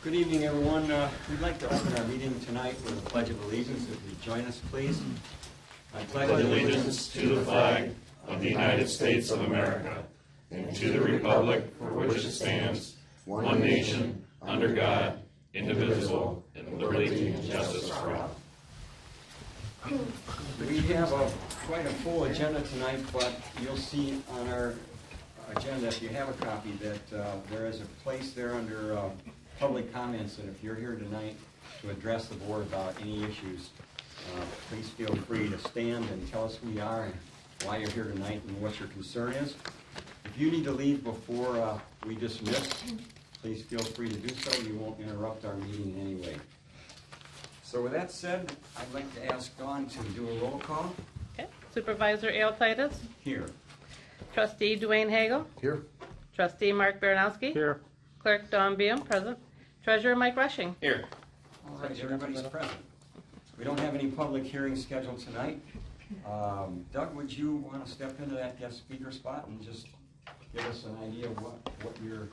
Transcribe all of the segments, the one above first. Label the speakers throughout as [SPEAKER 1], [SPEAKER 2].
[SPEAKER 1] Good evening, everyone. We'd like to open our meeting tonight with a Pledge of Allegiance. If you join us, please. I
[SPEAKER 2] pledge allegiance to the flag of the United States of America and to the republic for which it stands, one nation, under God, indivisible, and liberty and justice for all.
[SPEAKER 1] We have quite a full agenda tonight, but you'll see on our agenda, if you have a copy, that there is a place there under public comments, and if you're here tonight to address the board about any issues, please feel free to stand and tell us who you are and why you're here tonight and what your concern is. If you need to leave before we dismiss, please feel free to do so. You won't interrupt our meeting in any way. So with that said, I'd like to ask Dawn to do a roll call.
[SPEAKER 3] Okay. Supervisor Altitis?
[SPEAKER 1] Here.
[SPEAKER 3] Trustee Dwayne Hagel?
[SPEAKER 4] Here.
[SPEAKER 3] Trustee Mark Baranowski?
[SPEAKER 4] Here.
[SPEAKER 3] Clerk Dawn Beam, present. Treasurer Mike Rushing?
[SPEAKER 2] Here.
[SPEAKER 1] All right, everybody's present. We don't have any public hearings scheduled tonight. Doug, would you want to step into that guest speaker spot and just give us an idea of what you're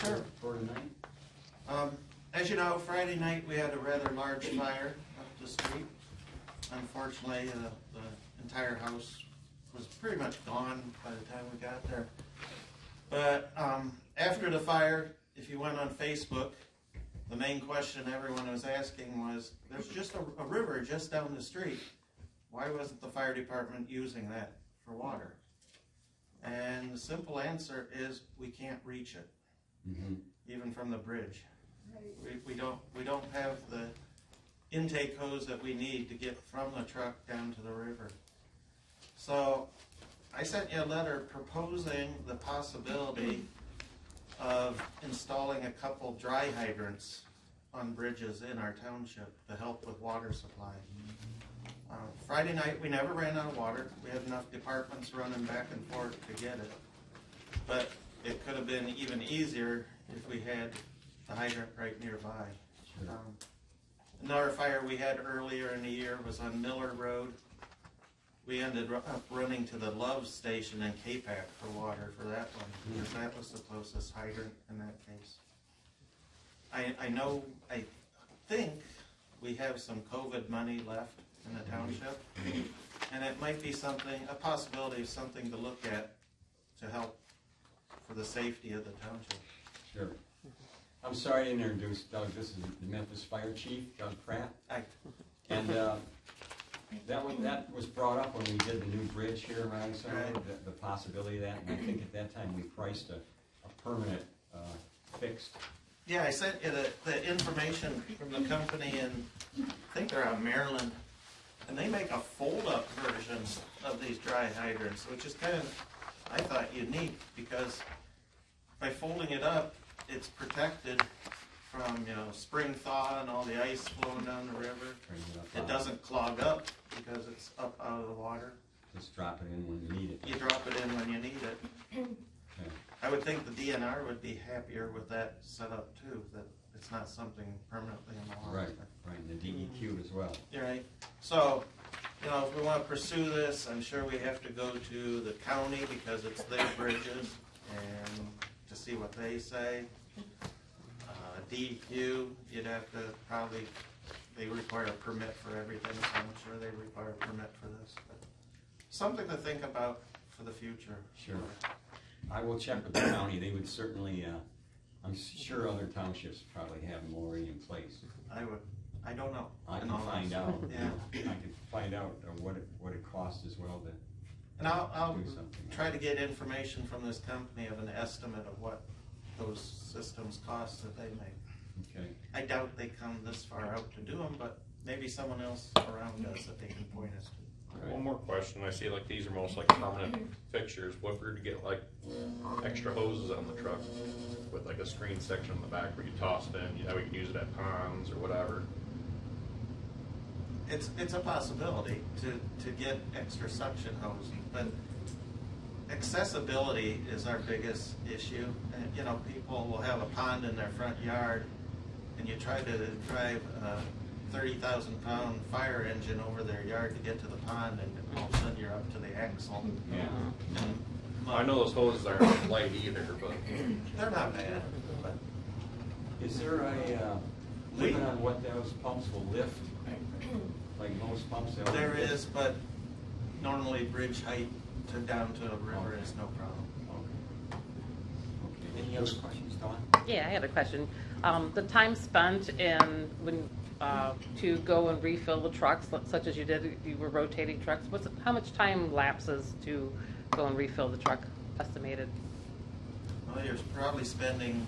[SPEAKER 1] here for tonight?
[SPEAKER 5] As you know, Friday night we had a rather large fire up the street. Unfortunately, the entire house was pretty much gone by the time we got there. But after the fire, if you went on Facebook, the main question everyone was asking was, there's just a river just down the street. Why wasn't the fire department using that for water? And the simple answer is we can't reach it, even from the bridge. We don't have the intake hose that we need to get from the truck down to the river. So I sent you a letter proposing the possibility of installing a couple dry hydrants on bridges in our township to help with water supply. Friday night we never ran out of water. We had enough departments running back and forth to get it. But it could have been even easier if we had the hydrant right nearby.
[SPEAKER 1] Sure.
[SPEAKER 5] Another fire we had earlier in the year was on Miller Road. We ended up running to the Love Station in K-Pac for water for that one, because that was the closest hydrant in that case. I think we have some COVID money left in the township, and it might be a possibility of something to look at to help for the safety of the township.
[SPEAKER 1] Sure. I'm sorry to introduce Doug. This is the Memphis Fire Chief, Doug Pratt. And that was brought up when we did the new bridge here around Center, the possibility of that. And I think at that time we priced a permanent fixed.
[SPEAKER 5] Yeah, I sent you the information from the company in, I think they're out of Maryland, and they make a fold-up version of these dry hydrants, which is kind of, I thought, unique, because by folding it up, it's protected from, spring thaw and all the ice flowing down the river. It doesn't clog up because it's up out of the water.
[SPEAKER 1] Just drop it in when you need it.
[SPEAKER 5] You drop it in when you need it.
[SPEAKER 1] Okay.
[SPEAKER 5] I would think the DNR would be happier with that setup too, that it's not something permanently in the water.
[SPEAKER 1] Right, and the DEQ as well.
[SPEAKER 5] You're right. So, if we want to pursue this, I'm sure we have to go to the county because it's their bridges and to see what they say. DEQ, you'd have to probably, they require a permit for everything, so I'm sure they require a permit for this. But something to think about for the future.
[SPEAKER 1] Sure. I will check with the county. They would certainly, I'm sure other townships probably have them already in place.
[SPEAKER 5] I don't know.
[SPEAKER 1] I can find out.
[SPEAKER 5] Yeah.
[SPEAKER 1] I can find out what it costs as well to
[SPEAKER 5] And I'll
[SPEAKER 1] do something.
[SPEAKER 5] try to get information from this company of an estimate of what those systems cost that they make.
[SPEAKER 1] Okay.
[SPEAKER 5] I doubt they come this far out to do them, but maybe someone else around us that they can point us to.
[SPEAKER 1] Right.
[SPEAKER 2] One more question. I see like these are most like permanent fixtures. What if we were to get like extra hoses on the truck with like a screen section on the back where you toss it in, we can use it at ponds or whatever.
[SPEAKER 5] It's a possibility to get extra suction hose, but accessibility is our biggest issue. And, people will have a pond in their front yard, and you try to drive a 30,000-pound fire engine over their yard to get to the pond, and all of a sudden you're up to the axle.
[SPEAKER 1] Yeah.
[SPEAKER 2] I know those hoses aren't light either, but
[SPEAKER 5] They're not bad. But
[SPEAKER 1] Is there a limit on what those pumps will lift? Like most pumps? they'll
[SPEAKER 5] There
[SPEAKER 1] lift?
[SPEAKER 5] is, but normally bridge height to down to a river is no problem.
[SPEAKER 1] Okay. Any other questions, Dawn?
[SPEAKER 3] Yeah, I had a question. The time spent in when to go and refill the trucks, such as you did, you were rotating trucks. How much time lapses to go and refill the truck estimated?
[SPEAKER 5] Well, you're probably spending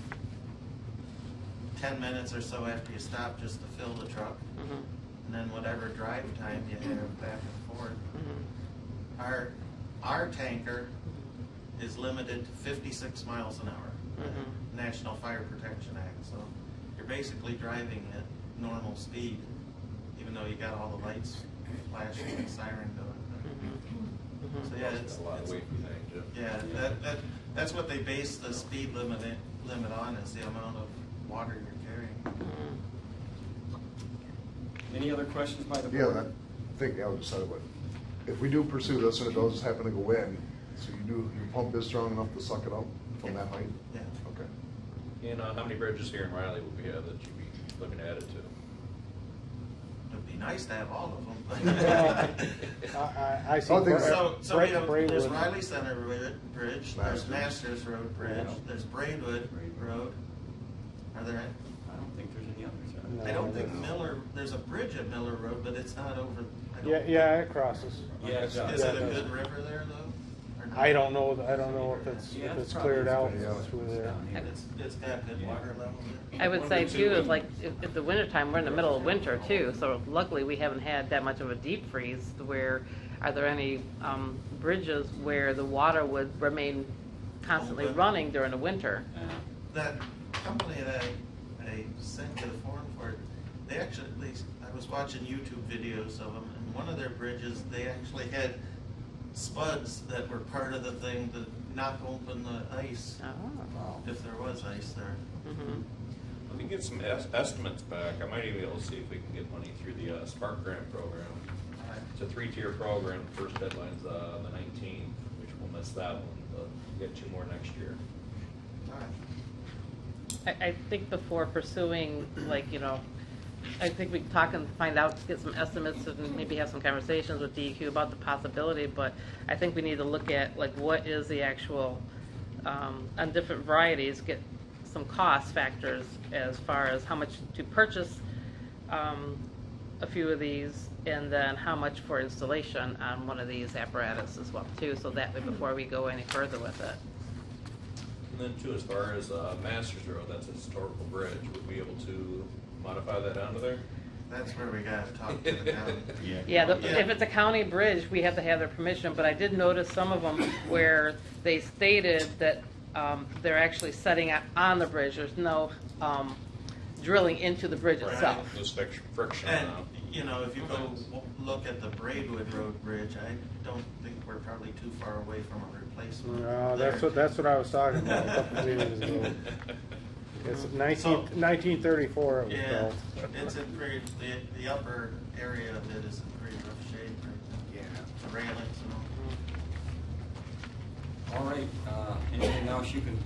[SPEAKER 5] 10 minutes or so after you stop just to fill the truck.
[SPEAKER 3] Mhm.
[SPEAKER 5] And then whatever drive time you have back and forth.
[SPEAKER 3] Mhm.
[SPEAKER 5] Our tanker is limited to 56 miles an hour.
[SPEAKER 3] Mhm.
[SPEAKER 5] National Fire Protection Act. So you're basically driving at normal speed, even though you got all the lights flashing and siren going. So yeah, it's
[SPEAKER 2] a lot of weight behind you.
[SPEAKER 5] yeah, that's what they base the speed limit on, is the amount of water you're carrying.
[SPEAKER 1] Any other questions by the
[SPEAKER 4] Yeah,
[SPEAKER 1] board?
[SPEAKER 4] I think Al just said it, but if we do pursue this and it does happen to go in, so your pump is strong enough to suck it up from that height?
[SPEAKER 5] Yeah.
[SPEAKER 4] Okay.
[SPEAKER 2] And how many bridges here in Riley would we have that you'd be looking to add it to?
[SPEAKER 5] It'd be nice to have all of them.
[SPEAKER 6] I see.
[SPEAKER 4] I think
[SPEAKER 5] So we have,
[SPEAKER 6] Braidwood.
[SPEAKER 5] there's Riley Center Bridge, there's
[SPEAKER 4] Masters.
[SPEAKER 5] Masters Road Bridge, there's Braidwood Road. Are there any?
[SPEAKER 1] I don't think there's any others.
[SPEAKER 6] No.
[SPEAKER 5] I don't think Miller, there's a bridge at Miller Road, but it's not over. I don't-
[SPEAKER 6] Yeah, it crosses.
[SPEAKER 1] Yeah, it does.
[SPEAKER 5] Is it a
[SPEAKER 6] Yeah, it
[SPEAKER 5] good
[SPEAKER 6] does.
[SPEAKER 5] river there though? Or not?
[SPEAKER 6] I don't know if it's
[SPEAKER 1] Yeah,
[SPEAKER 6] if it's
[SPEAKER 1] probably
[SPEAKER 6] cleared out
[SPEAKER 4] yeah.
[SPEAKER 6] through there.
[SPEAKER 1] Down here.
[SPEAKER 5] It's got good water level there.
[SPEAKER 3] I would say too, is like, if the wintertime, we're in the middle of winter too, so luckily we haven't had that much of a deep freeze where, are there any bridges where the water would remain constantly
[SPEAKER 5] Open.
[SPEAKER 3] running during the winter?
[SPEAKER 5] That company that I sent you the form for, they actually, I was watching YouTube videos of them, and one of their bridges, they actually had spuds that were part of the thing to knock open the ice,
[SPEAKER 3] Oh.
[SPEAKER 5] if there was ice there.
[SPEAKER 3] Mhm.
[SPEAKER 2] Let me get some estimates back. I might even be able to see if we can get money through the Spark Grant program. It's a 3-tier program. The first deadline's the 19th, which we'll miss that one, but we'll get 2 more next year.
[SPEAKER 5] All right.
[SPEAKER 3] I think before pursuing, like, I think we can talk and find out, get some estimates and maybe have some conversations with DEQ about the possibility, but I think we need to look at, like, what is the actual, on different varieties, get some cost factors as far as how much to purchase a few of these, and then how much for installation on one of these apparatus as well, too, so that way before we go any further with it.
[SPEAKER 2] And then too, as far as Masters Road, that's a historical bridge. Would we be able to modify that onto there?
[SPEAKER 5] That's where we gotta talk to the county.
[SPEAKER 3] Yeah,
[SPEAKER 5] Yeah.
[SPEAKER 3] if it's a county bridge, we have to have their permission, but I did notice some of them where they stated that they're actually setting up on the bridge. There's no drilling into the bridge itself.
[SPEAKER 2] There's friction
[SPEAKER 5] And,
[SPEAKER 2] now.
[SPEAKER 5] if you go look at the Braidwood Road Bridge, I don't think we're probably too far away from a replacement.
[SPEAKER 6] No,
[SPEAKER 5] there.
[SPEAKER 6] that's what I was talking about a couple of meetings ago. It's 1934 it was
[SPEAKER 5] Yeah,
[SPEAKER 6] built.
[SPEAKER 5] it's in pretty, the upper area of it is in pretty rough shape right now. Yeah. The railings and all.
[SPEAKER 1] All right, anything else you can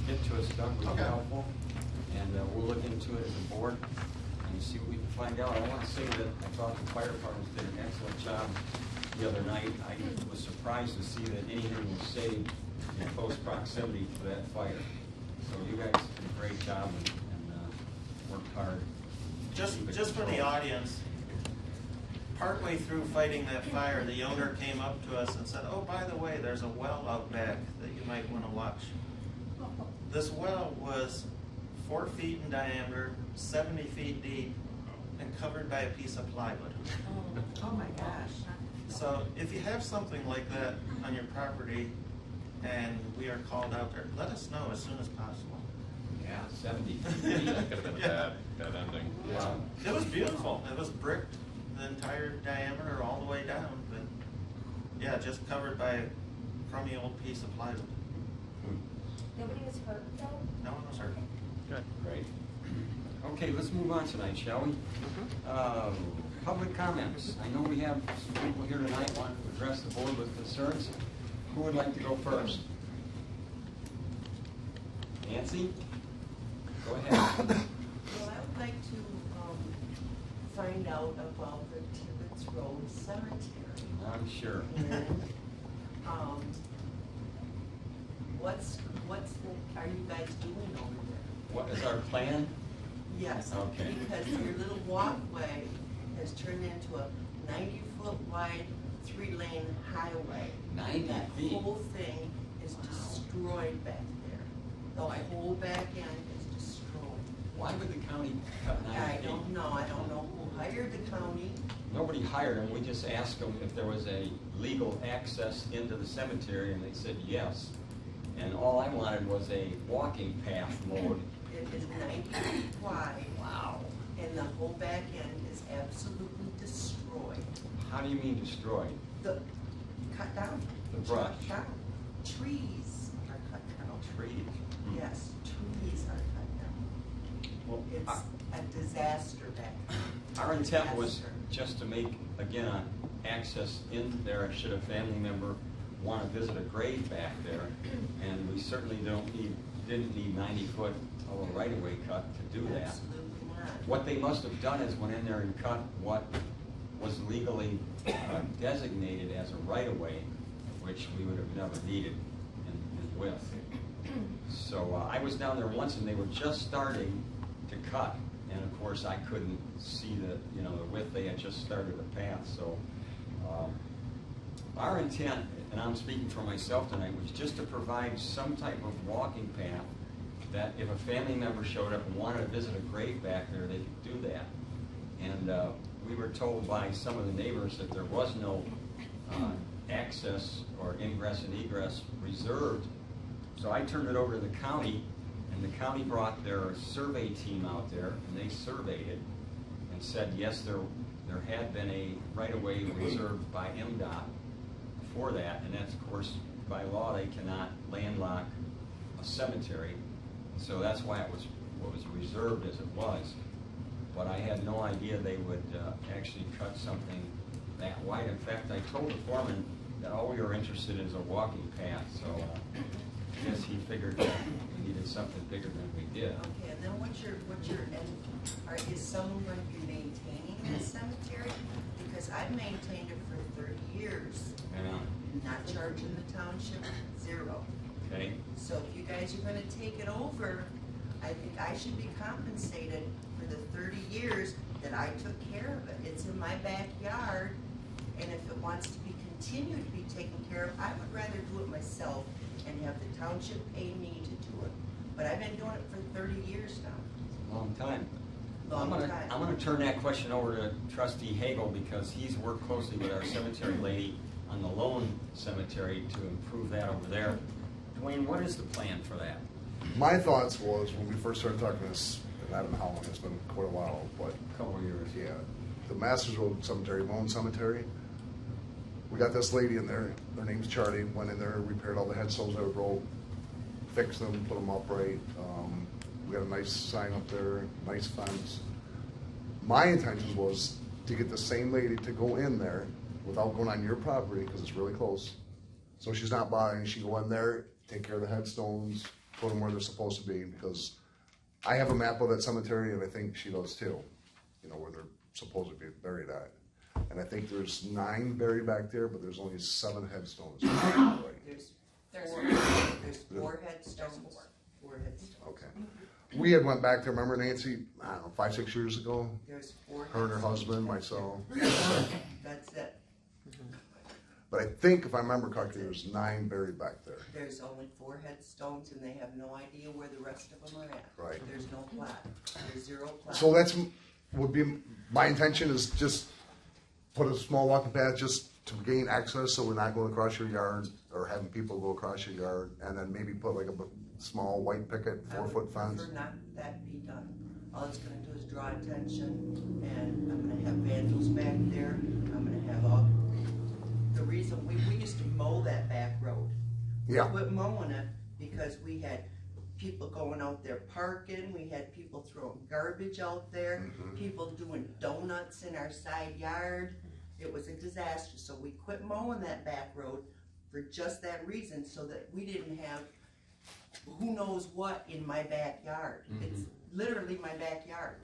[SPEAKER 1] get to us, Doug, would be
[SPEAKER 5] Okay.
[SPEAKER 1] helpful? And we'll look into it as a board and see what we can find out. I want to say that I thought the fire departments did an excellent job the other night. I was surprised to see that anything was saved in close proximity to that fire. So you guys did a great job and worked hard.
[SPEAKER 5] Just for the audience, partway through fighting that fire, the owner came up to us and said, "Oh, by the way, there's a well out back that you might want to watch." This well was 4 feet in diameter, 70 feet deep, and covered by a piece of plywood.
[SPEAKER 7] Oh my gosh.
[SPEAKER 5] So if you have something like that on your property and we are called out there, let us know as soon as possible.
[SPEAKER 1] Yeah, 70.
[SPEAKER 2] That could have been a bad ending.
[SPEAKER 1] Wow.
[SPEAKER 5] It was beautiful. It was bricked the entire diameter all the way down, but yeah, just covered by a crummy old piece of plywood.
[SPEAKER 7] Nobody was hurt though?
[SPEAKER 5] No one was hurt.
[SPEAKER 3] Good.
[SPEAKER 1] Great. Okay, let's move on tonight, shall we? Public comments. I know we have some people here tonight wanting to address the board with concerns. Who would like to go first? Nancy? Go ahead.
[SPEAKER 8] find out about the Tibbetts Road Cemetery.
[SPEAKER 1] I'm sure.
[SPEAKER 8] And, are you guys doing over there?
[SPEAKER 1] What is our plan?
[SPEAKER 8] Yes.
[SPEAKER 1] Okay.
[SPEAKER 8] Because your little walkway has turned into a 90-foot wide, 3-lane highway.
[SPEAKER 1] 90
[SPEAKER 8] That
[SPEAKER 1] feet?
[SPEAKER 8] whole thing is destroyed back there. The whole back end is destroyed.
[SPEAKER 1] Why would the county cut 90
[SPEAKER 8] I
[SPEAKER 1] feet?
[SPEAKER 8] don't know. I don't know who hired the county.
[SPEAKER 1] Nobody hired them. We just asked them if there was a legal access into the cemetery, and they said yes. And all I wanted was a walking path mode.
[SPEAKER 8] It is 90 feet wide.
[SPEAKER 1] Wow.
[SPEAKER 8] And the whole back end is absolutely destroyed.
[SPEAKER 1] How do you mean destroyed?
[SPEAKER 8] The cut down.
[SPEAKER 1] The brush.
[SPEAKER 8] Cut down. Trees are cut down.
[SPEAKER 1] Trees.
[SPEAKER 8] Yes, trees are cut down.
[SPEAKER 1] Well,
[SPEAKER 8] It's a disaster back there.
[SPEAKER 1] our intent was
[SPEAKER 8] Disaster.
[SPEAKER 1] just to make, again, access in there should a family member want to visit a grave back there. And we certainly didn't need 90-foot of a right-of-way cut to do that.
[SPEAKER 8] Absolutely not.
[SPEAKER 1] What they must have done is went in there and cut what was legally designated as a right-of-way, which we would have never needed in width. So I was down there once and they were just starting to cut. And of course I couldn't see the width. They had just started the path. So our intent, and I'm speaking for myself tonight, was just to provide some type of walking path that if a family member showed up and wanted to visit a grave back there, they could do that. And we were told by some of the neighbors that there was no access or ingress and egress reserved. So I turned it over to the county, and the county brought their survey team out there, and they surveyed it and said, yes, there had been a right-of-way reserved by MDOT for that, and that's, of course, by law, they cannot landlock a cemetery. So that's why it was what was reserved as it was. But I had no idea they would actually cut something that wide. In fact, I told the foreman that all we were interested in is a walking path. So I guess he figured that we needed something bigger than we did.
[SPEAKER 8] Okay, and then is someone going to be maintaining this cemetery? Because I've maintained it for 30 years.
[SPEAKER 1] Yeah.
[SPEAKER 8] Not charging the township $0.
[SPEAKER 1] Okay.
[SPEAKER 8] So if you guys are gonna take it over, I think I should be compensated for the 30 years that I took care of it. It's in my backyard, and if it wants to be continued to be taken care of, I would rather do it myself and have the township pay me to do it. But I've been doing it for 30 years now.
[SPEAKER 1] Long time.
[SPEAKER 8] Long
[SPEAKER 1] I'm
[SPEAKER 8] time.
[SPEAKER 1] gonna turn that question over to Trustee Hagel because he's worked closely with our cemetery lady on the Lone Cemetery to improve that over there. Dwayne, what is the plan for that?
[SPEAKER 4] My thoughts was, when we first started talking this, and I don't know how long, it's been quite a while, but
[SPEAKER 1] Couple of years.
[SPEAKER 4] yeah, the Masters Road Cemetery, Lone Cemetery, we got this lady in there, her name's Charlie, went in there, repaired all the headstones that were broke, fixed them, put them upright. We got a nice sign up there, nice fence. My intention was to get the same lady to go in there without going on your property, because it's really close. So she's not bothering, she go in there, take care of the headstones, put them where they're supposed to be, because I have a map of that cemetery, and I think she does too, where they're supposed to be buried at. And I think there's 9 buried back there, but there's only 7 headstones.
[SPEAKER 8] There's 4 headstones. 4 headstones.
[SPEAKER 4] Okay. We had went back there, remember Nancy, I don't know, 5, 6 years ago?
[SPEAKER 8] There's 4
[SPEAKER 4] Her and her husband, myself.
[SPEAKER 8] That's it.
[SPEAKER 4] But I think, if I remember correctly, there's 9 buried back there.
[SPEAKER 8] There's only 4 headstones, and they have no idea where the rest of them are at.
[SPEAKER 4] Right.
[SPEAKER 8] There's no plaque. There's 0 plaque.
[SPEAKER 4] So would be, my intention is just put a small walking path just to gain access, so we're not going across your yard, or having people go across your yard, and then maybe put like a small white picket, 4-foot fence.
[SPEAKER 8] I would prefer not that be done. All it's gonna do is draw attention, and I'm gonna have vandals back there. I'm gonna have all, the reason, we used to mow that back road. We
[SPEAKER 4] Yeah.
[SPEAKER 8] quit mowing it because we had people going out there parking, we had people throwing garbage out there, people doing donuts in our side yard. It was a disaster, so we quit mowing that back road for just that reason, so that we didn't have who knows what in my backyard. It's literally my backyard.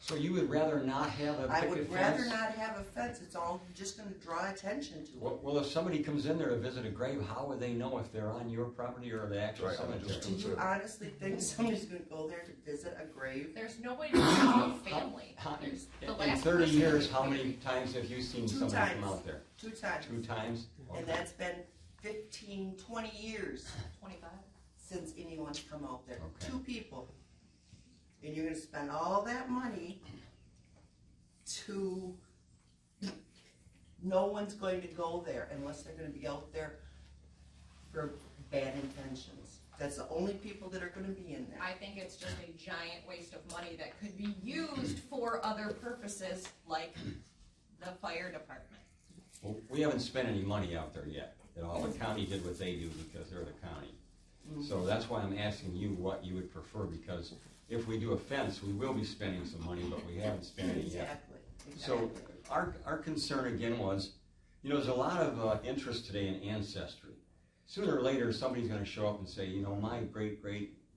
[SPEAKER 1] So you would rather not have a
[SPEAKER 8] I
[SPEAKER 1] picket
[SPEAKER 8] would rather
[SPEAKER 1] fence?
[SPEAKER 8] not have a fence, it's all just gonna draw attention to it.
[SPEAKER 1] Well, if somebody comes in there to visit a grave, how would they know if they're on your property or the actual
[SPEAKER 4] Right, I'm
[SPEAKER 1] cemetery?
[SPEAKER 4] just
[SPEAKER 8] Do you honestly think somebody's gonna go there to visit a grave?
[SPEAKER 9] There's nobody to call family. There's the
[SPEAKER 1] In
[SPEAKER 9] last
[SPEAKER 1] 30
[SPEAKER 9] person
[SPEAKER 1] years,
[SPEAKER 9] was
[SPEAKER 1] how many
[SPEAKER 9] married.
[SPEAKER 1] times have you seen
[SPEAKER 8] Two
[SPEAKER 1] somebody come
[SPEAKER 8] times.
[SPEAKER 1] out there?
[SPEAKER 8] 2 times.
[SPEAKER 1] 2 times?
[SPEAKER 8] And that's been 15, 20 years
[SPEAKER 9] 25.
[SPEAKER 8] since anyone's come out there.
[SPEAKER 1] Okay.
[SPEAKER 8] 2 people. And you're gonna spend all that money to, no one's going to go there unless they're gonna be out there for bad intentions. That's the only people that are gonna be in there.
[SPEAKER 9] I think it's just a giant waste of money that could be used for other purposes, like the fire department.
[SPEAKER 1] Well, we haven't spent any money out there yet at all. The county did what they do because they're the county. So that's why I'm asking you what you would prefer, because if we do a fence, we will be spending some money, but we haven't spent any yet.
[SPEAKER 8] Exactly.
[SPEAKER 1] So our concern again was, you know, there's a lot of interest today in ancestry. Sooner or later, somebody's gonna show up and say, you know, my great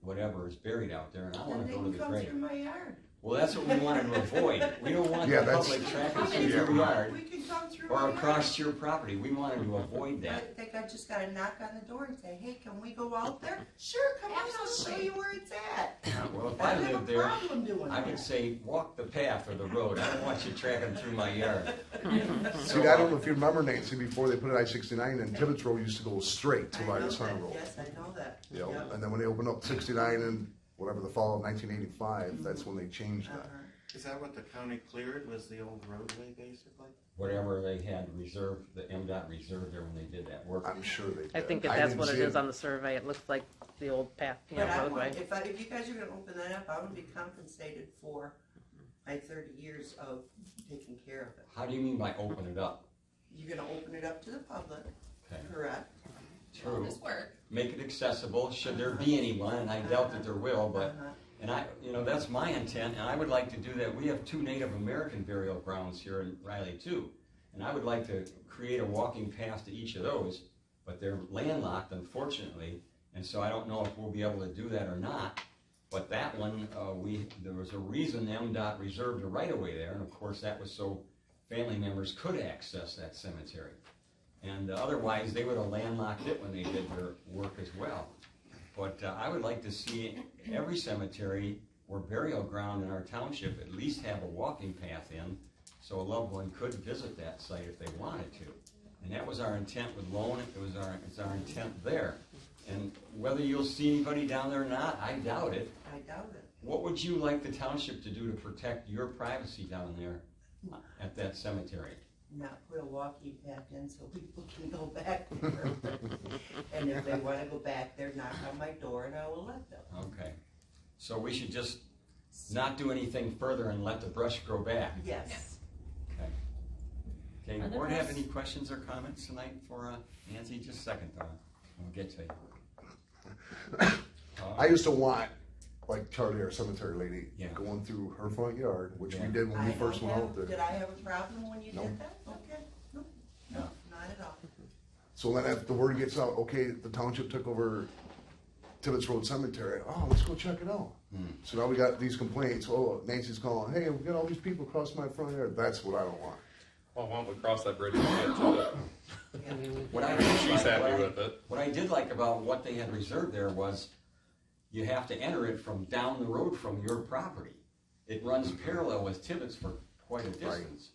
[SPEAKER 1] whatever is buried out there, and I wanna
[SPEAKER 8] Then they
[SPEAKER 1] go to
[SPEAKER 8] can
[SPEAKER 1] the
[SPEAKER 8] come
[SPEAKER 1] grave.
[SPEAKER 8] through my yard.
[SPEAKER 1] Well, that's what we wanted to avoid. We don't want
[SPEAKER 4] Yeah,
[SPEAKER 1] the
[SPEAKER 4] that's-
[SPEAKER 1] public tracking
[SPEAKER 8] Come
[SPEAKER 1] through
[SPEAKER 8] in
[SPEAKER 1] your
[SPEAKER 8] through my-
[SPEAKER 1] yard
[SPEAKER 8] We can come through
[SPEAKER 1] or
[SPEAKER 8] my yard.
[SPEAKER 1] across your property. We wanted to avoid
[SPEAKER 8] I
[SPEAKER 1] that.
[SPEAKER 8] think I just gotta knock on the door and say, hey, can we go out there? Sure, come on, I'll show
[SPEAKER 9] Absolutely.
[SPEAKER 8] you where it's at.
[SPEAKER 1] Well, if
[SPEAKER 8] I
[SPEAKER 1] I
[SPEAKER 8] don't have
[SPEAKER 1] lived
[SPEAKER 8] a
[SPEAKER 1] there,
[SPEAKER 8] problem doing
[SPEAKER 1] I would
[SPEAKER 8] that.
[SPEAKER 1] say, walk the path or the road. I don't want you tracking through my yard.
[SPEAKER 4] See, I don't know if you remember, Nancy, before they put it I-69, and Tibbetts Road used to go straight to
[SPEAKER 8] I know
[SPEAKER 4] Riders Center
[SPEAKER 8] that.
[SPEAKER 4] Road.
[SPEAKER 8] Yes, I know that.
[SPEAKER 4] You know,
[SPEAKER 8] Yep.
[SPEAKER 4] and then when they opened up 69 in whatever the fall of 1985, that's when they changed that.
[SPEAKER 8] Uh-huh.
[SPEAKER 5] Is that what the county cleared, was the old roadway basically?
[SPEAKER 1] Whatever they had reserved, the MDOT reserved there when they did that work.
[SPEAKER 4] I'm sure they did.
[SPEAKER 3] I think if
[SPEAKER 4] I
[SPEAKER 3] that's
[SPEAKER 4] didn't
[SPEAKER 3] what it
[SPEAKER 4] see
[SPEAKER 3] is on the survey, it looks like the old path, you know,
[SPEAKER 8] But I
[SPEAKER 3] roadway.
[SPEAKER 8] want, if you guys are gonna open that up, I wanna be compensated for my 30 years of taking care of it.
[SPEAKER 1] How do you mean by open it up?
[SPEAKER 8] You're gonna open it up to the public,
[SPEAKER 1] Okay,
[SPEAKER 8] correct?
[SPEAKER 9] All
[SPEAKER 1] true.
[SPEAKER 9] this work.
[SPEAKER 1] Make it accessible, should there be anyone, and I doubt that there will, but,
[SPEAKER 8] Uh-huh.
[SPEAKER 1] and I, you know, that's my intent, and I would like to do that. We have 2 Native American burial grounds here in Riley too, and I would like to create a walking path to each of those, but they're landlocked unfortunately, and so I don't know if we'll be able to do that or not. But that one, there was a reason MDOT reserved a right of way there, and of course that was so family members could access that cemetery. And otherwise, they would have landlocked it when they did their work as well. But I would like to see every cemetery or burial ground in our township at least have a walking path in, so a loved one could visit that site if they wanted to. And that was our intent with Lone, it's our intent there. And whether you'll see anybody down there or not, I doubt it.
[SPEAKER 8] I doubt it.
[SPEAKER 1] What would you like the township to do to protect your privacy down there at that cemetery?
[SPEAKER 8] Not put a walking path in so people can go back there. And if they wanna go back there, knock on my door and I will let them.
[SPEAKER 1] Okay. So we should just not do anything further and let the brush grow back?
[SPEAKER 8] Yes.
[SPEAKER 1] Okay. Okay,
[SPEAKER 9] Other
[SPEAKER 1] board have
[SPEAKER 9] business?
[SPEAKER 1] any questions or comments tonight for Nancy? Just a second, Don. We'll get to you.
[SPEAKER 4] I used to want, like Charlie, our cemetery lady,
[SPEAKER 1] Yeah.
[SPEAKER 4] going through her front yard, which
[SPEAKER 1] Yeah.
[SPEAKER 4] we did when
[SPEAKER 8] I
[SPEAKER 4] we first
[SPEAKER 8] don't
[SPEAKER 4] went
[SPEAKER 8] have-
[SPEAKER 4] out there.
[SPEAKER 8] Did I have a problem when you
[SPEAKER 4] No.
[SPEAKER 8] did that? Okay, no,
[SPEAKER 1] No.
[SPEAKER 8] not at all.
[SPEAKER 4] So then if the word gets out, okay, the township took over Tibbetts Road Cemetery, oh, let's go check it out. So now we got these complaints, oh, Nancy's calling, hey, we got all these people across my front yard. That's what I don't want.
[SPEAKER 2] Well, why don't we cross that bridge when we get to it?
[SPEAKER 1] What I did
[SPEAKER 2] She's
[SPEAKER 1] like-
[SPEAKER 2] happy
[SPEAKER 1] what I-
[SPEAKER 2] with it.
[SPEAKER 1] What I did like about what they had reserved there was you have to enter it from down the road from your property. It runs parallel with Tibbetts for quite a distance.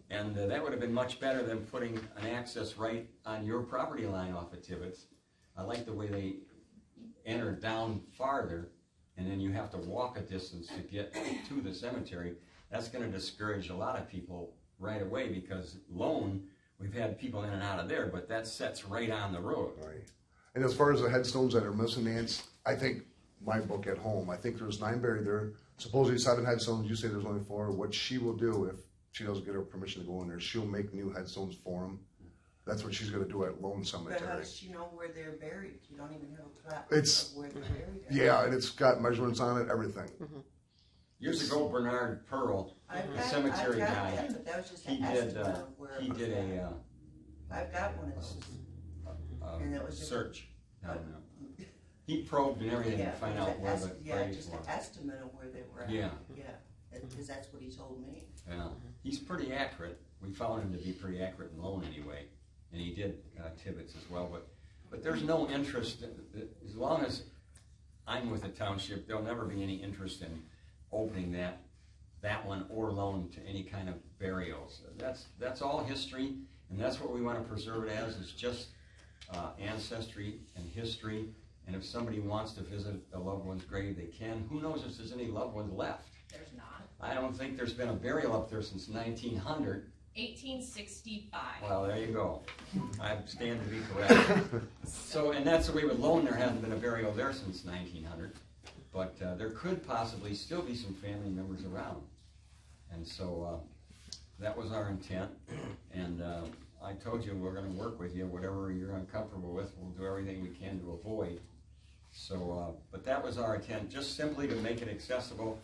[SPEAKER 1] And that would have been much better than putting an access right on your property line off of Tibbetts. I like the way they enter down farther, and then you have to walk a distance to get to the cemetery. That's gonna discourage a lot of people right away, because Lone, we've had people in and out of there, but that sets right on the road.
[SPEAKER 4] Right. And as far as the headstones that are missing, Nance, I think my book at home, I think there's 9 buried there. Supposedly 7 headstones, you say there's only 4. What she will do, if she doesn't get her permission to go in there, she'll make new headstones for them. That's what she's gonna do at Lone
[SPEAKER 8] But how
[SPEAKER 4] Cemetery.
[SPEAKER 8] does she know where they're buried? You don't even have a plot
[SPEAKER 4] It's-
[SPEAKER 8] of where they're buried at.
[SPEAKER 4] Yeah, and it's got measurements on it, everything.
[SPEAKER 1] Years ago, Bernard Pearl,
[SPEAKER 8] I've
[SPEAKER 1] the
[SPEAKER 8] got-
[SPEAKER 1] cemetery
[SPEAKER 8] I've got
[SPEAKER 1] guy,
[SPEAKER 8] that, but that was just
[SPEAKER 1] he
[SPEAKER 8] an
[SPEAKER 1] did,
[SPEAKER 8] estimate of where
[SPEAKER 1] he
[SPEAKER 8] it was
[SPEAKER 1] did
[SPEAKER 8] at.
[SPEAKER 1] a,
[SPEAKER 8] I've got one of those. And it was just-
[SPEAKER 1] search down there. He probed and everything to
[SPEAKER 8] Yeah,
[SPEAKER 1] find
[SPEAKER 8] it was
[SPEAKER 1] out
[SPEAKER 8] an
[SPEAKER 1] where the
[SPEAKER 8] yeah,
[SPEAKER 1] graves
[SPEAKER 8] just
[SPEAKER 1] were.
[SPEAKER 8] an estimate of where they were at.
[SPEAKER 1] Yeah.
[SPEAKER 8] Yeah. It- because that's what he told me.
[SPEAKER 1] Yeah, he's pretty accurate. We found him to be pretty accurate in loan anyway, and he did Tibbetts as well. But there's no interest, as long as I'm with the township, there'll never be any interest in opening that one or loan to any kind of burials. That's all history, and that's what we want to preserve it as. It's just ancestry and history. And if somebody wants to visit a loved one's grave, they can. Who knows if there's any loved ones left?
[SPEAKER 9] There's not.
[SPEAKER 1] I don't think there's been a burial up there since 1900.
[SPEAKER 9] 1865.
[SPEAKER 1] Well, there you go. I stand to be corrected. So, and that's the way with Lone, there hasn't been a burial there since 1900. But there could possibly still be some family members around. And so that was our intent. And I told you we're going to work with you. Whatever you're uncomfortable with, we'll do everything we can to avoid. So, but that was our intent, just simply to make it accessible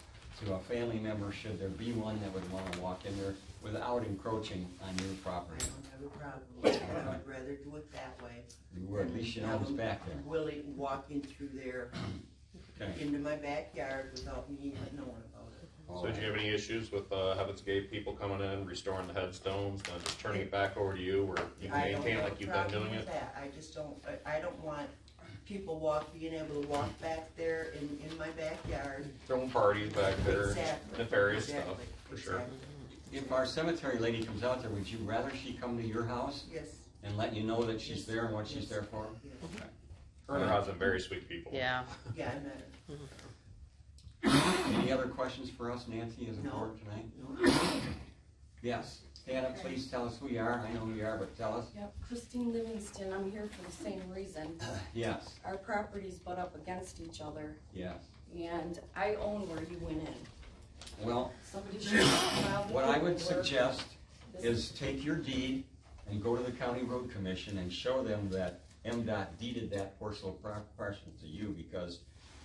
[SPEAKER 1] to a family member should there be one that would want to walk in there without encroaching on your
[SPEAKER 8] I
[SPEAKER 1] property.
[SPEAKER 8] don't have a problem with it. I'd rather do it that way.
[SPEAKER 1] You would, at least you know who's back there.
[SPEAKER 8] I'm willing walking through there
[SPEAKER 1] Okay.
[SPEAKER 8] into my backyard without me even knowing about it.
[SPEAKER 2] So do you have any issues with Heaven's Gate people coming in, restoring the headstones, then just turning it back over to you, where you can
[SPEAKER 8] I don't
[SPEAKER 2] maintain it
[SPEAKER 8] have
[SPEAKER 2] like
[SPEAKER 8] a
[SPEAKER 2] you've been
[SPEAKER 8] problem
[SPEAKER 2] doing
[SPEAKER 8] with
[SPEAKER 2] it?
[SPEAKER 8] that. I just don't, I don't want people being able to walk back there in my backyard.
[SPEAKER 2] Throwing parties back there,
[SPEAKER 8] Exactly.
[SPEAKER 2] nefarious stuff,
[SPEAKER 8] Exactly.
[SPEAKER 2] for sure.
[SPEAKER 8] Exactly.
[SPEAKER 1] If our cemetery lady comes out there, would you rather she come to your house
[SPEAKER 8] Yes.
[SPEAKER 1] and let you know that she's there and what she's there for?
[SPEAKER 8] Yes.
[SPEAKER 1] Okay.
[SPEAKER 2] Her and her husband, very sweet people.
[SPEAKER 3] Yeah.
[SPEAKER 8] Yeah, I met her.
[SPEAKER 1] Any other questions for us, Nancy, as a
[SPEAKER 8] No.
[SPEAKER 1] board tonight?
[SPEAKER 8] No.
[SPEAKER 1] Yes. Stand up, please tell us who you are. I know who you are, but tell us.
[SPEAKER 10] Yep, Christine Livingston, I'm here for the same reason.
[SPEAKER 1] Yes,
[SPEAKER 10] Our properties butt up against each other,
[SPEAKER 1] yes.
[SPEAKER 10] and I own where you went in.
[SPEAKER 1] Well,
[SPEAKER 10] Somebody should have filed the
[SPEAKER 1] what I would
[SPEAKER 10] paperwork.
[SPEAKER 1] suggest
[SPEAKER 10] This
[SPEAKER 1] is take your deed and go to the county road commission and show them that MDOT deeded that parcel to you, because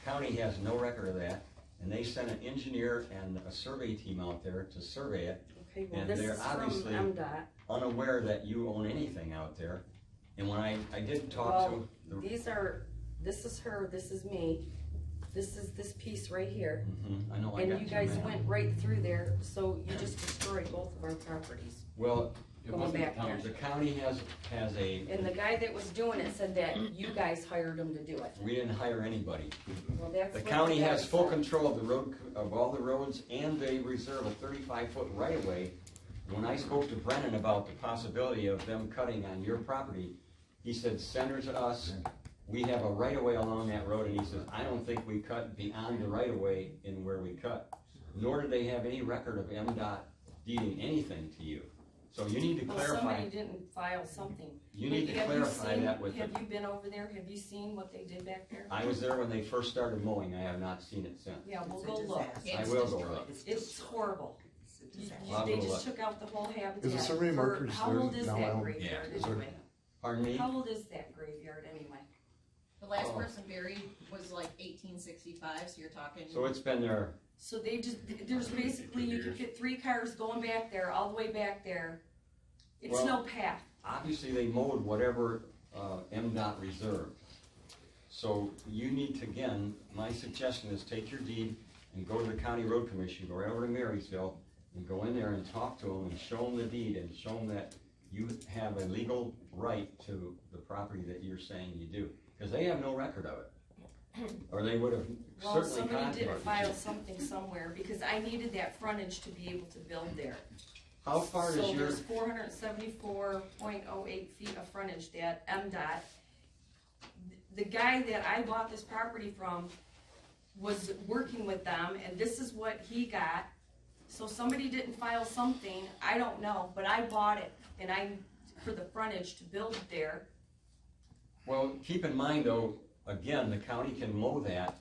[SPEAKER 1] county has no record of that, and they sent an engineer and a survey team out there to survey it,
[SPEAKER 10] Okay, well,
[SPEAKER 1] and
[SPEAKER 10] this
[SPEAKER 1] they're
[SPEAKER 10] is from
[SPEAKER 1] obviously
[SPEAKER 10] MDOT.
[SPEAKER 1] unaware that you own anything out there. And when I did talk
[SPEAKER 10] Well,
[SPEAKER 1] to the,
[SPEAKER 10] this is her, this is me, this is this piece right here.
[SPEAKER 1] I know I
[SPEAKER 10] And
[SPEAKER 1] got
[SPEAKER 10] you guys
[SPEAKER 1] map.
[SPEAKER 10] went right through there, so you just destroyed both of our properties.
[SPEAKER 1] Well, it
[SPEAKER 10] Going
[SPEAKER 1] wasn't the
[SPEAKER 10] back
[SPEAKER 1] county.
[SPEAKER 10] there.
[SPEAKER 1] The county has a,
[SPEAKER 10] And the guy that was doing it said that you guys hired him to do it.
[SPEAKER 1] we didn't hire anybody.
[SPEAKER 10] Well, that's
[SPEAKER 1] The
[SPEAKER 10] what
[SPEAKER 1] county
[SPEAKER 10] guy
[SPEAKER 1] has full
[SPEAKER 10] said.
[SPEAKER 1] control of the road, of all the roads, and they reserve a 35-foot right-of-way. When I spoke to Brennan about the possibility of them cutting on your property, he said, send her to us. We have a right-of-way along that road, and he says, I don't think we cut beyond the right-of-way in where we cut. Nor do they have any record of MDOT deeding anything to you. So you need to
[SPEAKER 10] Well,
[SPEAKER 1] clarify.
[SPEAKER 10] somebody didn't file something.
[SPEAKER 1] You need to
[SPEAKER 10] Have you
[SPEAKER 1] clarify
[SPEAKER 10] seen-
[SPEAKER 1] that with
[SPEAKER 10] Have
[SPEAKER 1] them.
[SPEAKER 10] you been over there? Have you seen what they did back there?
[SPEAKER 1] I was there when they first started mowing. I have not seen it since.
[SPEAKER 10] Yeah, we'll
[SPEAKER 8] It's a
[SPEAKER 10] go look.
[SPEAKER 8] disaster.
[SPEAKER 1] I
[SPEAKER 9] It's
[SPEAKER 1] will go
[SPEAKER 9] destroyed.
[SPEAKER 1] look.
[SPEAKER 10] It's horrible.
[SPEAKER 8] It's a
[SPEAKER 10] You-
[SPEAKER 8] disaster.
[SPEAKER 1] I'll
[SPEAKER 10] They
[SPEAKER 1] go
[SPEAKER 10] just
[SPEAKER 1] look.
[SPEAKER 10] took out the whole habitat.
[SPEAKER 4] Is the survey
[SPEAKER 10] for-
[SPEAKER 4] markers
[SPEAKER 10] How
[SPEAKER 4] there
[SPEAKER 10] old is
[SPEAKER 4] now,
[SPEAKER 10] that
[SPEAKER 4] Alan?
[SPEAKER 10] graveyard
[SPEAKER 4] Is there-
[SPEAKER 10] anyway?
[SPEAKER 1] Pardon me?
[SPEAKER 10] How old is that graveyard anyway?
[SPEAKER 9] The last
[SPEAKER 1] Oh.
[SPEAKER 9] person buried was like 1865, so you're talking.
[SPEAKER 1] So it's been there.
[SPEAKER 10] So they just, there's basically, you can fit 3 cars going back there, all the way back there. It's
[SPEAKER 1] Well-
[SPEAKER 10] no path.
[SPEAKER 1] Obviously, they mowed whatever MDOT reserved. So you need to, again, my suggestion is take your deed and go to the county road commission, go right over to Marysville, and go in there and talk to them and show them the deed and show them that you have a legal right to the property that you're saying you do. Because they have no record of it. Or they would have
[SPEAKER 10] Well,
[SPEAKER 1] certainly
[SPEAKER 10] somebody
[SPEAKER 1] contacted
[SPEAKER 10] didn't file
[SPEAKER 1] you.
[SPEAKER 10] something somewhere, because I needed that frontage to be able to build there.
[SPEAKER 1] How far
[SPEAKER 10] So
[SPEAKER 1] is your,
[SPEAKER 10] there's 474.08 feet of frontage that MDOT, the guy that I bought this property from was working with them, and this is what he got. So somebody didn't file something, I don't know, but I bought it, and for the frontage to build it there.
[SPEAKER 1] well, keep in mind though, again, the county can mow that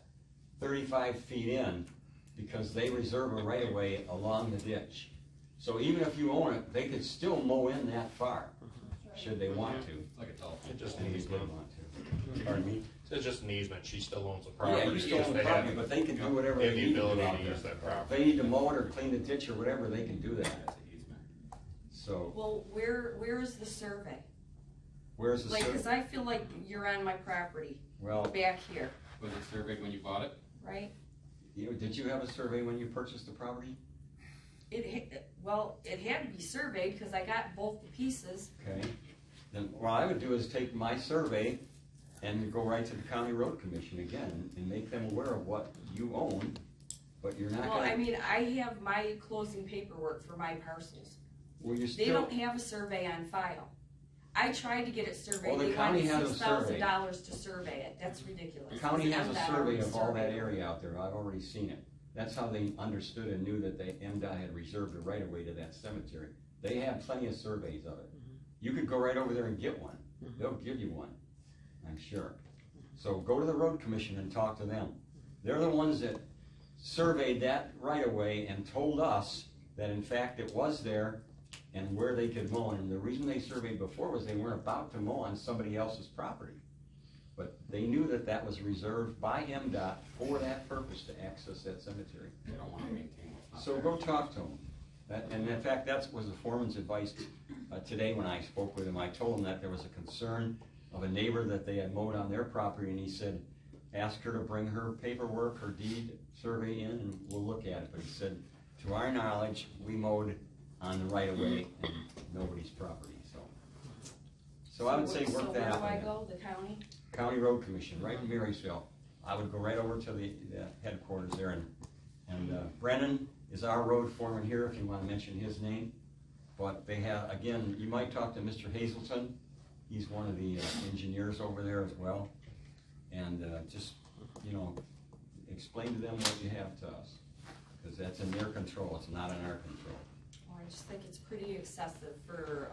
[SPEAKER 1] 35 feet in because they reserve a right of way along the ditch. So even if you own it, they could still mow in that far, should they want to.
[SPEAKER 2] Like a telephone. It's just
[SPEAKER 1] And
[SPEAKER 2] an
[SPEAKER 1] they did
[SPEAKER 2] easement.
[SPEAKER 1] want to. Pardon me?
[SPEAKER 2] It's just an easement, she still owns the property.
[SPEAKER 1] Yeah, you still own the
[SPEAKER 2] They have-
[SPEAKER 1] property, but they can do whatever
[SPEAKER 2] They
[SPEAKER 1] they
[SPEAKER 2] have the
[SPEAKER 1] need to do
[SPEAKER 2] ability
[SPEAKER 1] out
[SPEAKER 2] to
[SPEAKER 1] there.
[SPEAKER 2] use that
[SPEAKER 1] If
[SPEAKER 2] property.
[SPEAKER 1] they need to mow it or clean the ditch or whatever, they can do that. So,
[SPEAKER 10] Well, where is the survey?
[SPEAKER 1] where's the
[SPEAKER 10] Like, cause
[SPEAKER 1] survey?
[SPEAKER 10] I feel like you're on my property,
[SPEAKER 1] Well,
[SPEAKER 10] back here,
[SPEAKER 11] Was it surveyed when you bought it?
[SPEAKER 10] right?
[SPEAKER 1] did you have a survey when you purchased the property?
[SPEAKER 10] Well, it had to be surveyed, because I got both the pieces.
[SPEAKER 1] Okay, then what I would do is take my survey and go right to the county road commission again and make them aware of what you own, but you're not
[SPEAKER 10] Well, I
[SPEAKER 1] gonna,
[SPEAKER 10] mean, I have my closing paperwork for my parcels.
[SPEAKER 1] well, you're
[SPEAKER 10] They
[SPEAKER 1] still,
[SPEAKER 10] don't have a survey on file. I tried to get it surveyed.
[SPEAKER 1] Well, the
[SPEAKER 10] They
[SPEAKER 1] county
[SPEAKER 10] wanted
[SPEAKER 1] has a survey.
[SPEAKER 10] $6,000 to survey it. That's ridiculous.
[SPEAKER 1] the county has a
[SPEAKER 10] MDOT
[SPEAKER 1] survey
[SPEAKER 10] already
[SPEAKER 1] of all that
[SPEAKER 10] surveyed it.
[SPEAKER 1] area out there, I've already seen it. That's how they understood and knew that MDOT had reserved a right of way to that cemetery. They have plenty of surveys of it. You could go right over there and get one, they'll give you one, I'm sure. So go to the road commission and talk to them. They're the ones that surveyed that right of way and told us that in fact it was there and where they could mow. And the reason they surveyed before was they weren't about to mow on somebody else's property. But they knew that that was reserved by MDOT for that purpose, to access that cemetery.
[SPEAKER 2] They don't wanna maintain it.
[SPEAKER 1] So go talk to them. And in fact, that was the foreman's advice today when I spoke with him. I told him that there was a concern of a neighbor that they had mowed on their property, and he said, ask her to bring her paperwork, her deed survey in, and we'll look at it. But he said, to our knowledge, we mowed on the right of way and nobody's property, so. So I would say work that out.
[SPEAKER 10] So where
[SPEAKER 1] with
[SPEAKER 10] do I
[SPEAKER 1] them.
[SPEAKER 10] go, the county?
[SPEAKER 1] County Road Commission, right in Marysville. I would go right over to the headquarters there, and Brennan is our road foreman here, if you wanna mention his name. But they have, again, you might talk to Mr. Hazelton, he's one of the engineers over there as well. And just, you know, explain to them what you have to us, because that's in their control, it's not in our control.
[SPEAKER 10] Well, I just think it's pretty excessive for,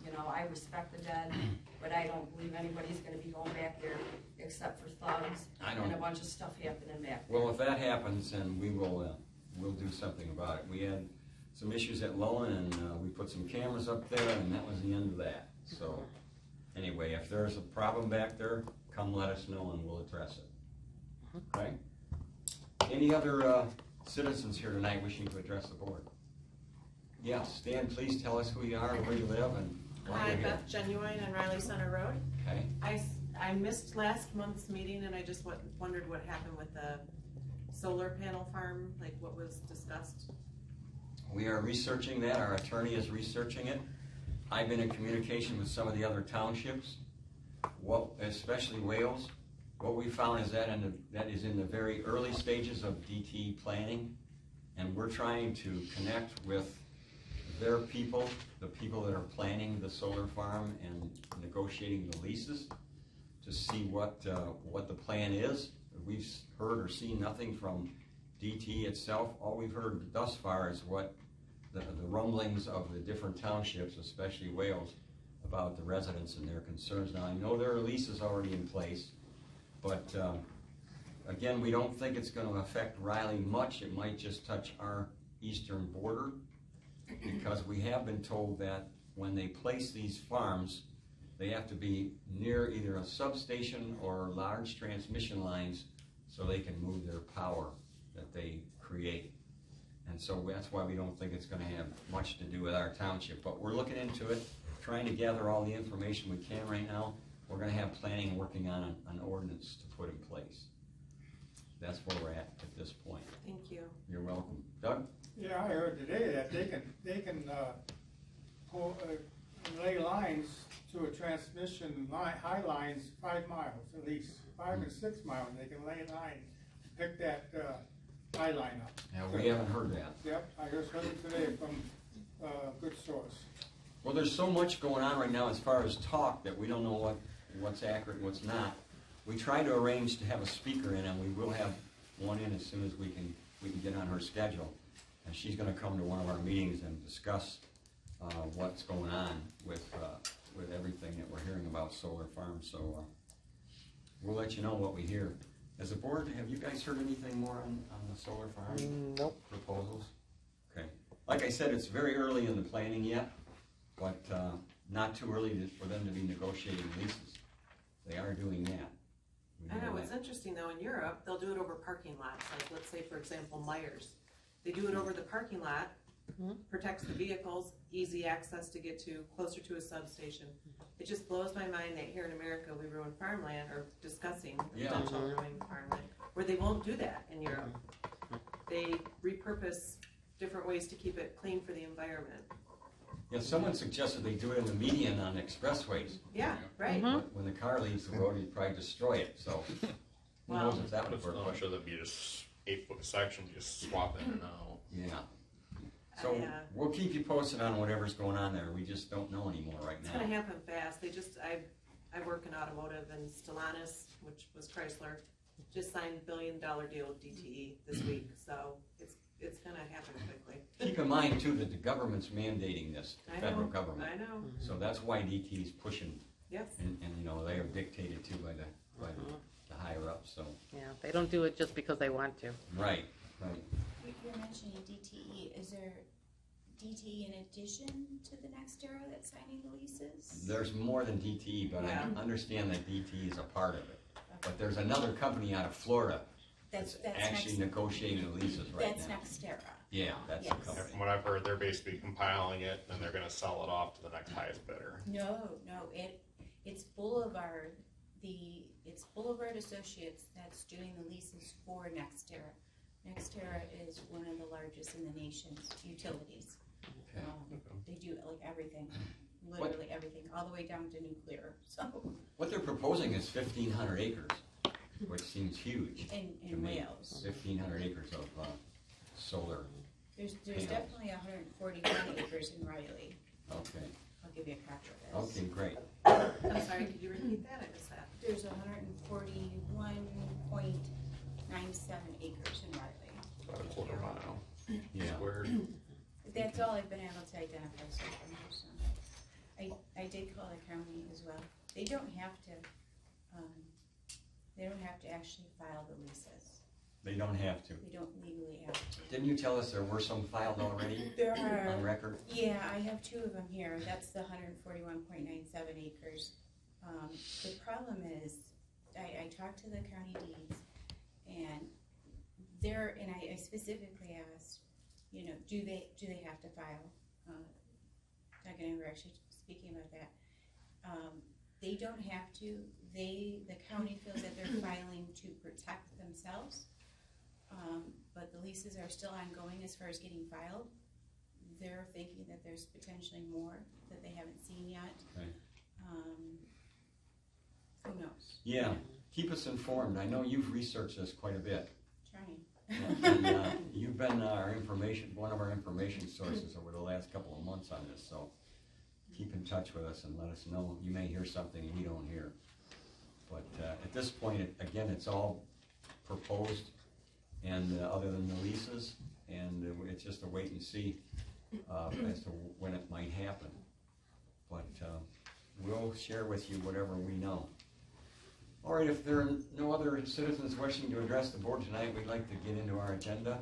[SPEAKER 10] you know, I respect the dead, but I don't believe anybody's gonna be going back there except for thugs
[SPEAKER 1] I don't-
[SPEAKER 10] and a bunch of stuff happening back there.
[SPEAKER 1] Well, if that happens, then we will, we'll do something about it. We had some issues at Lowen, and we put some cameras up there, and that was the end of that. So, anyway, if there's a problem back there, come let us know and we'll address it. Okay? Any other citizens here tonight wishing to address the board? Yes, Stan, please tell us who you are, where you live, and why
[SPEAKER 11] Hi,
[SPEAKER 1] you're here.
[SPEAKER 11] Beth Genuine on Riley Center Road.
[SPEAKER 1] Okay?
[SPEAKER 11] I missed last month's meeting and I just wondered what happened with the solar panel farm, like what was discussed.
[SPEAKER 1] We are researching that, our attorney is researching it. I've been in communication with some of the other townships, especially Wales. What we found is that is in the very early stages of DT planning, and we're trying to connect with their people, the people that are planning the solar farm and negotiating the leases, to see what the plan is. We've heard or seen nothing from DT itself. All we've heard thus far is what the rumblings of the different townships, especially Wales, about the residents and their concerns. Now, I know there are leases already in place, but again, we don't think it's going to affect Riley much. It might just touch our eastern border, because we have been told that when they place these farms, they have to be near either a substation or large transmission lines so they can move their power that they create. And so that's why we don't think it's going to have much to do with our township. But we're looking into it, trying to gather all the information we can right now. We're going to have planning working on an ordinance to put in place. That's where we're at this point.
[SPEAKER 11] Thank you.
[SPEAKER 1] You're welcome. Doug?
[SPEAKER 12] Yeah, I heard today that they can lay lines to a transmission line, high lines, 5 miles at least, 5 and 6 miles. They can lay lines, pick that high line up.
[SPEAKER 1] Yeah, we haven't heard that.
[SPEAKER 12] Yep, I just heard it today from a good source.
[SPEAKER 1] Well, there's so much going on right now as far as talk that we don't know what's accurate and what's not. We tried to arrange to have a speaker in, and we will have one in as soon as we can get on her schedule. And she's going to come to one of our meetings and discuss what's going on with everything that we're hearing about solar farms. So we'll let you know what we hear. As a board, have you guys heard anything more on the solar farm
[SPEAKER 6] Nope.
[SPEAKER 1] proposals? Okay. Like I said, it's very early in the planning yet, but not too early for them to be negotiating leases. They are doing that.
[SPEAKER 11] I know, it's interesting though, in Europe, they'll do it over parking lots, like let's say for example, Myers. They do it over the parking lot, protects the vehicles, easy access to get to, closer to a substation. It just blows my mind that here in America we ruin farmland, or discussing potential ruining farmland, where they won't do that in Europe. They repurpose different ways to keep it clean for the environment.
[SPEAKER 1] Yeah, someone suggested they do it in the median on expressways.
[SPEAKER 11] Yeah, right.
[SPEAKER 1] But when the car leaves the road, you'd probably destroy it, so who knows if that would work.
[SPEAKER 2] I'm sure that'd be just 8-foot sections, you just swap in and out.
[SPEAKER 1] Yeah. So we'll keep you posted on whatever's going on there. We just don't know anymore right
[SPEAKER 11] It's
[SPEAKER 1] now.
[SPEAKER 11] gonna happen fast. I work in automotive, and Stellantis, which was Chrysler, just signed $1 billion deal with DTE this week, so it's gonna happen quickly.
[SPEAKER 1] Keep in mind too that the government's mandating this, the federal government.
[SPEAKER 11] I know.
[SPEAKER 1] So that's why DTE is pushing.
[SPEAKER 11] Yes.
[SPEAKER 1] And you know, they are dictated to by the higher ups, so.
[SPEAKER 3] Yeah, they don't do it just because they want to.
[SPEAKER 1] Right.
[SPEAKER 7] You're mentioning DTE, is there DTE in addition to the NextEra that's signing the leases?
[SPEAKER 1] There's more than DTE, but I understand that DTE is a part of it. But there's another company out of Florida that's actually negotiating the leases right now.
[SPEAKER 7] That's NextEra.
[SPEAKER 1] Yeah, that's the company.
[SPEAKER 2] From what I've heard, they're basically compiling it, and they're gonna sell it off to the next highest bidder.
[SPEAKER 7] No, it's Boulevard, it's Boulevard Associates that's doing the leases for NextEra. NextEra is one of the largest in the nation's utilities.
[SPEAKER 1] Okay.
[SPEAKER 7] They do like everything, literally everything, all the way down to nuclear, so.
[SPEAKER 1] What they're proposing is 1,500 acres, which seems huge to
[SPEAKER 7] In
[SPEAKER 1] me.
[SPEAKER 7] Wales.
[SPEAKER 1] 1,500 acres of solar.
[SPEAKER 7] There's
[SPEAKER 1] panels.
[SPEAKER 7] definitely 141 acres in Riley.
[SPEAKER 1] Okay.
[SPEAKER 7] I'll give you a copy of this.
[SPEAKER 1] Okay, great.
[SPEAKER 11] I'm sorry, could you repeat that? I missed that.
[SPEAKER 7] There's 141.97 acres in Riley.
[SPEAKER 2] About a quarter mile
[SPEAKER 1] Yeah.
[SPEAKER 2] squared.
[SPEAKER 7] That's all I've been able to identify so far. So I did call the county as well. They don't have to actually file the leases.
[SPEAKER 1] They don't have to.
[SPEAKER 7] They don't legally have to.
[SPEAKER 1] Didn't you tell us there were some filed already
[SPEAKER 7] There are,
[SPEAKER 1] on record?
[SPEAKER 7] yeah, I have two of them here. That's the 141.97 acres. The problem is, I talked to the county deeds, and I specifically asked, you know, do they have to file? Doug and I were actually speaking about that. They don't have to. The county feels that they're filing to protect themselves, but the leases are still ongoing as far as getting filed. They're thinking that there's potentially more that they haven't seen yet.
[SPEAKER 1] Okay.
[SPEAKER 7] Who knows?
[SPEAKER 1] Yeah, keep us informed. I know you've researched this quite a bit.
[SPEAKER 7] Trying.
[SPEAKER 1] And, you've been one of our information sources over the last couple of months on this, so keep in touch with us and let us know. You may hear something we don't hear. But at this point, again, it's all proposed, and other than the leases, and it's just a wait and see as to when it might happen. But we'll share with you whatever we know. All right, if there are no other citizens wishing to address the board tonight, we'd like to get into our agenda.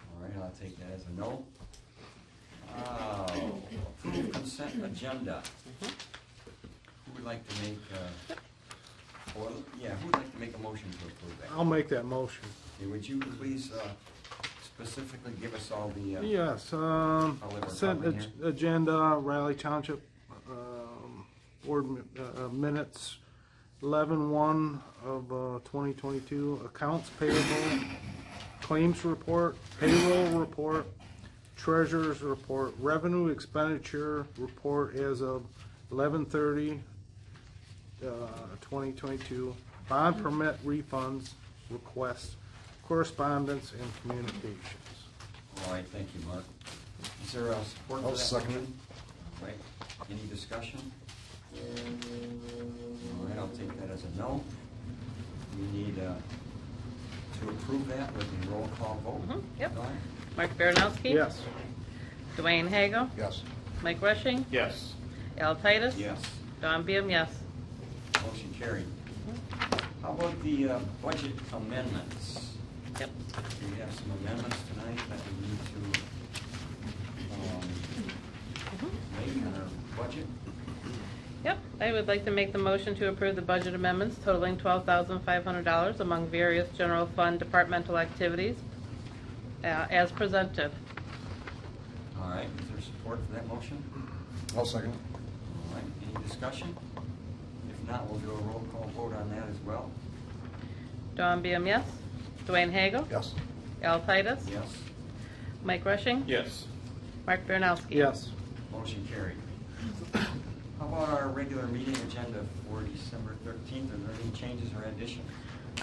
[SPEAKER 1] All right, I'll take that as a no. Approved consent agenda. Who would like to make, who would like to make a motion to approve that?
[SPEAKER 6] I'll make that motion.
[SPEAKER 1] Okay, would you please specifically give us all the,
[SPEAKER 6] Yes, consent agenda, Raleigh Township, board minutes, 11/1 of 2022, accounts payable, claims report, payroll report, treasurer's report, revenue expenditure report as of 11/30/2022, bond permit refunds, requests, correspondence, and communications.
[SPEAKER 1] all right, thank you, Mark. Is there a support for
[SPEAKER 4] I'll
[SPEAKER 1] that
[SPEAKER 4] second
[SPEAKER 1] motion? All right, any discussion? All right, I'll take that as a no. We need to approve that with a roll call vote.
[SPEAKER 3] Yep.
[SPEAKER 1] Dawn?
[SPEAKER 3] Mark Baranowski?
[SPEAKER 6] Yes.
[SPEAKER 3] Dwayne Hagel?
[SPEAKER 4] Yes.
[SPEAKER 3] Mike Rushing?
[SPEAKER 2] Yes.
[SPEAKER 3] Al Titus?
[SPEAKER 1] Yes.
[SPEAKER 3] Don Beam, yes.
[SPEAKER 1] Motion carried. How about the budget amendments?
[SPEAKER 3] Yep.
[SPEAKER 1] We have some amendments tonight that we need to make on our budget.
[SPEAKER 3] Yep, I would like to make the motion to approve the budget amendments totaling $12,500 among various general fund departmental activities as presented.
[SPEAKER 1] All right, is there support for that motion?
[SPEAKER 4] I'll second.
[SPEAKER 1] All right, any discussion? If not, we'll do a roll call vote on that as well.
[SPEAKER 3] Don Beam, yes. Dwayne Hagel?
[SPEAKER 4] Yes.
[SPEAKER 3] Al Titus?
[SPEAKER 1] Yes.
[SPEAKER 3] Mike Rushing?
[SPEAKER 2] Yes.
[SPEAKER 3] Mark Baranowski?
[SPEAKER 6] Yes.
[SPEAKER 1] Motion carried. How about our regular meeting agenda for December 13th? Are there any changes or additions?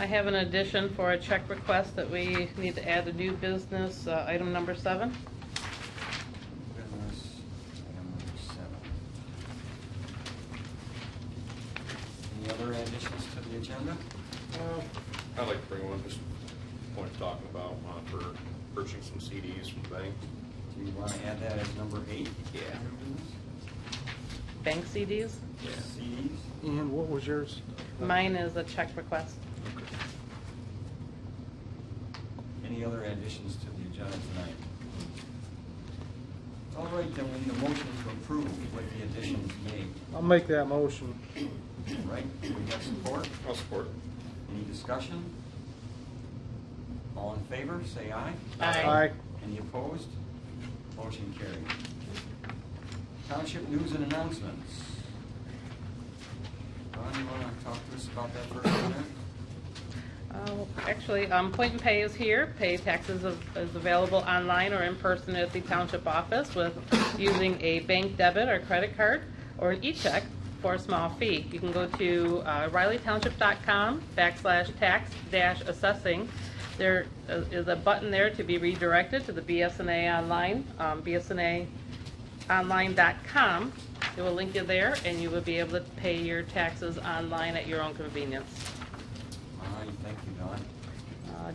[SPEAKER 3] I have an addition for a check request that we need to add a new business, item number 7.
[SPEAKER 1] Business, item number 7. Any other additions to the agenda?
[SPEAKER 2] I'd like to bring one, just point of talking about, for purchasing some CDs from the bank.
[SPEAKER 1] Do you want to add that as number 8?
[SPEAKER 2] Yeah.
[SPEAKER 3] Bank CDs?
[SPEAKER 1] CDs?
[SPEAKER 6] And what was yours?
[SPEAKER 3] Mine is a check request.
[SPEAKER 1] Any other additions to the agenda tonight? All right, then we need a motion to approve with the additions made.
[SPEAKER 6] I'll make that motion.
[SPEAKER 1] All right, we have support?
[SPEAKER 2] I'll support.
[SPEAKER 1] Any discussion? All in favor, say aye.
[SPEAKER 6] Aye.
[SPEAKER 1] Any opposed? Motion carried. Township news and announcements. Ron, you want to talk to us about that for a minute?
[SPEAKER 3] Actually, Point and Pay is here. Pay taxes is available online or in person at the township office with using a bank debit or credit card or an e-check for a small fee. You can go to rileytownship.com/tax-assessing. There is a button there to be redirected to the BSNA online, bsnaonline.com. It will link you there, and you will be able to pay your taxes online at your own convenience.
[SPEAKER 1] All right, thank you, Don.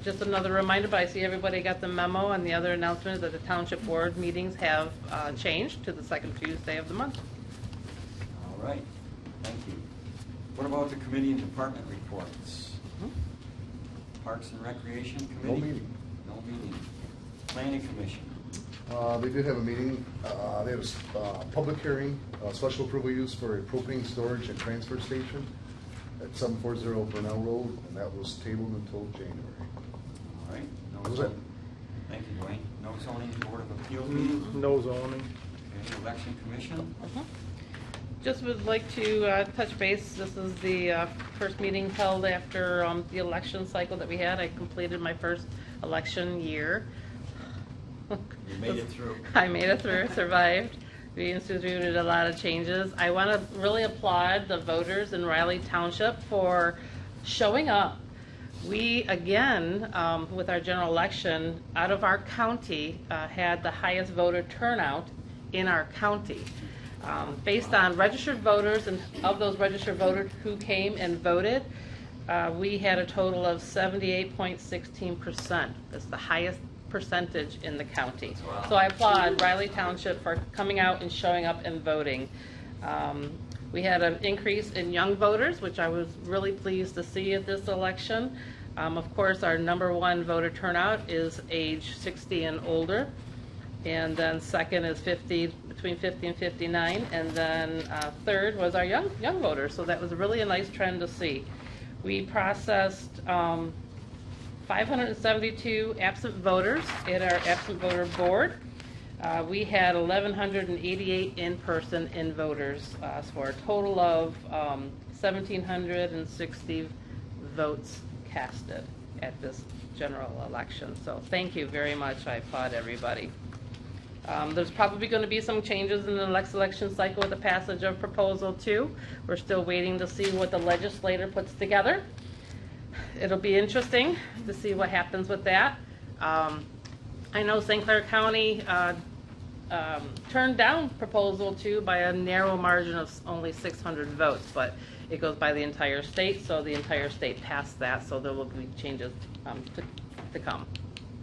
[SPEAKER 3] Just another reminder, but I see everybody got the memo, and the other announcement is that the township board meetings have changed to the second Tuesday of the month.
[SPEAKER 1] All right, thank you. What about the committee and department reports? Parks and Recreation Committee?
[SPEAKER 4] No meeting.
[SPEAKER 1] No meeting. Planning Commission?
[SPEAKER 4] They did have a meeting. They had a public hearing, special approval use for a propane storage and transfer station at 740 Burnell Road, and that was tabled until January.
[SPEAKER 1] All right. No
[SPEAKER 4] That was
[SPEAKER 1] zoning.
[SPEAKER 4] it.
[SPEAKER 1] Thank you, Dwayne. No zoning board of appeals meeting?
[SPEAKER 6] No zoning.
[SPEAKER 1] Okay, election commission?
[SPEAKER 3] Just would like to touch base. This is the first meeting held after the election cycle that we had. I completed my first election year.
[SPEAKER 1] You made it through.
[SPEAKER 3] I made it through, survived. We instituted a lot of changes. I want to really applaud the voters in Riley Township for showing up. We, again, with our general election, out of our county, had the highest voter turnout in our county. Based on registered voters, and of those registered voters who came and voted, we had a total of 78.16%. That's the highest percentage in the county.
[SPEAKER 1] Wow.
[SPEAKER 3] So I applaud Riley Township for coming out and showing up and voting. We had an increase in young voters, which I was really pleased to see at this election. Of course, our #1 voter turnout is age 60 and older. And then second is between 50 and 59, and then third was our young voters. So that was really a nice trend to see. We processed 572 absent voters at our absent voter board. We had 1,188 in-person voters for a total of 1,760 votes casted at this general election. So thank you very much. I applaud everybody. There's probably going to be some changes in the next election cycle with the passage of Proposal 2. We're still waiting to see what the legislator puts together. It'll be interesting to see what happens with that. I know St. Clair County turned down Proposal 2 by a narrow margin of only 600 votes, but it goes by the entire state, so the entire state passed that, so there will be changes to come.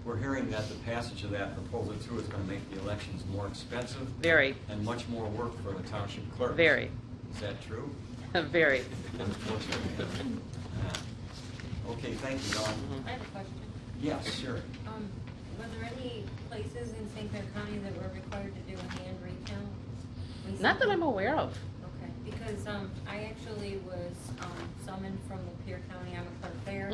[SPEAKER 1] We're hearing that the passage of that Proposal 2 is going to make the elections more expensive.
[SPEAKER 3] Very.
[SPEAKER 1] And much more work for the township clerk.
[SPEAKER 3] Very.
[SPEAKER 1] Is that true?
[SPEAKER 3] Very.
[SPEAKER 1] Okay, thank you, Dawn.
[SPEAKER 13] I have a question.
[SPEAKER 1] Yes, sure.
[SPEAKER 13] Were there any places in St. Clair County that were required to do a hand recount?
[SPEAKER 3] Not that I'm aware of.
[SPEAKER 13] Okay, because I actually was summoned from Lapeer County. I'm a clerk there,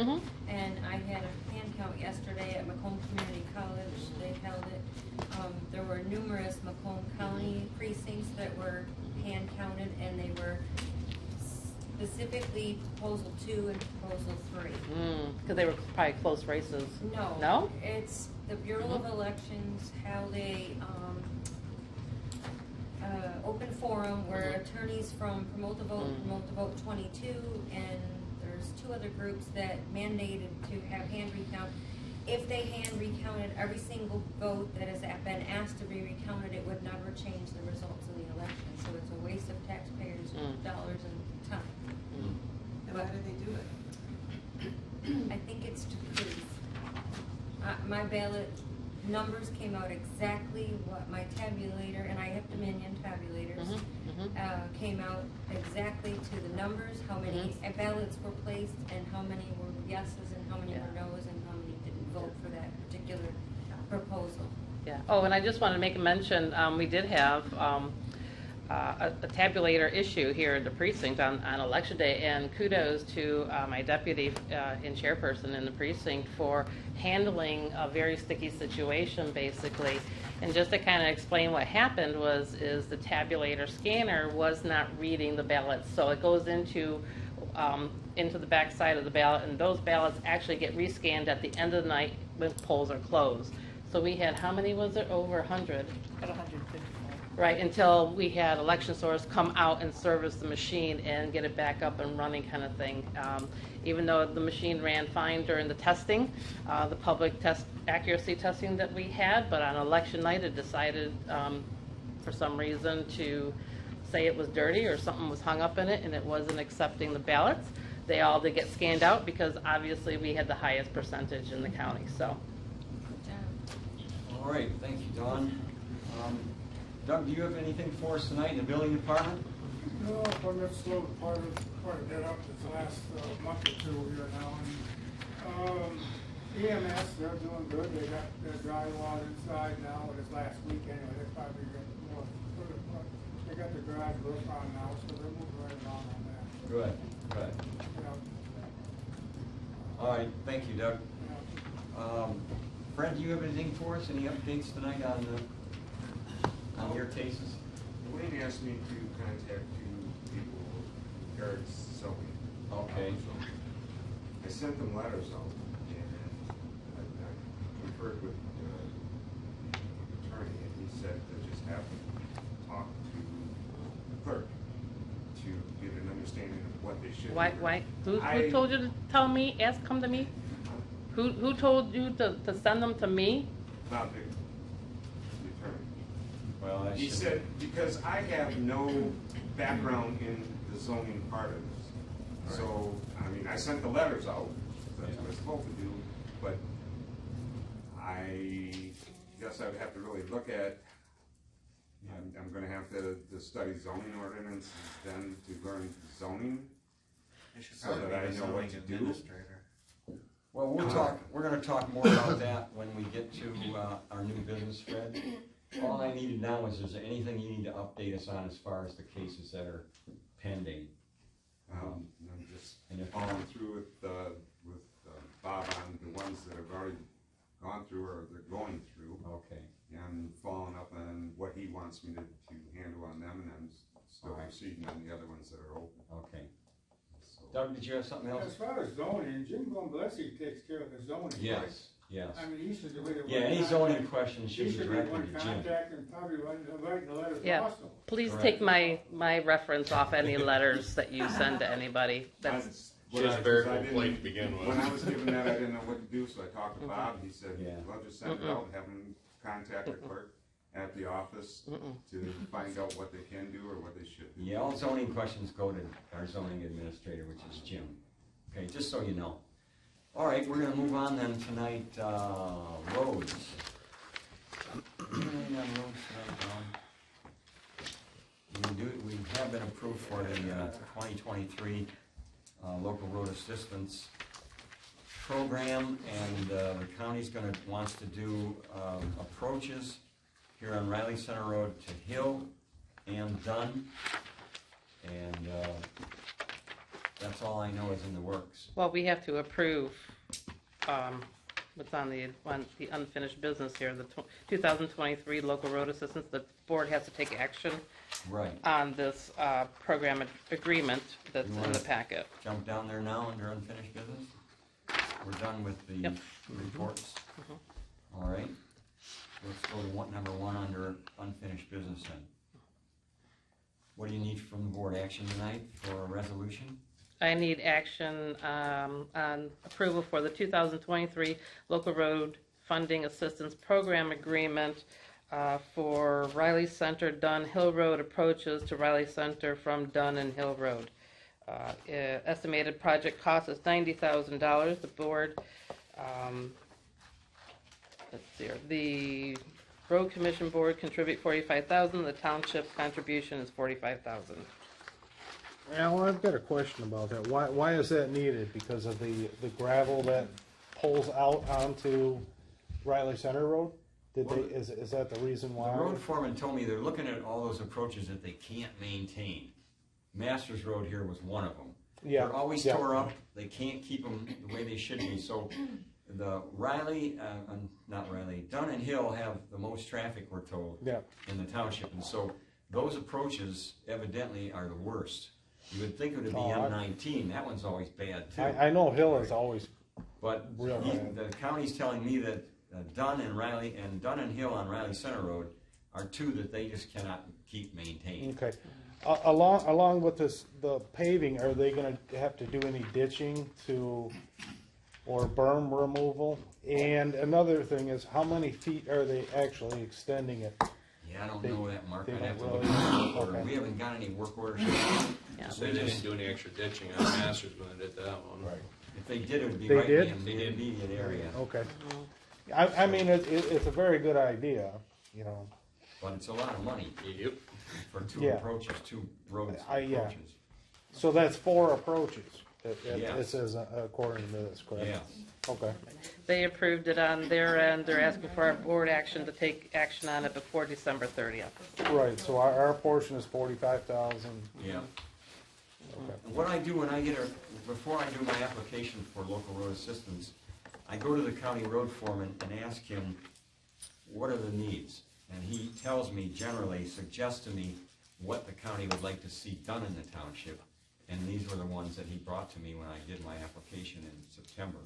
[SPEAKER 13] and I had a hand count yesterday at Macomb Community College. They held it. There were numerous Macomb County precincts that were hand counted, and they were specifically proposal 2 and proposal 3.
[SPEAKER 3] Because they were probably close races.
[SPEAKER 13] No.
[SPEAKER 3] No?
[SPEAKER 13] It's the Bureau of Elections, how they, open forum where attorneys from Promote the Vote 22, and there's 2 other groups that mandated to have hand recount. If they hand recounted every single vote that has been asked to be recounted, it would never change the results of the election. So it's a waste of taxpayers' dollars and time.
[SPEAKER 11] And why do they do it?
[SPEAKER 13] I think it's to prove. My ballot numbers came out exactly what my tabulator, and I have Dominion tabulators, came out exactly to the numbers, how many ballots were placed, and how many were yeses, and how many were noes, and how many didn't vote for that particular proposal.
[SPEAKER 3] Yeah. Oh, and I just wanted to make a mention, we did have a tabulator issue here at the precinct on election day, and kudos to my deputy and chairperson in the precinct for handling a very sticky situation, basically. And just to kind of explain what happened is the tabulator scanner was not reading the ballots, so it goes into the back side of the ballot, and those ballots actually get rescanned at the end of the night when polls are closed. So we had, how many was it? Over 100.
[SPEAKER 11] At 150.
[SPEAKER 3] Right, until we had election source come out and service the machine and get it back up and running, kind of thing. Even though the machine ran fine during the testing, the public test accuracy testing that we had, but on election night it decided for some reason to say it was dirty or something was hung up in it, and it wasn't accepting the ballots. They all did get scanned out because obviously we had the highest percentage in the county. So.
[SPEAKER 1] All right, thank you, Dawn. Doug, do you have anything for us tonight in the building department?
[SPEAKER 12] No, but let's slow quite a bit up this last month or 2 here now. And EMS, they're doing good. They got their drywall inside now. It's last week anyway. They probably get more. They got the garage roof on now, so they're moving right along on that.
[SPEAKER 1] Good, good.
[SPEAKER 12] You know,
[SPEAKER 1] All right, thank you, Doug. Fred, do you have anything for us? Any updates tonight on your cases?
[SPEAKER 14] Wayne asked me to contact 2 people in regards to zoning.
[SPEAKER 1] Okay.
[SPEAKER 14] I sent them letters out, and I conferred with the attorney, and he said to just have them talk to the clerk to get an understanding of what they should do.
[SPEAKER 3] Why? Who told you to tell me? Come to me. Who told you to send them to me?
[SPEAKER 14] Not the attorney.
[SPEAKER 1] Well,
[SPEAKER 14] He said, because I have no background in the zoning part of this. So, I mean, I sent the letters out, that's what I was supposed to do, but I guess I'd have to really look at, I'm gonna have to study zoning ordinances then to learn zoning, so that I know what to do.
[SPEAKER 1] Well, we're gonna talk more about that when we get to our new business, Fred. All I needed now is there anything you need to update us on as far as the cases that are pending?
[SPEAKER 14] I'm just following through with Bob on the ones that have already gone through or they're going through.
[SPEAKER 1] Okay.
[SPEAKER 14] And following up on what he wants me to handle on them, and I'm still proceeding on the other ones that are open.
[SPEAKER 1] Okay. Doug, did you have something else?
[SPEAKER 12] as far as zoning, Jim Gomblesi takes care of the zoning. Right?
[SPEAKER 1] Yes, yes.
[SPEAKER 12] I mean, he should be the
[SPEAKER 1] Yeah, any zoning questions should be directed
[SPEAKER 12] one
[SPEAKER 1] to Jim.
[SPEAKER 12] contact and probably writing the letters
[SPEAKER 3] Yeah.
[SPEAKER 12] also.
[SPEAKER 3] Please
[SPEAKER 1] Correct.
[SPEAKER 3] take my reference off any letters that you send to anybody. That's
[SPEAKER 2] She has a very full plate to begin with.
[SPEAKER 14] When I was given that, I didn't know what to do, so I talked to Bob. He said,
[SPEAKER 1] Yeah.
[SPEAKER 14] well, just send it out, have him contact the clerk at the office to find out what they can do or what they should do.
[SPEAKER 1] Yeah, all zoning questions go to our zoning administrator, which is Jim. Okay, just so you know. All right, we're gonna move on then tonight, roads. Anything on roads tonight, Don? We have been approved for the 2023 local road assistance program, and the county's wants to do approaches here on Riley Center Road to Hill and Dunn, and that's all I know is in the works.
[SPEAKER 3] well, we have to approve what's on the unfinished business here, the 2023 local road assistance, the board has to take action
[SPEAKER 1] Right.
[SPEAKER 3] on this program agreement that's in the packet.
[SPEAKER 1] Jump down there now under unfinished business? We're done with the
[SPEAKER 3] Yep.
[SPEAKER 1] reports? All right. Let's go to number one under unfinished business then. What do you need from the board? Action tonight for a resolution?
[SPEAKER 3] I need action on approval for the 2023 local road funding assistance program agreement for Riley Center Dunn Hill Road approaches to Riley Center from Dunn and Hill Road. Estimated project cost is $90,000. The board, let's see here, the road commission board contribute $45,000. The township contribution is $45,000.
[SPEAKER 6] Alan, I've got a question about that. Why is that needed? Because of the gravel that pulls out onto Riley Center Road? Is that the reason why?
[SPEAKER 1] The road foreman told me they're looking at all those approaches that they can't maintain. Masters Road here was one of them.
[SPEAKER 6] Yeah.
[SPEAKER 1] They're always tore up. They can't keep them the way they should be. So the Dunn and Hill have the most traffic, we're told, in the township. And so those approaches evidently are the worst. You would think it would be M19. That one's always bad too.
[SPEAKER 6] I know Hill is always
[SPEAKER 1] But
[SPEAKER 6] real bad.
[SPEAKER 1] the county's telling me that Dunn and Hill on Riley Center Road are two that they just cannot keep maintained.
[SPEAKER 6] Okay. Along with the paving, are they going to have to do any ditching or berm removal? And another thing is, how many feet are they actually extending it?
[SPEAKER 1] Yeah, I don't know that, Mark. I'd have to
[SPEAKER 6] don't
[SPEAKER 1] look at the work order.
[SPEAKER 6] Okay.
[SPEAKER 1] We haven't got any work orders.
[SPEAKER 2] They didn't do any extra ditching on Masters when they did that one.
[SPEAKER 6] Right.
[SPEAKER 1] If they did, it would be
[SPEAKER 6] They
[SPEAKER 1] right
[SPEAKER 6] did?
[SPEAKER 1] in the immediate area.
[SPEAKER 6] Okay. I mean, it's a very good idea, you know.
[SPEAKER 1] But it's a lot of money
[SPEAKER 2] Yep.
[SPEAKER 1] for two approaches, two roads approaches.
[SPEAKER 6] So that's 4 approaches.
[SPEAKER 1] Yeah.
[SPEAKER 6] It says according to this, correct?
[SPEAKER 1] Yeah.
[SPEAKER 6] Okay.
[SPEAKER 3] They approved it on their end. They're asking for our board action to take action on it before December 30th.
[SPEAKER 6] Right. So our portion is 45,000.
[SPEAKER 1] Yeah.
[SPEAKER 6] Okay.
[SPEAKER 1] What I do when I before I do my application for local road assistance, I go to the county road foreman and ask him, what are the needs? And he tells me, generally, suggests to me what the county would like to see done in the township. And these were the ones that he brought to me when I did my application in September.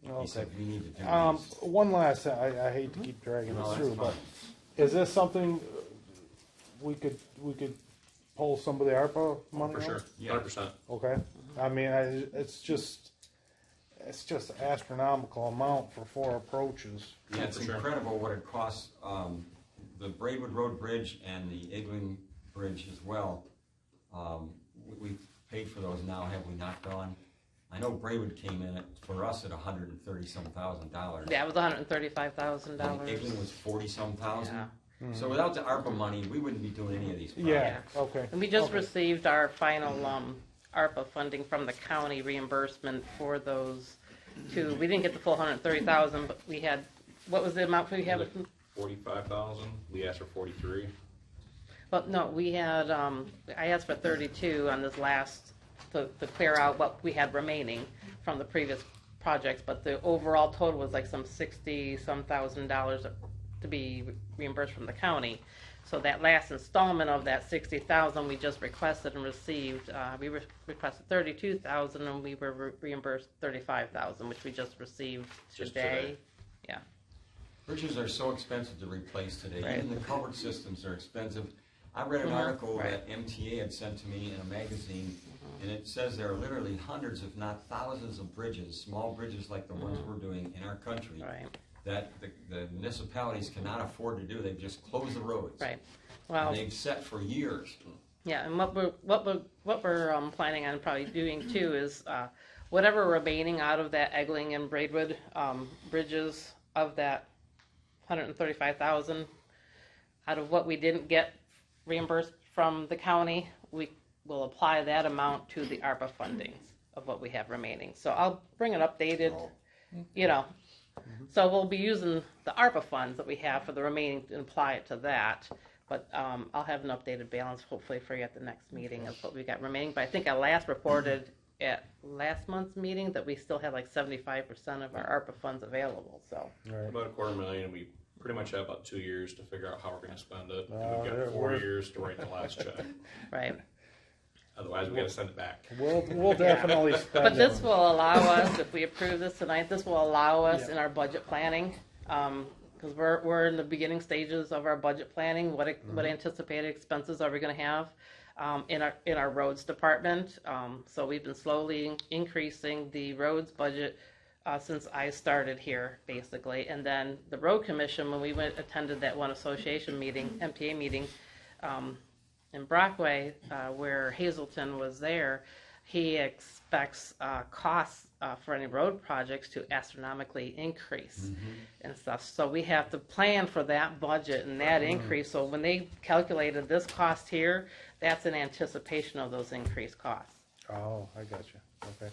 [SPEAKER 6] Okay.
[SPEAKER 1] He said, we need to do these.
[SPEAKER 6] One last thing, I hate to keep dragging
[SPEAKER 1] No,
[SPEAKER 6] this
[SPEAKER 1] that's
[SPEAKER 6] through, but
[SPEAKER 1] fine.
[SPEAKER 6] is this something we could pull some of the ARPA money
[SPEAKER 2] For
[SPEAKER 6] on?
[SPEAKER 2] sure. 100%.
[SPEAKER 6] Okay. I mean, it's just astronomical amount for 4 approaches.
[SPEAKER 1] Yeah, it's
[SPEAKER 2] For sure.
[SPEAKER 1] incredible what it costs. The Braidwood Road Bridge and the Egling Bridge as well. We've paid for those now, have we not, Dawn? I know Braidwood came in for us at $130-some thousand.
[SPEAKER 3] Yeah, it was $135,000.
[SPEAKER 1] And Egling was 40-some thousand.
[SPEAKER 3] Yeah.
[SPEAKER 1] So without the ARPA money, we wouldn't be doing any of these projects.
[SPEAKER 6] Yeah, okay.
[SPEAKER 3] And we just
[SPEAKER 6] Okay.
[SPEAKER 3] received our final ARPA funding from the county reimbursement for those two. We didn't get the full 130,000, but we had, what was the amount we had?
[SPEAKER 2] 45,000. We asked for 43.
[SPEAKER 3] Well, no, we had, I asked for 32 on this last, to clear out what we had remaining from the previous projects, but the overall total was like some $60-some thousand to be reimbursed from the county. So that last installment of that 60,000 we just requested and received, we requested 32,000 and we were reimbursed 35,000, which we just received
[SPEAKER 2] Just
[SPEAKER 3] today.
[SPEAKER 2] today.
[SPEAKER 3] Yeah.
[SPEAKER 1] Bridges are so expensive to replace today.
[SPEAKER 3] Right.
[SPEAKER 1] Even the culvert systems are expensive. I read an article
[SPEAKER 3] Right.
[SPEAKER 1] that MTA had sent to me in a magazine, and it says there are literally hundreds, if not thousands, of bridges, small bridges like the ones we're doing in our country,
[SPEAKER 3] Right.
[SPEAKER 1] that the municipalities cannot afford to do. They've just closed the roads.
[SPEAKER 3] Right. Well,
[SPEAKER 1] And they've set for years.
[SPEAKER 3] yeah, and what we're planning on probably doing too is whatever remaining out of that Egling and Braidwood bridges of that 135,000, out of what we didn't get reimbursed from the county, we will apply that amount to the ARPA funding of what we have remaining. So I'll bring it updated, you know. So we'll be using the ARPA funds that we have for the remaining and apply it to that. But I'll have an updated balance hopefully for you at the next meeting of what we got remaining. But I think I last reported at last month's meeting that we still had like 75% of our ARPA funds available, so.
[SPEAKER 6] Right.
[SPEAKER 2] About $250,000. We pretty much have about 2 years to figure out how we're going to spend it. And we've
[SPEAKER 6] yeah,
[SPEAKER 2] got 4 years to write the last check.
[SPEAKER 3] Right.
[SPEAKER 2] Otherwise, we got to send it back.
[SPEAKER 6] We'll definitely spend
[SPEAKER 3] But this
[SPEAKER 6] it.
[SPEAKER 3] will allow us, if we approve this tonight, this will allow us
[SPEAKER 6] Yeah.
[SPEAKER 3] in our budget planning, because we're in the beginning stages of our budget planning, what anticipated expenses are we gonna have in our roads department. So we've been slowly increasing the roads budget since I started here, basically. And then the road commission, when we attended that one association meeting, MTA meeting, in Brockway, where Hazelton was there, he expects costs for any road projects to astronomically increase and stuff. So we have to plan for that budget and that increase. So when they calculated this cost here, that's in anticipation of those increased costs.
[SPEAKER 6] Oh, I got you. Okay.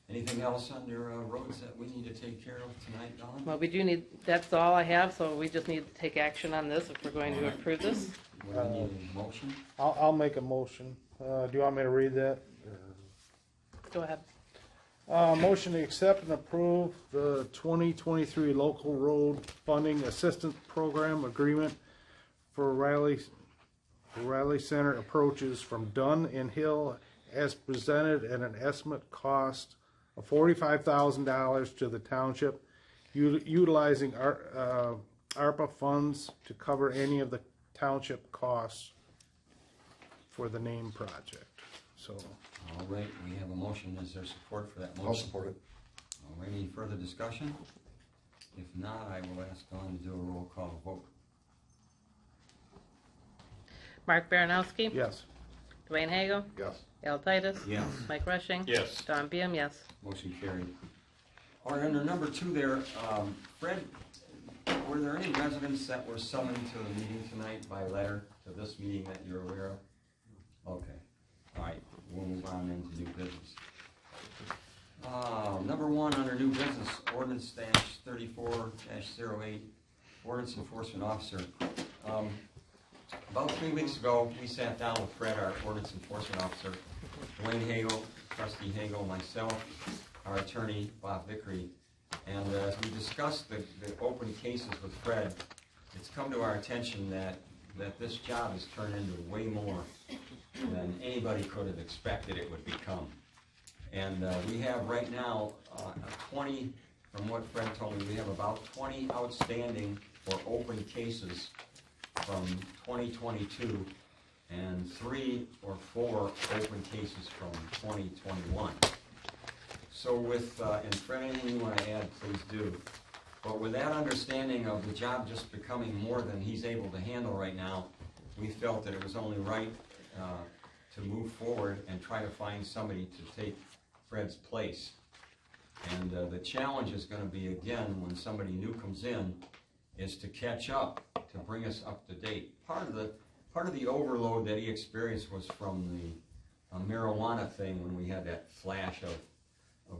[SPEAKER 1] Anything else on your roads that we need to take care of tonight, Don?
[SPEAKER 3] Well, we do need, that's all I have, so we just need to take action on this if we're going to approve this.
[SPEAKER 1] What do we need, a motion?
[SPEAKER 6] I'll make a motion. Do you want me to read that?
[SPEAKER 3] Go ahead.
[SPEAKER 6] Motion to accept and approve the 2023 Local Road Funding Assistance Program Agreement for Riley Center approaches from Dunn and Hill as presented at an estimate cost of $45,000 to the township, utilizing ARPA funds to cover any of the township costs for the name project. So.
[SPEAKER 1] All right, we have a motion. Is there support for that motion?
[SPEAKER 4] I'll support it.
[SPEAKER 1] All right, any further discussion? If not, I will ask Don to do a roll call vote.
[SPEAKER 3] Mark Baranowski?
[SPEAKER 6] Yes.
[SPEAKER 3] Dwayne Hagel?
[SPEAKER 4] Yes.
[SPEAKER 3] Al Titus?
[SPEAKER 1] Yes.
[SPEAKER 3] Mike Rushing?
[SPEAKER 2] Yes.
[SPEAKER 3] Don Beam, yes.
[SPEAKER 1] Motion carried. All right, under number 2 there, Fred, were there any residents that were summoned to the meeting tonight by letter to this meeting that you're aware of? Okay, all right, we'll move on into new business. Number 1 under new business, ordinance -34-08, ordinance enforcement officer. About 3 weeks ago, we sat down with Fred, our ordinance enforcement officer, Dwayne Hagel, trustee Hagel, myself, our attorney, Bob Vickery, and as we discussed the open cases with Fred, it's come to our attention that this job has turned into way more than anybody could have expected it would become. And we have right now 20, from what Fred told me, we have about 20 outstanding or open cases from 2022 and 3 or 4 open cases from 2021. So with, and Fred, anything you want to add, please do. But with that understanding of the job just becoming more than he's able to handle right now, we felt that it was only right to move forward and try to find somebody to take Fred's place. And the challenge is going to be, again, when somebody new comes in, is to catch up, to bring us up to date. Part of the overload that he experienced was from the marijuana thing when we had that flash of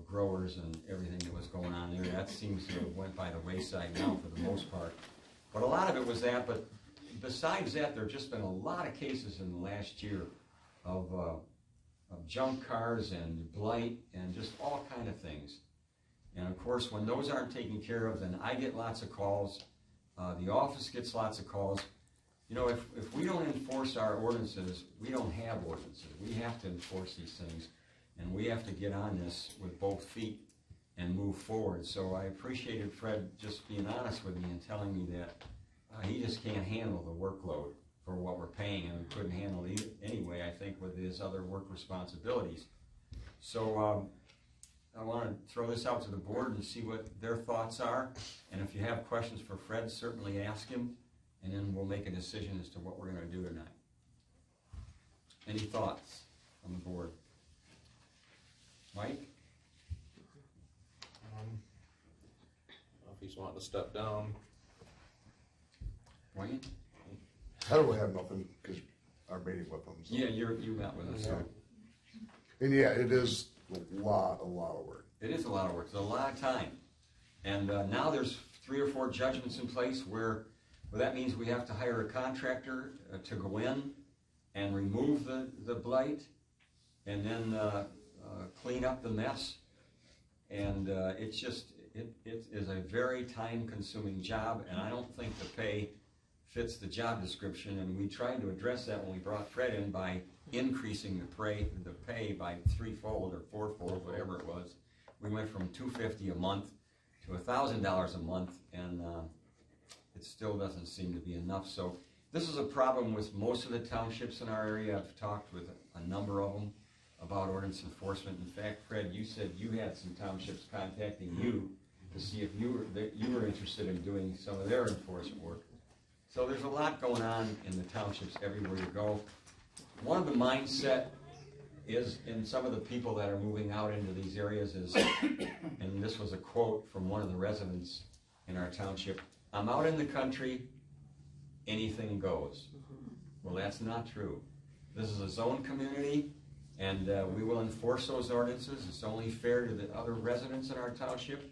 [SPEAKER 1] growers and everything that was going on there. That seems to have went by the wayside now for the most part. But a lot of it was that, but besides that, there have just been a lot of cases in the last year of junk cars and blight and just all kind of things. And of course, when those aren't taken care of, then I get lots of calls. The office gets lots of calls. You know, if we don't enforce our ordinances, we don't have ordinances. We have to enforce these things. And we have to get on this with both feet and move forward. So I appreciated Fred just being honest with me and telling me that he just can't handle the workload for what we're paying, and couldn't handle it anyway, I think, with his other work responsibilities. So I want to throw this out to the board and see what their thoughts are. And if you have questions for Fred, certainly ask him, and then we'll make a decision as to what we're going to do tonight. Any thoughts on the board? Mike?
[SPEAKER 2] If he's wanting to step down.
[SPEAKER 1] Wayne?
[SPEAKER 4] I don't really have nothing, because I'm meeting with them. So.
[SPEAKER 1] Yeah, you met with us. So.
[SPEAKER 4] And yeah, it is a lot of work.
[SPEAKER 1] It is a lot of work. It's a lot of time. And now there's 3 or 4 judgments in place where that means we have to hire a contractor to go in and remove the blight, and then clean up the mess. And it's just, it is a very time-consuming job, and I don't think the pay fits the job description. And we tried to address that when we brought Fred in by increasing the pay by threefold or fourfold, whatever it was. We went from $250 a month to $1,000 a month, and it still doesn't seem to be enough. So this is a problem with most of the townships in our area. I've talked with a number of them about ordinance enforcement. In fact, Fred, you said you had some townships contacting you to see if you were interested in doing some of their enforcement work. So there's a lot going on in the townships everywhere you go. One of the mindset is in some of the people that are moving out into these areas is, and this was a quote from one of the residents in our township, "I'm out in the country, anything goes." Well, that's not true. This is a zone community, and we will enforce those ordinances. It's only fair to the other residents in our township.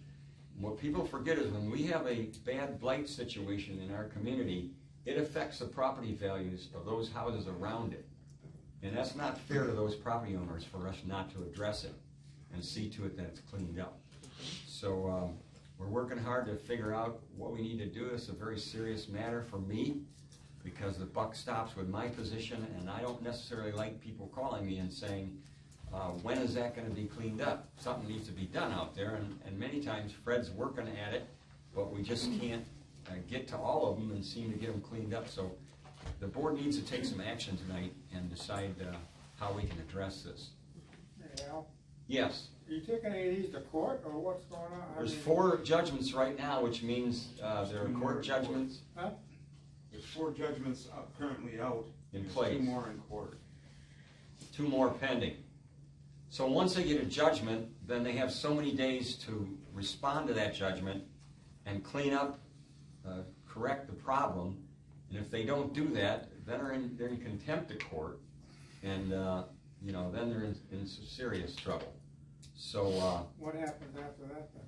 [SPEAKER 1] What people forget is when we have a bad blight situation in our community, it affects the property values of those houses around it. And that's not fair to those property owners for us not to address it and see to it that it's cleaned up. So we're working hard to figure out what we need to do. It's a very serious matter for me because the buck stops with my position, and I don't necessarily like people calling me and saying, when is that going to be cleaned up? Something needs to be done out there, and many times Fred's working at it, but we just can't get to all of them and seem to get them cleaned up. So the board needs to take some action tonight and decide how we can address this.
[SPEAKER 12] Hey, Al,
[SPEAKER 1] Yes.
[SPEAKER 12] are you taking any of these to court, or what's going on?
[SPEAKER 1] There's 4 judgments right now, which means there are court judgments.
[SPEAKER 12] Huh?
[SPEAKER 14] There's 4 judgments currently out.
[SPEAKER 1] In
[SPEAKER 14] There's
[SPEAKER 1] place.
[SPEAKER 14] 2 more in court.
[SPEAKER 1] 2 more pending. So once they get a judgment, then they have so many days to respond to that judgment and clean up, correct the problem. And if they don't do that, then they're in contempt of court, and then they're in some serious trouble. So
[SPEAKER 12] What happens after that then?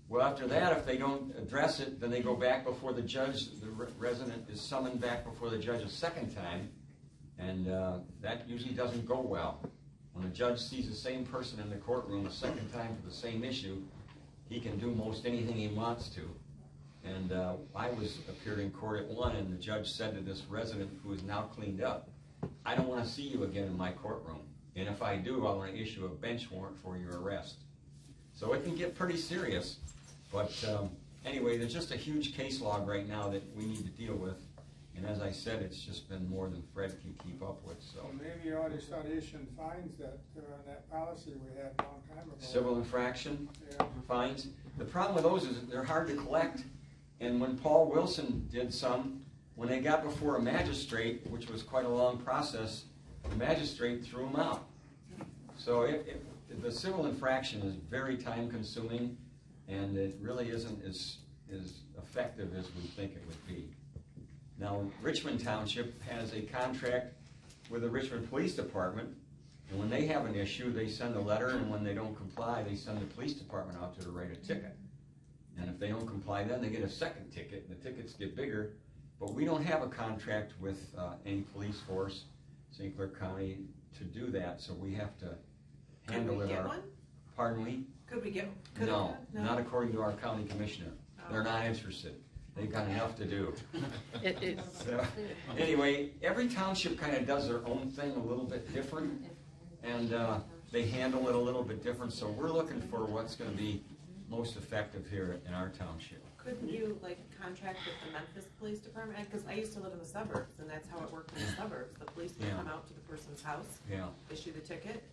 [SPEAKER 1] well, after that, if they don't address it, then they go back before the judge. The resident is summoned back before the judge a second time, and that usually doesn't go well. When the judge sees the same person in the courtroom a second time for the same issue, he can do most anything he wants to. And I appeared in court at one, and the judge said to this resident who is now cleaned up, "I don't want to see you again in my courtroom. And if I do, I want to issue a bench warrant for your arrest." So it can get pretty serious. But anyway, there's just a huge case log right now that we need to deal with. And as I said, it's just been more than Fred can keep up with. So
[SPEAKER 12] Well, maybe you ought to start issuing fines that policy we had a long time ago.
[SPEAKER 1] civil infraction
[SPEAKER 12] Yeah.
[SPEAKER 1] fines. The problem with those is that they're hard to collect. And when Paul Wilson did some, when they got before a magistrate, which was quite a long process, the magistrate threw them out. So the civil infraction is very time consuming, and it really isn't as effective as we think it would be. Now, Richmond Township has a contract with the Richmond Police Department, and when they have an issue, they send a letter, and when they don't comply, they send the police department out to write a ticket. And if they don't comply, then they get a second ticket, and the tickets get bigger. But we don't have a contract with any police force, St. Clair County, to do that, so we have to handle it.
[SPEAKER 11] Could we get one?
[SPEAKER 1] Pardon me?
[SPEAKER 11] Could we get?
[SPEAKER 1] No, not according to our county commissioner. They're not interested. They've got enough to do. So, anyway, every township kind of does their own thing a little bit different, and they handle it a little bit different. So we're looking for what's going to be most effective here in our township.
[SPEAKER 11] Couldn't you contract with the Memphis Police Department? Because I used to live in the suburbs, and that's how it worked in the suburbs. The police would come out to the person's house, issue the ticket.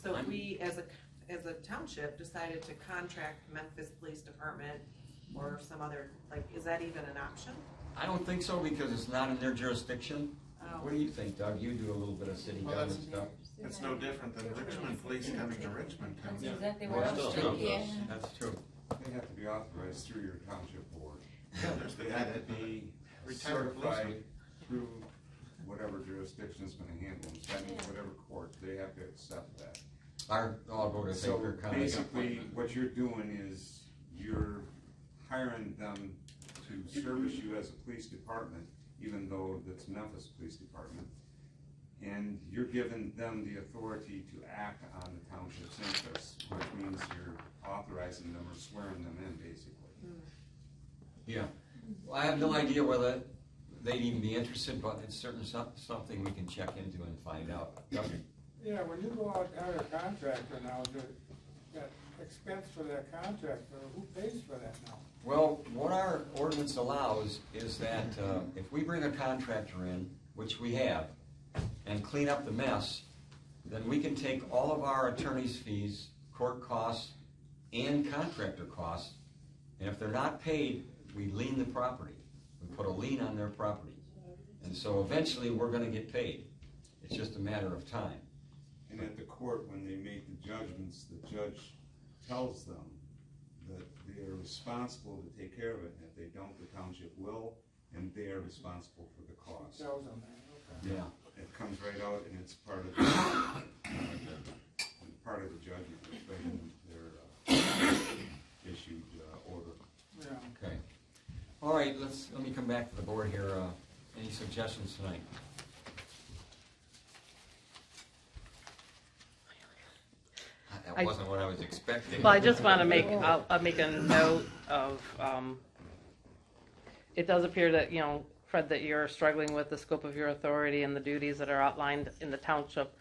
[SPEAKER 11] So if we, as a township, decided to contract Memphis Police Department or some other, is that even an option?
[SPEAKER 1] I don't think so, because it's not in their jurisdiction. What do you think, Doug? You do a little bit of city government stuff.
[SPEAKER 5] It's no different than Richmond police coming to Richmond.
[SPEAKER 13] That's exactly what I was
[SPEAKER 1] Well,
[SPEAKER 13] thinking.
[SPEAKER 1] That's true.
[SPEAKER 14] They have to be authorized through your township board.
[SPEAKER 5] Yeah, there's the
[SPEAKER 14] They
[SPEAKER 5] guy
[SPEAKER 14] have to
[SPEAKER 5] that
[SPEAKER 14] be
[SPEAKER 5] retired
[SPEAKER 14] certified
[SPEAKER 5] policeman.
[SPEAKER 14] through whatever jurisdiction is going to handle them. So that means whatever court, they have to accept that.
[SPEAKER 1] I'll go to St.
[SPEAKER 14] So
[SPEAKER 1] Clair County.
[SPEAKER 14] basically, what you're doing is you're hiring them to service you as a police department, even though it's Memphis Police Department. and you're giving them the authority to act on the township's interests, which means you're authorizing them or swearing them in, basically.
[SPEAKER 1] Yeah. Well, I have no idea whether they'd even be interested, but it's certainly something we can check into and find out. Yep.
[SPEAKER 12] Yeah, when you go out and hire a contractor now, that expense for that contractor, who pays for that now?
[SPEAKER 1] Well, what our ordinance allows is that if we bring a contractor in, which we have, and clean up the mess, then we can take all of our attorney's fees, court costs, and contractor costs, and if they're not paid, we lien the property. We put a lien on their property. And so eventually we're going to get paid. It's just a matter of time.
[SPEAKER 14] And at the court, when they make the judgments, the judge tells them that they are responsible to take care of it. And if they don't, the township will, and they are responsible for the cost.
[SPEAKER 12] Tells them that, okay.
[SPEAKER 1] Yeah.
[SPEAKER 14] It comes right out, and it's part of the judgment. It's right in their issued order.
[SPEAKER 12] Yeah.
[SPEAKER 1] Okay. All right, let me come back to the board here. Any suggestions tonight? That wasn't what I was expecting.
[SPEAKER 3] Well, I just want to make, I'll make a note of, it does appear that, Fred, that you're struggling with the scope of your authority and the duties that are outlined in the township,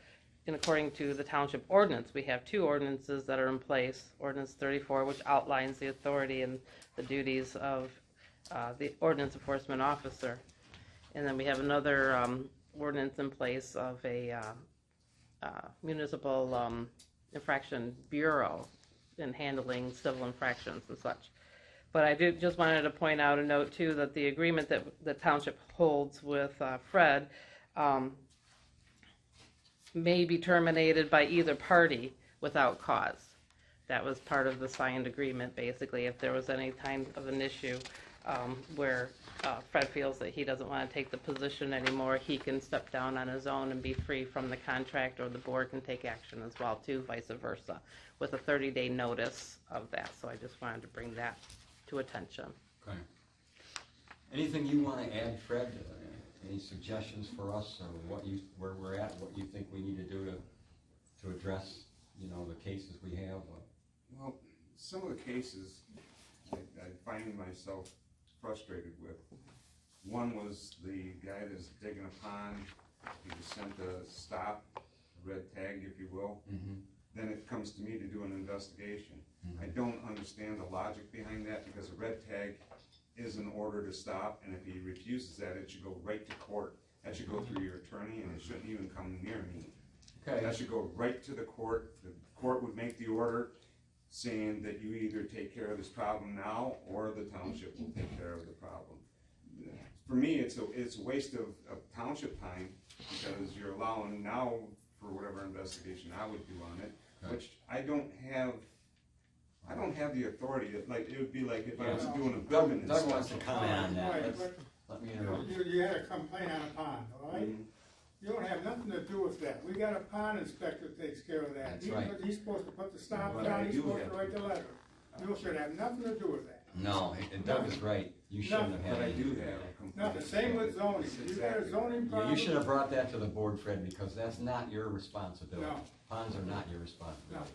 [SPEAKER 3] and according to the township ordinance. We have two ordinances that are in place. Ordinance 34, which outlines the authority and the duties of the ordinance enforcement officer. And then we have another ordinance in place of a municipal infraction bureau in handling civil infractions and such. But I just wanted to point out a note too, that the agreement that the township holds with Fred may be terminated by either party without cause. That was part of the signed agreement, basically. If there was any kind of an issue where Fred feels that he doesn't want to take the position anymore, he can step down on his own and be free from the contract, or the board can take action as well too, vice versa, with a 30-day notice of that. So I just wanted to bring that to attention.
[SPEAKER 1] Okay. Anything you want to add, Fred? Any suggestions for us, or where we're at, what you think we need to do to address, the cases we have?
[SPEAKER 14] Well, some of the cases I find myself frustrated with. One was the guy that's digging a pond. He was sent a stop, a red tag, if you will.
[SPEAKER 1] Mm-hmm.
[SPEAKER 14] Then it comes to me to do an investigation.
[SPEAKER 1] Mm-hmm.
[SPEAKER 14] I don't understand the logic behind that, because a red tag is an order to stop, and if he refuses that, it should go right to court. That should go through your attorney, and it shouldn't even come near me.
[SPEAKER 1] Okay.
[SPEAKER 14] That should go right to the court. The court would make the order saying that you either take care of this problem now, or the township will take care of the problem. For me, it's a waste of township time, because you're allowing now for whatever investigation I would do on it,
[SPEAKER 1] Okay.
[SPEAKER 14] which I don't have the authority. It would be like if I was doing a building
[SPEAKER 1] Doug
[SPEAKER 14] inspection.
[SPEAKER 1] wants to comment on that.
[SPEAKER 12] Right,
[SPEAKER 1] Let me interrupt.
[SPEAKER 12] You had a complaint on a pond, all right?
[SPEAKER 14] Mhm.
[SPEAKER 12] You don't have nothing to do with that. We got a pond inspector that takes care of that.
[SPEAKER 1] That's right.
[SPEAKER 12] He's supposed to put the stop
[SPEAKER 14] But
[SPEAKER 12] down,
[SPEAKER 14] I
[SPEAKER 12] he's
[SPEAKER 14] do
[SPEAKER 12] supposed
[SPEAKER 14] have-
[SPEAKER 12] to write the letter. You should have nothing to do with that.
[SPEAKER 1] No, and Doug is right. You shouldn't have had
[SPEAKER 14] But I
[SPEAKER 1] any.
[SPEAKER 14] do have a complaint.
[SPEAKER 12] Nothing, same with zoning.
[SPEAKER 14] That's
[SPEAKER 12] If you got a
[SPEAKER 14] exactly-
[SPEAKER 12] zoning
[SPEAKER 1] Yeah,
[SPEAKER 12] problem.
[SPEAKER 1] you should have brought that to the board, Fred, because that's not your responsibility.
[SPEAKER 12] No.
[SPEAKER 1] Ponds are not your responsibility.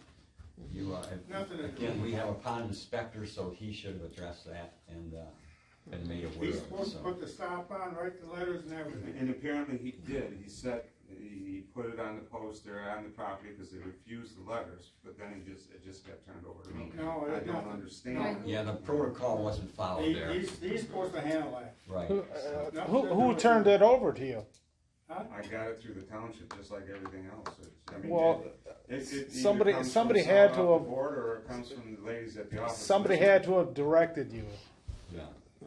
[SPEAKER 12] No.
[SPEAKER 1] You,
[SPEAKER 12] Nothing to do.
[SPEAKER 1] again, we have a pond inspector, so he should have addressed that and been made aware
[SPEAKER 12] He's
[SPEAKER 1] of it.
[SPEAKER 12] supposed to
[SPEAKER 1] So.
[SPEAKER 12] put the stop on, write the letters and everything.
[SPEAKER 14] And apparently he did. He put it on the poster on the property because they refused the letters, but then it just got turned over to me.
[SPEAKER 12] No,
[SPEAKER 14] I
[SPEAKER 12] it's
[SPEAKER 14] don't
[SPEAKER 12] not.
[SPEAKER 14] understand.
[SPEAKER 1] Yeah, the protocol wasn't followed there.
[SPEAKER 12] He's supposed to handle that.
[SPEAKER 1] Right.
[SPEAKER 6] Who turned it over to you?
[SPEAKER 12] Huh?
[SPEAKER 14] I got it through the township just like everything else.
[SPEAKER 6] Well,
[SPEAKER 14] it either
[SPEAKER 6] somebody
[SPEAKER 14] comes
[SPEAKER 6] had
[SPEAKER 14] from someone
[SPEAKER 6] to
[SPEAKER 14] off
[SPEAKER 6] have-
[SPEAKER 14] the board, or it comes from the ladies at the office.
[SPEAKER 6] Somebody had to have directed you
[SPEAKER 1] Yeah.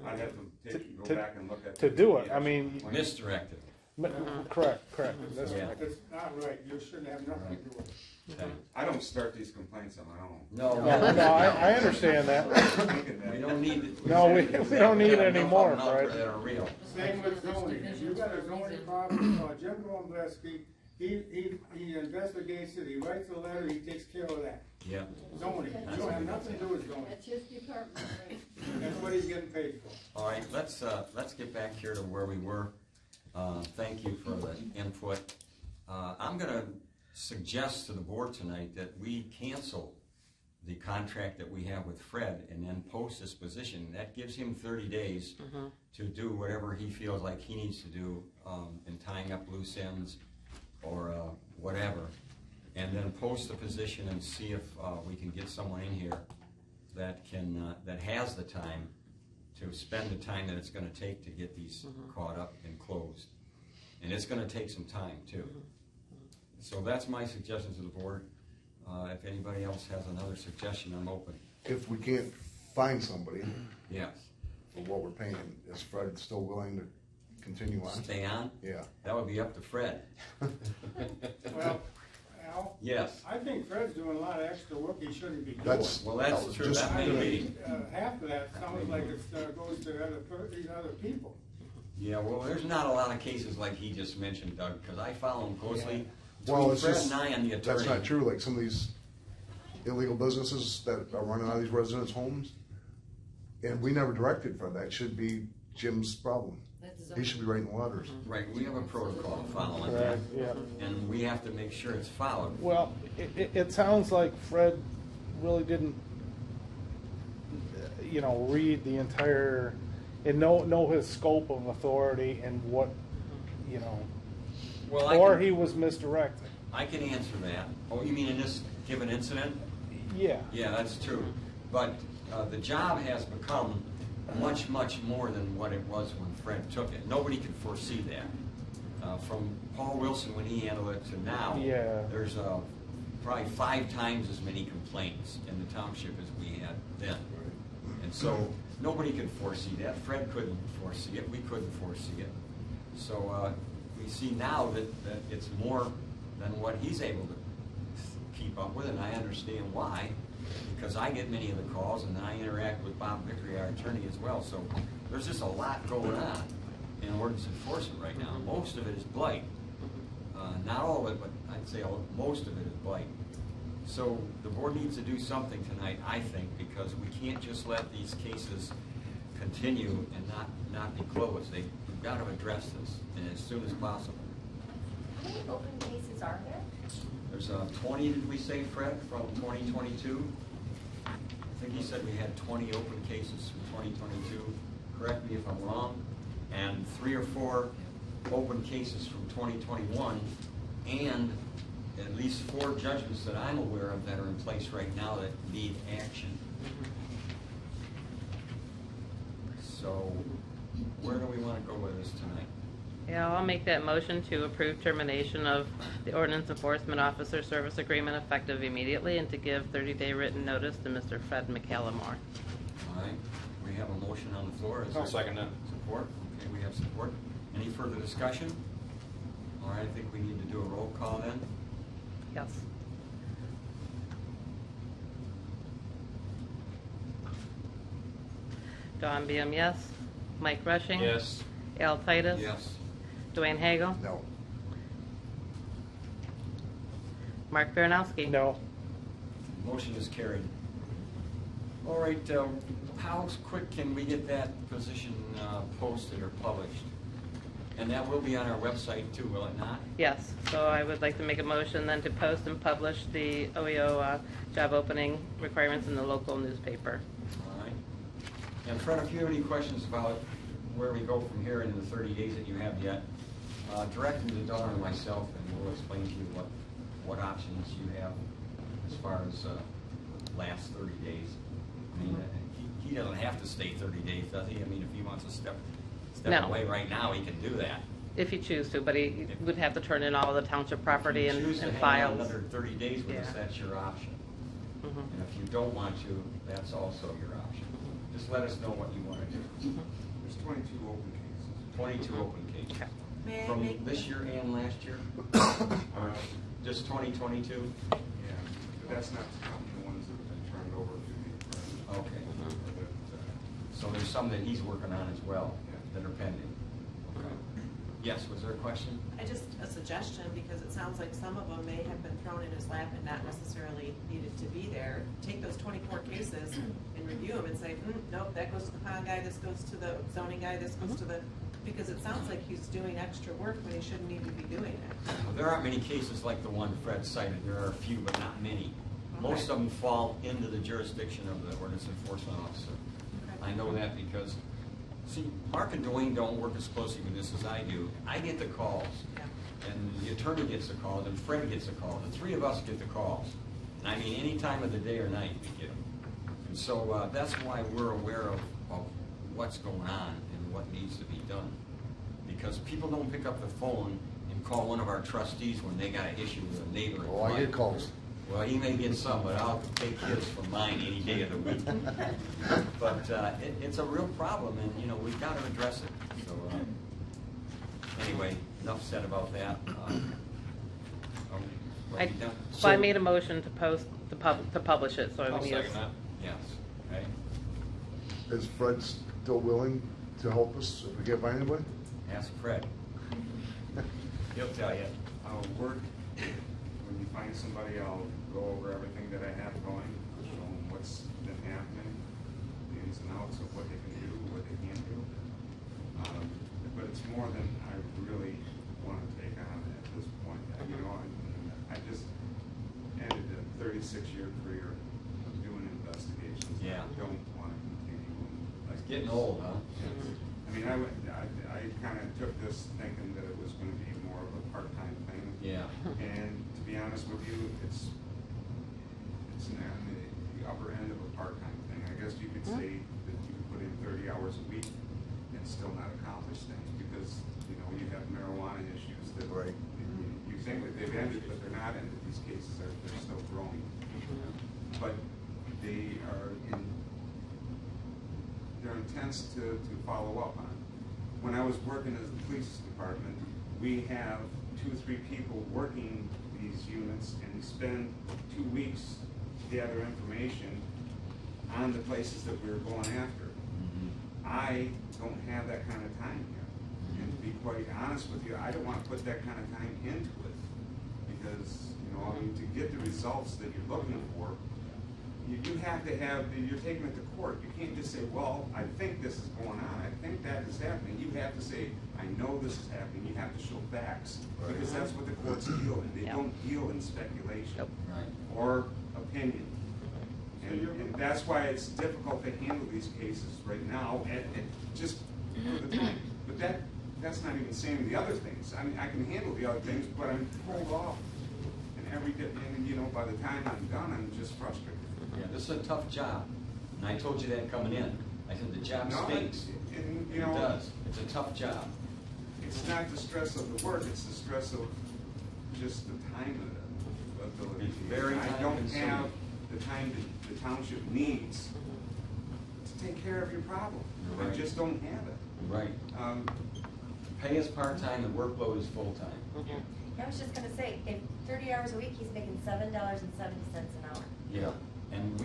[SPEAKER 14] I'd have to go
[SPEAKER 6] to-
[SPEAKER 14] back and look at.
[SPEAKER 6] to
[SPEAKER 14] the
[SPEAKER 6] do it.
[SPEAKER 14] actual
[SPEAKER 6] I mean,
[SPEAKER 14] complaint.
[SPEAKER 1] Misdirected.
[SPEAKER 6] Correct. That's
[SPEAKER 1] Yeah.
[SPEAKER 6] right.
[SPEAKER 12] It's not right. You shouldn't have nothing to do with it.
[SPEAKER 1] Okay.
[SPEAKER 14] I don't start these complaints on my own.
[SPEAKER 1] No,
[SPEAKER 6] No, I understand that.
[SPEAKER 14] Thinking that-
[SPEAKER 1] we don't need.
[SPEAKER 6] No, we don't need
[SPEAKER 1] got
[SPEAKER 6] any
[SPEAKER 1] enough
[SPEAKER 6] more,
[SPEAKER 1] of them out there
[SPEAKER 6] Fred.
[SPEAKER 1] that are real.
[SPEAKER 12] Same with zoning. If you got a zoning problem, Jim Gombeski, he investigates it, he writes a letter, he takes care of that.
[SPEAKER 1] Yeah.
[SPEAKER 12] Zoning, you don't have nothing to do with zoning.
[SPEAKER 13] That's his department, right?
[SPEAKER 12] That's what he's getting paid for.
[SPEAKER 1] All right, let's get back here to where we were. Thank you for the input. I'm gonna suggest to the board tonight that we cancel the contract that we have with Fred and then post this position. That gives him 30 days to do whatever he feels like he needs to do in tying up loose ends or whatever. And then post the position and see if we can get someone in here that can, that has the time to spend the time that it's gonna take to get these caught up and closed. And it's gonna take some time too. So that's my suggestion to the board. If anybody else has another suggestion, I'm open.
[SPEAKER 4] If we can't find somebody
[SPEAKER 1] Yes.
[SPEAKER 4] for what we're paying, is Fred still willing to continue on?
[SPEAKER 1] Stay on?
[SPEAKER 4] Yeah.
[SPEAKER 1] That would be up to Fred.
[SPEAKER 12] Well, Al?
[SPEAKER 1] Yes.
[SPEAKER 12] I think Fred's doing a lot of extra work he shouldn't be doing.
[SPEAKER 4] That's,
[SPEAKER 1] Well, that's
[SPEAKER 4] was
[SPEAKER 1] true.
[SPEAKER 4] just
[SPEAKER 1] That may
[SPEAKER 4] good.
[SPEAKER 1] be.
[SPEAKER 12] Half of that sounds like it goes to these other people.
[SPEAKER 1] Yeah, well, there's not a lot of cases like he just mentioned, Doug, because I follow him closely.
[SPEAKER 4] Well,
[SPEAKER 1] Between
[SPEAKER 4] it's
[SPEAKER 1] Fred
[SPEAKER 4] just,
[SPEAKER 1] and I and the attorney.
[SPEAKER 4] that's not true, like some of these illegal businesses that are running out of these residents' homes, and we never directed Fred, that should be Jim's problem. He should be writing the letters.
[SPEAKER 1] Right, we have a protocol following that,
[SPEAKER 6] Correct, yeah.
[SPEAKER 1] and we have to make sure it's followed.
[SPEAKER 6] Well, it sounds like Fred really didn't, read the entire, and know his scope of authority and what,
[SPEAKER 1] Well,
[SPEAKER 6] or he was misdirected.
[SPEAKER 1] I can answer that. Oh, you mean in this given incident?
[SPEAKER 6] Yeah.
[SPEAKER 1] Yeah, that's true. But the job has become much, much more than what it was when Fred took it. Nobody could foresee that. From Paul Wilson when he handled it to now,
[SPEAKER 6] Yeah.
[SPEAKER 1] there's probably 5 times as many complaints in the township as we had then. And so nobody could foresee that. Fred couldn't foresee it. We couldn't foresee it. So we see now that it's more than what he's able to keep up with, and I understand why, because I get many of the calls, and I interact with Bob Vickery, our attorney, as well. So there's just a lot going on in ordinance enforcement right now. Most of it is blight. Not all of it, but I'd say most of it is blight. So the board needs to do something tonight, I think, because we can't just let these cases continue and not be closed. We've got to address this, and as soon as possible.
[SPEAKER 9] How many open cases are there?
[SPEAKER 1] There's 20, did we say, Fred, from 2022? I think he said we had 20 open cases from 2022. Correct me if I'm wrong. And 3 or 4 open cases from 2021, and at least 4 judgments that I'm aware of that are in place right now that need action. So where do we want to go with this tonight?
[SPEAKER 3] Yeah, I'll make that motion to approve termination of the ordinance enforcement officer service agreement effective immediately and to give 30-day written notice to Mr. Fred McCallimore.
[SPEAKER 1] All right, we have a motion on the floor. Is
[SPEAKER 2] I'll
[SPEAKER 1] there
[SPEAKER 2] second that.
[SPEAKER 1] Support? Okay, we have support. Any further discussion? All right, I think we need to do a roll call then.
[SPEAKER 3] Yes. Don Beam, yes. Mike Rushing?
[SPEAKER 2] Yes.
[SPEAKER 3] Al Titus?
[SPEAKER 1] Yes.
[SPEAKER 3] Dwayne Hagel?
[SPEAKER 4] No.
[SPEAKER 3] Mark Baranowski?
[SPEAKER 6] No.
[SPEAKER 1] Motion is carried. All right, how quick can we get that position posted or published? And that will be on our website too, will it not?
[SPEAKER 3] Yes, so I would like to make a motion then to post and publish the OEO job opening requirements in the local newspaper.
[SPEAKER 1] All right. And Fred, if you have any questions about where we go from here in the 30 days that you have yet, direct them to Donna and myself, and we'll explain to you what options you have as far as last 30 days. I mean, he doesn't have to stay 30 days, does he? I mean, if he wants to step
[SPEAKER 3] No.
[SPEAKER 1] away right now, he can do that.
[SPEAKER 3] If you choose to, but he would have to turn in all of the township property
[SPEAKER 1] If
[SPEAKER 3] and
[SPEAKER 1] you choose to hang out
[SPEAKER 3] files.
[SPEAKER 1] another 30 days with us,
[SPEAKER 3] Yeah.
[SPEAKER 1] that's your option.
[SPEAKER 3] Mhm.
[SPEAKER 1] And if you don't want to, that's also your option. Just let us know what you want to do.
[SPEAKER 14] There's 22 open cases.
[SPEAKER 1] 22 open cases.
[SPEAKER 3] Okay.
[SPEAKER 8] May I
[SPEAKER 1] From
[SPEAKER 8] make-
[SPEAKER 1] this year and last year? Or just 2022?
[SPEAKER 14] Yeah, but that's not counting the ones that have been turned over to the.
[SPEAKER 1] Okay. So there's some that he's working on as well that are pending. Okay. Yes, was there a question?
[SPEAKER 11] A suggestion, because it sounds like some of them may have been thrown in his lap and not necessarily needed to be there. Take those 24 cases and review them and say, nope, that goes to the pond guy, this goes to the zoning guy, this goes to the, Because it sounds like he's doing extra work when he shouldn't even be doing it.
[SPEAKER 1] Well, there aren't many cases like the one Fred cited. There are a few, but not many. Most of them fall into the jurisdiction of the ordinance enforcement officer. I know that because, see, Mark and Dwayne don't work as closely with this as I do. I get the calls, and the attorney gets the calls, and Fred gets the calls. The three of us get the calls. And I mean, any time of the day or night we get them. And so that's why we're aware of what's going on and what needs to be done. Because people don't pick up the phone and call one of our trustees when they got an issue with a neighbor.
[SPEAKER 4] Oh, I get calls.
[SPEAKER 1] Well, he may get some, but I'll take his from mine any day of the week. But it's a real problem, and, you know, we've got to address it. So, anyway, enough said about that.
[SPEAKER 3] I made a motion to post, to publish it, so I
[SPEAKER 1] I'll
[SPEAKER 3] would
[SPEAKER 1] second that. Yes, okay.
[SPEAKER 4] Is Fred still willing to help us if we can't find anybody?
[SPEAKER 1] Ask Fred. He'll tell you.
[SPEAKER 14] I'll work, when you find somebody, I'll go over everything that I have going, show them what's been happening, the ins and outs of what they can do, what they can't do. But it's more than I really want to take on at this point. You know, I just ended a 36-year career of doing investigations.
[SPEAKER 1] Yeah.
[SPEAKER 14] I don't want to continue.
[SPEAKER 1] It's getting old, huh?
[SPEAKER 14] I mean, I kind of took this thinking that it was going to be more of a part-time thing.
[SPEAKER 1] Yeah.
[SPEAKER 14] And to be honest with you, it's on the upper end of a part-time thing. I guess you could say that you could put in 30 hours a week and still not accomplish things because, you know, you have marijuana issues that you think that they've ended, but they're not ended. These cases they're still growing. But they're intense to follow up on. When I was working as the police department, we have 2 or 3 people working these units, and we spend 2 weeks to gather information on the places that we're going after. I don't have that kind of time here. And to be quite honest with you, I don't want to put that kind of time into it because, you know, I mean, to get the results that you're looking for, you have to have, you're taking it to court. You can't just say, well, I think this is going on. I think that is happening. You have to say, I know this is happening. You have to show facts because that's what the courts deal in. They don't deal in speculation or opinion. And that's why it's difficult to handle these cases right now and just for the time. But that's not even saying the other things. I mean, I can handle the other things, but I'm pulled off. And you know, by the time I'm done, I'm just frustrated.
[SPEAKER 1] Yeah, this is a tough job. And I told you that coming in. I said the job stinks.
[SPEAKER 14] And, you know,
[SPEAKER 1] it does. It's a tough job.
[SPEAKER 14] It's not the stress of the work, it's the stress of just the time ability.
[SPEAKER 1] It's very
[SPEAKER 14] I don't
[SPEAKER 1] time-consuming.
[SPEAKER 14] have the time that the township needs to take care of your problem.
[SPEAKER 1] Right.
[SPEAKER 14] I just don't have it.
[SPEAKER 1] Right. Pay is part-time, the workload is full-time.
[SPEAKER 15] I was just gonna say, if 30 hours a week, he's making $7.70 an hour.
[SPEAKER 1] Yeah. And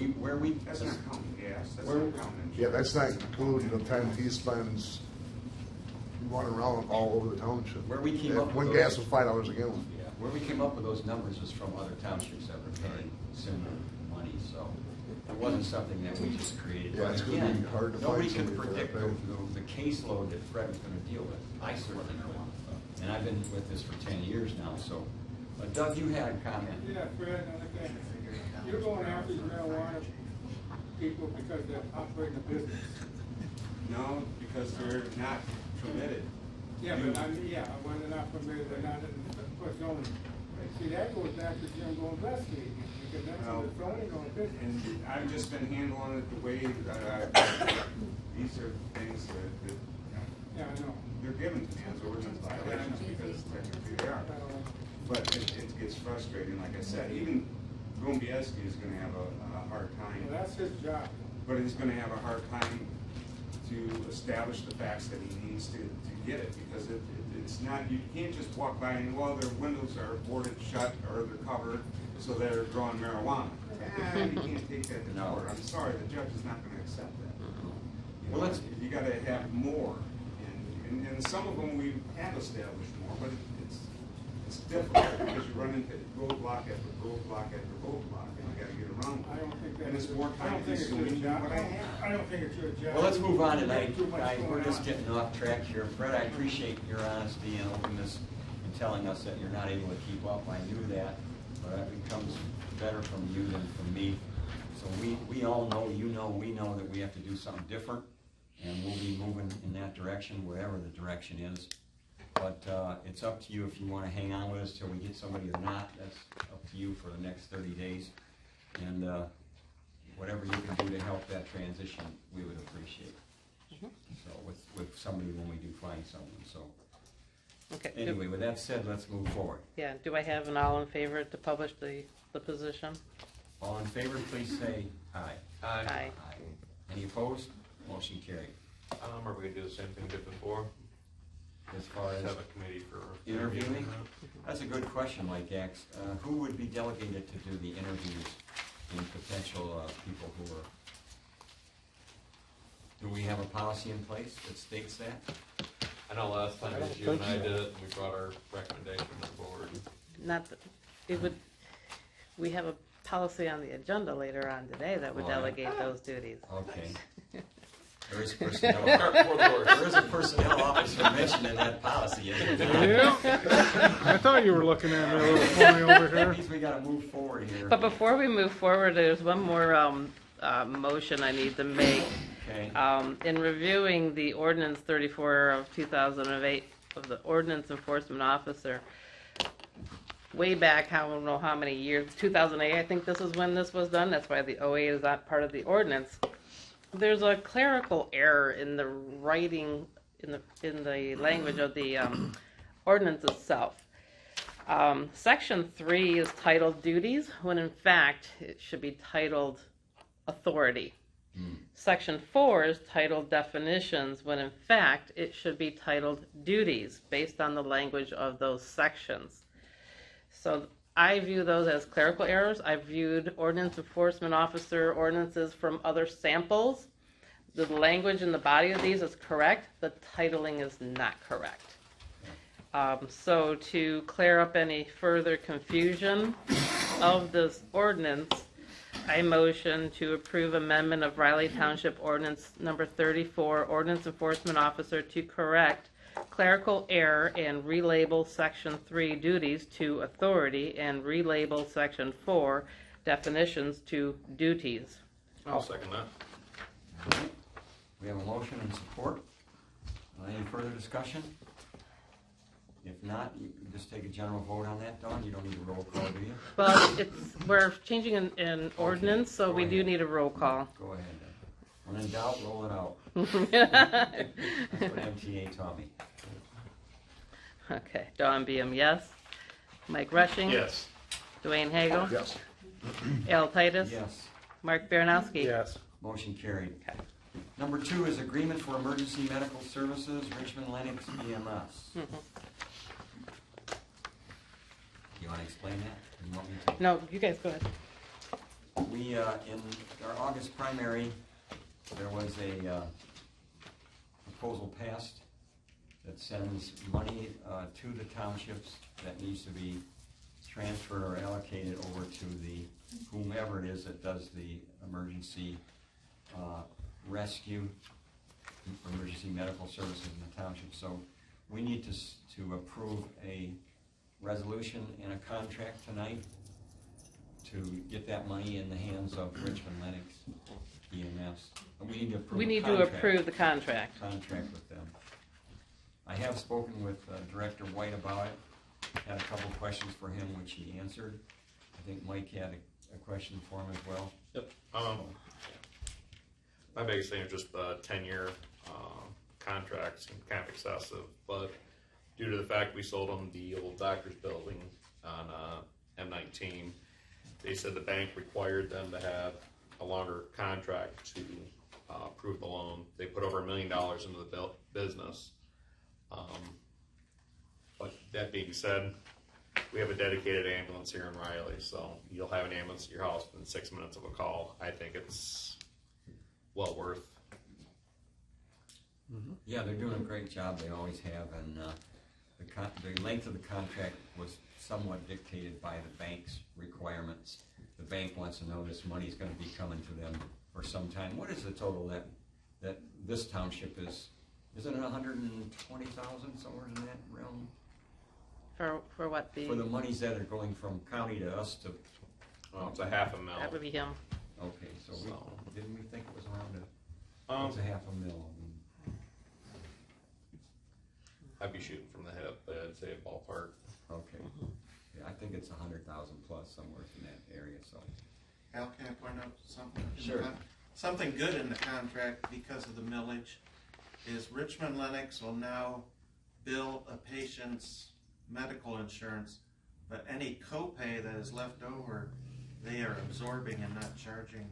[SPEAKER 14] that's not counting gas, that's
[SPEAKER 1] Where-
[SPEAKER 14] not counting insurance.
[SPEAKER 4] Yeah, that's not including the time he spends running around all over the township.
[SPEAKER 1] Where we came up with
[SPEAKER 4] When
[SPEAKER 1] those-
[SPEAKER 4] gas was $5 a gallon.
[SPEAKER 1] Yeah, where we came up with those numbers was from other townships that were paying similar money, so it wasn't something that we just created.
[SPEAKER 4] Yeah,
[SPEAKER 1] But
[SPEAKER 4] it's gonna
[SPEAKER 1] again,
[SPEAKER 4] be hard to
[SPEAKER 1] nobody
[SPEAKER 4] find
[SPEAKER 1] could
[SPEAKER 4] somebody for that
[SPEAKER 1] predict the caseload that Fred was gonna deal with. I certainly don't. And I've been with this for 10 years now, so. Doug, you had a comment.
[SPEAKER 12] Yeah, Fred, again, you're going after the marijuana people because they're operating a business.
[SPEAKER 14] No, because they're not permitted.
[SPEAKER 12] Yeah, but when they're not permitted, they're not in the zoning. See, that goes back to Jim going investigating, because that's in the zoning on business.
[SPEAKER 14] And I've just been handling it the way these are things that
[SPEAKER 12] Yeah, I know.
[SPEAKER 14] they're given to me as ordinance violations because technically they are. But it gets frustrating, like I said. Even Gombieski is going to have a hard time.
[SPEAKER 12] Well, that's his job.
[SPEAKER 14] But he's going to have a hard time to establish the facts that he needs to get it because it's not, you can't just walk by and, well, their windows are boarded shut or they're covered, so they're growing marijuana. You can't take that to court. I'm sorry, the judge is not going to accept that. Well, you got to have more. And some of them we have established more, but it's It's difficult because you run into roadblock after roadblock after roadblock, and you gotta get around
[SPEAKER 12] I
[SPEAKER 14] it.
[SPEAKER 12] don't think
[SPEAKER 14] And it's
[SPEAKER 12] that's,
[SPEAKER 14] more
[SPEAKER 12] I don't
[SPEAKER 14] time
[SPEAKER 12] think it's your
[SPEAKER 14] consuming than
[SPEAKER 12] job.
[SPEAKER 14] what I have.
[SPEAKER 12] I don't think it's your job.
[SPEAKER 1] Well, let's move on tonight,
[SPEAKER 12] Too much
[SPEAKER 1] guys. We're
[SPEAKER 12] going
[SPEAKER 1] just
[SPEAKER 12] on.
[SPEAKER 1] getting off track here. Fred, I appreciate your honesty and openness in telling us that you're not able to keep up. I knew that, but it comes better from you than from me. So we all know, you know, we know that we have to do something different, and we'll be moving in that direction, wherever the direction is. But it's up to you if you want to hang on with us till we get somebody or not. That's up to you for the next 30 days. And whatever you can do to help that transition, we would appreciate. So with somebody when we do find someone. So
[SPEAKER 3] Okay.
[SPEAKER 1] anyway, with that said, let's move forward.
[SPEAKER 3] Yeah, do I have an all in favor to publish the position?
[SPEAKER 1] All in favor, please say aye.
[SPEAKER 3] Aye.
[SPEAKER 1] Any opposed? Motion carried.
[SPEAKER 2] Are we gonna do the same thing we did before?
[SPEAKER 1] As far as
[SPEAKER 2] Have a committee for
[SPEAKER 1] interviewing? That's a good question, Mike Axe. Who would be delegated to do the interviews and potential people who are... Do we have a policy in place that states that?
[SPEAKER 2] I know last time as you and I did it, we brought our recommendation to the board.
[SPEAKER 3] Not, that- it would, we have a policy on the agenda later on today that would
[SPEAKER 1] Oh, yeah.
[SPEAKER 3] delegate those duties.
[SPEAKER 1] Okay. There is personnel.
[SPEAKER 2] Start before the horse.
[SPEAKER 1] There is a personnel officer mentioned in that policy, isn't there?
[SPEAKER 6] Yeah. I thought you were looking at me a little funny over
[SPEAKER 1] That
[SPEAKER 6] here.
[SPEAKER 1] means we gotta move forward here.
[SPEAKER 3] But before we move forward, there's one more motion I need to make.
[SPEAKER 1] Okay.
[SPEAKER 3] In reviewing the ordinance 34 of 2008 of the ordinance enforcement officer, way back, I don't know how many years, 2008, I think this is when this was done. That's why the 08 is not part of the ordinance. There's a clerical error in the writing, in the language of the ordinance itself. Section 3 is titled duties, when in fact it should be titled authority. Section 4 is titled definitions, when in fact it should be titled duties, based on the language of those sections. So I view those as clerical errors. I've viewed ordinance enforcement officer ordinances from other samples. The language in the body of these is correct. The titling is not correct. So to clear up any further confusion of this ordinance, I motion to approve amendment of Riley Township Ordinance number 34, Ordinance Enforcement Officer, to correct clerical error and relabel Section 3 duties to authority and relabel Section 4 definitions to duties.
[SPEAKER 2] I'll second that.
[SPEAKER 1] We have a motion and support. Any further discussion? If not, you can just take a general vote on that, Dawn. You don't need a roll call, do you?
[SPEAKER 3] Well, we're changing an ordinance, so
[SPEAKER 1] go
[SPEAKER 3] we do
[SPEAKER 1] ahead.
[SPEAKER 3] need a roll call.
[SPEAKER 1] Go ahead then. When in doubt, roll it out. That's what MTA taught me.
[SPEAKER 3] Okay, Dawn Beam, yes. Mike Rushing?
[SPEAKER 2] Yes.
[SPEAKER 3] Dwayne Hagel?
[SPEAKER 4] Yes.
[SPEAKER 3] Al Titus?
[SPEAKER 1] Yes.
[SPEAKER 3] Mark Baranowski?
[SPEAKER 6] Yes.
[SPEAKER 1] Motion carried. Number 2 is agreement for emergency medical services, Richmond Lennox EMS. You want to explain that? You want me to?
[SPEAKER 3] No, you guys go ahead.
[SPEAKER 1] We, in our August primary, there was a proposal passed that sends money to the townships that needs to be transferred or allocated over to the whomever it is that does the emergency rescue, emergency medical services in the township. So we need to approve a resolution and a contract tonight to get that money in the hands of Richmond Lennox EMS. And we need to approve.
[SPEAKER 3] We need to
[SPEAKER 1] contract.
[SPEAKER 3] approve the contract.
[SPEAKER 1] Contract with them. I have spoken with Director White about it. Had a couple of questions for him, which he answered. I think Mike had a question for him as well.
[SPEAKER 2] Yep. My biggest thing is just the 10-year contracts and kind of excessive, but due to the fact we sold them the old doctor's building on M19, they said the bank required them to have a longer contract to approve the loan. They put over $1 million into the business. But that being said, we have a dedicated ambulance here in Riley, so you'll have an ambulance at your house within 6 minutes of a call. I think it's well worth.
[SPEAKER 1] Yeah, they're doing a great job. They always have, and the the length of the contract was somewhat dictated by the bank's requirements. The bank wants to know this money's gonna be coming to them for some time. What is the total that this township is? Isn't it 120,000, somewhere in that realm?
[SPEAKER 3] For what the?
[SPEAKER 1] For the monies that are going from county to us to,
[SPEAKER 2] Well, it's a half a mil.
[SPEAKER 3] That would be him.
[SPEAKER 1] okay, so didn't we think it was around it's a
[SPEAKER 2] Um,
[SPEAKER 1] half a mil?
[SPEAKER 2] I'd be shooting from the hip, but I'd say ballpark.
[SPEAKER 1] Okay. Yeah, I think it's 100,000 plus somewhere in that area, so.
[SPEAKER 5] Al, can I point out something?
[SPEAKER 1] Sure.
[SPEAKER 5] Something good in the contract because of the millage is Richmond Lennox will now bill a patient's medical insurance, but any copay that is left over, they are absorbing and not charging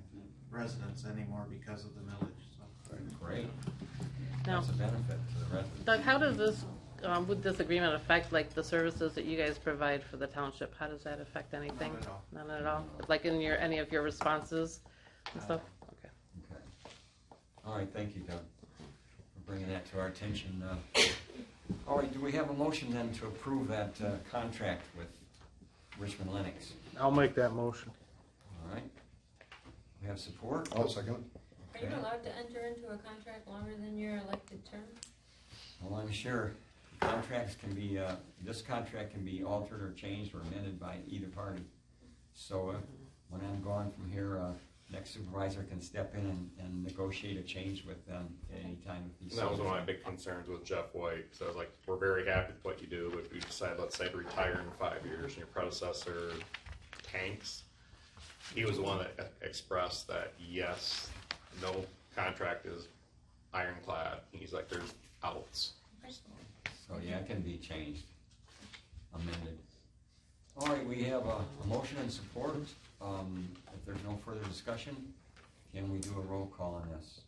[SPEAKER 5] residents anymore because of the millage, so.
[SPEAKER 1] Great.
[SPEAKER 3] Now-
[SPEAKER 1] That's a benefit to the residents.
[SPEAKER 3] Doug, how does this, would this agreement affect like the services that you guys provide for the township? How does that affect anything?
[SPEAKER 5] Not at all.
[SPEAKER 3] None at all? Like in any of your responses and stuff? Okay.
[SPEAKER 1] Okay. All right, thank you, Doug, for bringing that to our attention. All right, do we have a motion then to approve that contract with Richmond Lennox?
[SPEAKER 6] I'll make that motion.
[SPEAKER 1] All right. We have support?
[SPEAKER 4] I'll second it.
[SPEAKER 13] Are you allowed to enter into a contract longer than your elected term?
[SPEAKER 1] Well, I'm sure contracts can be, this contract can be altered or changed or amended by either party. So when I'm gone from here, next supervisor can step in and negotiate a change with them at any time. If
[SPEAKER 2] And that was one of my big concerns with Jeff White. So I was like, we're very happy with what you do, but if you decide, let's say, to retire in 5 years and your predecessor tanks, he was the one that expressed that, yes, no contract is ironclad. He's like, there's outs.
[SPEAKER 1] So yeah, it can be changed, amended. All right, we have a motion and support. If there's no further discussion, can we do a roll call on this?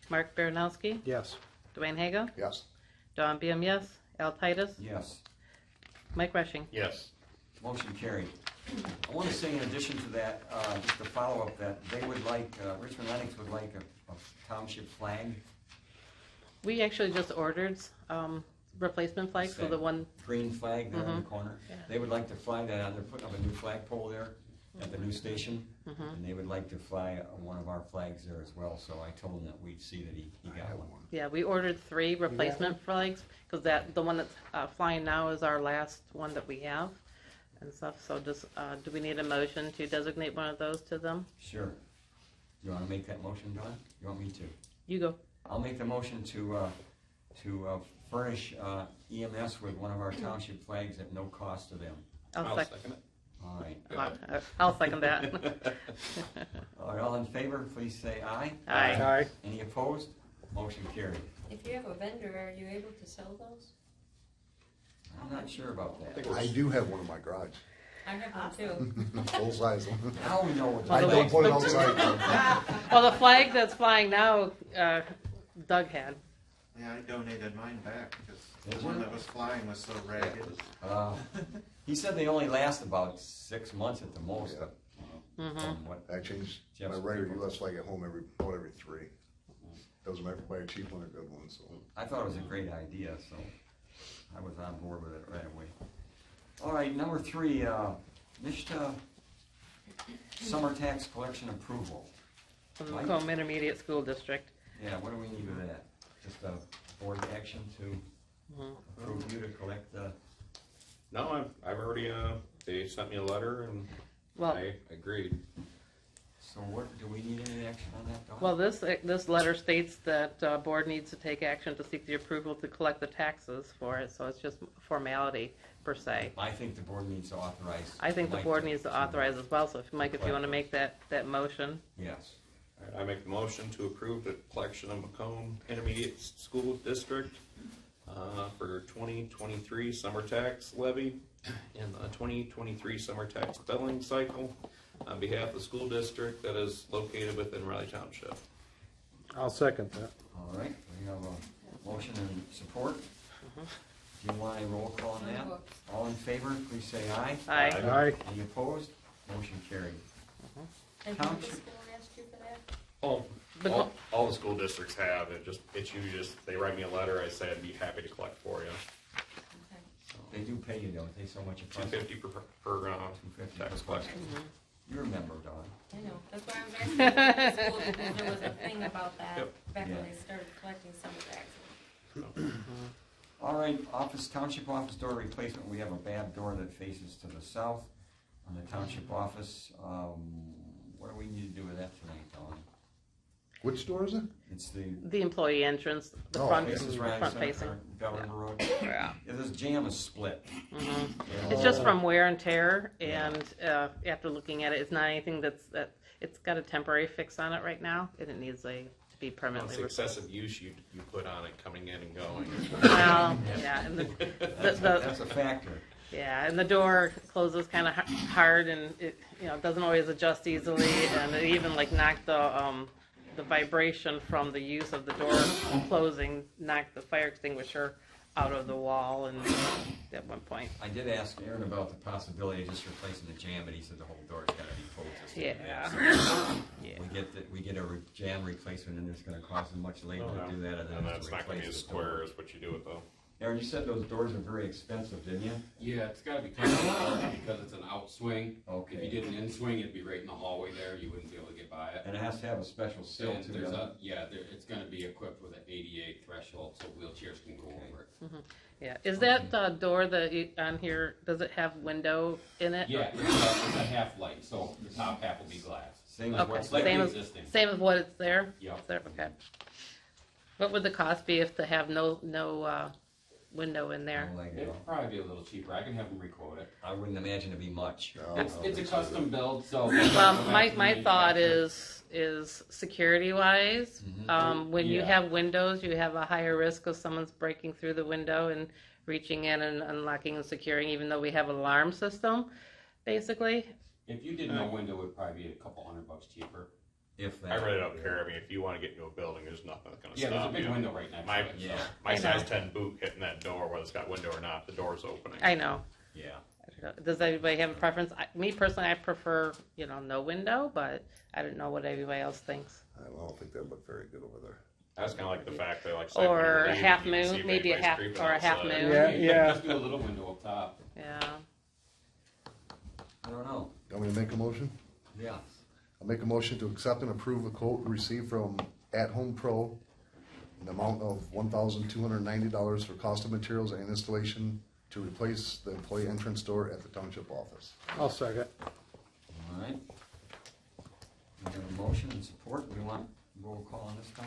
[SPEAKER 3] Mark Baranowski?
[SPEAKER 6] Yes.
[SPEAKER 3] Dwayne Haga?
[SPEAKER 4] Yes.
[SPEAKER 3] Don Beam, yes. Al Titus?
[SPEAKER 1] Yes.
[SPEAKER 3] Mike Rushing?
[SPEAKER 2] Yes.
[SPEAKER 1] Motion carried. I want to say in addition to that, just a follow-up, that they would like, Richmond Lennox would like a township flag.
[SPEAKER 3] We actually just ordered replacement flags for the one.
[SPEAKER 1] Green flag there in the
[SPEAKER 3] Mhm.
[SPEAKER 1] corner.
[SPEAKER 3] Yeah.
[SPEAKER 1] They would like to fly that out. They're putting up a new flagpole there at the new station. And they would like to fly one of our flags there as well. So I told him that we'd see that he got one.
[SPEAKER 3] Yeah, we ordered 3 replacement flags because the one that's flying now is our last one that we have and stuff. So just do we need a motion to designate one of those to them?
[SPEAKER 1] Sure. You want to make that motion, Don? You want me to?
[SPEAKER 3] You go.
[SPEAKER 1] I'll make the motion to furnish EMS with one of our township flags at no cost to them.
[SPEAKER 3] I'll
[SPEAKER 2] second it.
[SPEAKER 1] All right.
[SPEAKER 3] I'll second that.
[SPEAKER 1] All right, all in favor, please say aye.
[SPEAKER 3] Aye.
[SPEAKER 6] Aye.
[SPEAKER 1] Any opposed? Motion carried.
[SPEAKER 13] If you have a vendor, are you able to sell those?
[SPEAKER 1] I'm not sure about that.
[SPEAKER 4] I do have one in my garage,
[SPEAKER 13] I have one too.
[SPEAKER 4] full size one.
[SPEAKER 1] Now we know what
[SPEAKER 4] I
[SPEAKER 1] to
[SPEAKER 4] don't
[SPEAKER 1] do.
[SPEAKER 4] put it outside though.
[SPEAKER 3] Well, the flag that's flying now, Doug had.
[SPEAKER 5] Yeah, I donated mine back because
[SPEAKER 1] Did
[SPEAKER 5] the one
[SPEAKER 1] you?
[SPEAKER 5] that was flying was so ragged.
[SPEAKER 1] He said they only last about 6 months at the most.
[SPEAKER 4] Yeah.
[SPEAKER 1] From what
[SPEAKER 4] I change my
[SPEAKER 1] Jeff's
[SPEAKER 4] regular
[SPEAKER 1] people.
[SPEAKER 4] US flag at home every 3. Doesn't matter if I buy a cheap one or a good one, so.
[SPEAKER 1] I thought it was a great idea, so I was on board with it right away. All right, number 3, NISHTA summer tax collection approval.
[SPEAKER 3] From the
[SPEAKER 1] Mike?
[SPEAKER 3] Macomb Intermediate School District.
[SPEAKER 1] Yeah, what do we need with that? Just a board action to approve you to collect the,
[SPEAKER 2] No, I've already, they sent me a letter and
[SPEAKER 3] Well,
[SPEAKER 2] I agreed.
[SPEAKER 1] so what, do we need any action on that, Dawn?
[SPEAKER 3] well, this letter states that board needs to take action to seek the approval to collect the taxes for it, so it's just formality per se.
[SPEAKER 1] I think the board needs to authorize.
[SPEAKER 3] I think the
[SPEAKER 1] Mike
[SPEAKER 3] board needs to authorize as well, so if, Mike, if you want to make that motion.
[SPEAKER 1] Yes.
[SPEAKER 2] All right, I make the motion to approve the collection of Macomb Intermediate School District for 2023 summer tax levy and the 2023 summer tax billing cycle on behalf of the school district that is located within Riley Township.
[SPEAKER 6] I'll second that.
[SPEAKER 1] All right, we have a motion and support. Do you want a roll call on that? All in favor, please say aye.
[SPEAKER 3] Aye.
[SPEAKER 6] Aye.
[SPEAKER 1] Any opposed? Motion carried.
[SPEAKER 13] And who
[SPEAKER 1] Township-
[SPEAKER 13] the school asked you for that?
[SPEAKER 2] Oh, All the school districts have, they write me a letter, I say I'd be happy to collect for you.
[SPEAKER 1] They do pay you, don't they, so much a person?
[SPEAKER 2] $250 per tax collection.
[SPEAKER 1] You remember, Dawn.
[SPEAKER 13] I know, that's why I was asking about the school, because there was a thing about that
[SPEAKER 2] Yep.
[SPEAKER 13] back when
[SPEAKER 1] Yeah.
[SPEAKER 13] they started collecting some taxes.
[SPEAKER 1] All right, township office door replacement, we have a bad door that faces to the south on the township office. What do we need to do with that tonight, Dawn?
[SPEAKER 4] Which door is it?
[SPEAKER 1] It's the.
[SPEAKER 3] The employee entrance, the
[SPEAKER 4] Oh,
[SPEAKER 3] front,
[SPEAKER 1] This is right,
[SPEAKER 3] front facing.
[SPEAKER 1] Governor Road.
[SPEAKER 3] Yeah.
[SPEAKER 1] Yeah, this jam is split.
[SPEAKER 3] It's just from wear and tear, and after looking at it, it's not anything it's got a temporary fix on it right now, and it needs to be
[SPEAKER 2] It's
[SPEAKER 3] permanently replaced.
[SPEAKER 2] excessive use you put on it coming in and going.
[SPEAKER 3] Well, yeah, and
[SPEAKER 1] That's a factor.
[SPEAKER 3] yeah, and the door closes kind of hard, and it doesn't always adjust easily, and it even like knocked the vibration from the use of the door closing knocked the fire extinguisher out of the wall, and at one point.
[SPEAKER 1] I did ask Aaron about the possibility of just replacing the jam, but he said the whole door's got to be pulled just to do that.
[SPEAKER 3] Yeah.
[SPEAKER 1] We get a jam replacement, and it's going to cost as much labor to do that, and then
[SPEAKER 2] And
[SPEAKER 1] have
[SPEAKER 2] that's
[SPEAKER 1] to
[SPEAKER 2] not going to be as
[SPEAKER 1] replace the door.
[SPEAKER 2] square as what you do it though.
[SPEAKER 1] Aaron, you said those doors are very expensive, didn't you?
[SPEAKER 16] Yeah, it's gotta be kind of because it's an outswing.
[SPEAKER 1] Okay.
[SPEAKER 16] If you did an in-swing, it'd be right in the hallway there, you wouldn't be able to get by it.
[SPEAKER 1] And it has to have a special sill
[SPEAKER 16] And
[SPEAKER 1] too.
[SPEAKER 16] there's
[SPEAKER 1] doesn't it?
[SPEAKER 16] it's gonna be equipped with an ADA threshold, so wheelchairs can go over it.
[SPEAKER 3] Yeah, is that door on here? Does it have window in it?
[SPEAKER 16] Yeah, it's a half light, so the top half will be glass.
[SPEAKER 1] Same as
[SPEAKER 3] Okay,
[SPEAKER 1] what's
[SPEAKER 16] like
[SPEAKER 3] same
[SPEAKER 16] the
[SPEAKER 3] as
[SPEAKER 16] existing.
[SPEAKER 3] same as what it's there.
[SPEAKER 16] Yeah.
[SPEAKER 3] It's there? Okay. What would the cost be if to have no window in there?
[SPEAKER 1] Oh, like,
[SPEAKER 16] It'll probably be a little cheaper. I can have them requote it.
[SPEAKER 1] I wouldn't imagine it'd be much.
[SPEAKER 16] It's a custom build, so.
[SPEAKER 3] Well, my thought is security wise, when you
[SPEAKER 16] Yeah.
[SPEAKER 3] have windows, you have a higher risk of someone's breaking through the window and reaching in and unlocking and securing, even though we have an alarm system, basically.
[SPEAKER 16] If you did no window, it'd probably be a couple $100 cheaper.
[SPEAKER 1] If that.
[SPEAKER 2] I really don't care. I mean, if you want to get into a building, there's nothing that's going to
[SPEAKER 16] Yeah,
[SPEAKER 2] stop
[SPEAKER 16] there's a big
[SPEAKER 2] you.
[SPEAKER 16] window right next to it.
[SPEAKER 1] Yeah.
[SPEAKER 2] My
[SPEAKER 3] I know.
[SPEAKER 2] size 10 boot hitting that door, whether it's got window or not, the door's opening.
[SPEAKER 3] I know.
[SPEAKER 1] Yeah.
[SPEAKER 3] Does anybody have a preference? Me personally, I prefer, no window, but I don't know what everybody else thinks.
[SPEAKER 4] I don't think that looked very good over there.
[SPEAKER 2] That's kind of like the fact they like
[SPEAKER 3] Or a half moon, maybe a half moon.
[SPEAKER 6] Yeah.
[SPEAKER 16] Just do a little window up top.
[SPEAKER 3] Yeah.
[SPEAKER 1] I don't know.
[SPEAKER 4] You want me to make a motion?
[SPEAKER 1] Yeah.
[SPEAKER 4] I'll make a motion to accept and approve a quote received from At Home Pro in the amount of $1,290 for cost of materials and installation to replace the employee entrance door at the township office.
[SPEAKER 6] I'll second.
[SPEAKER 1] All right. We have a motion and support. We want roll call on this, Tom?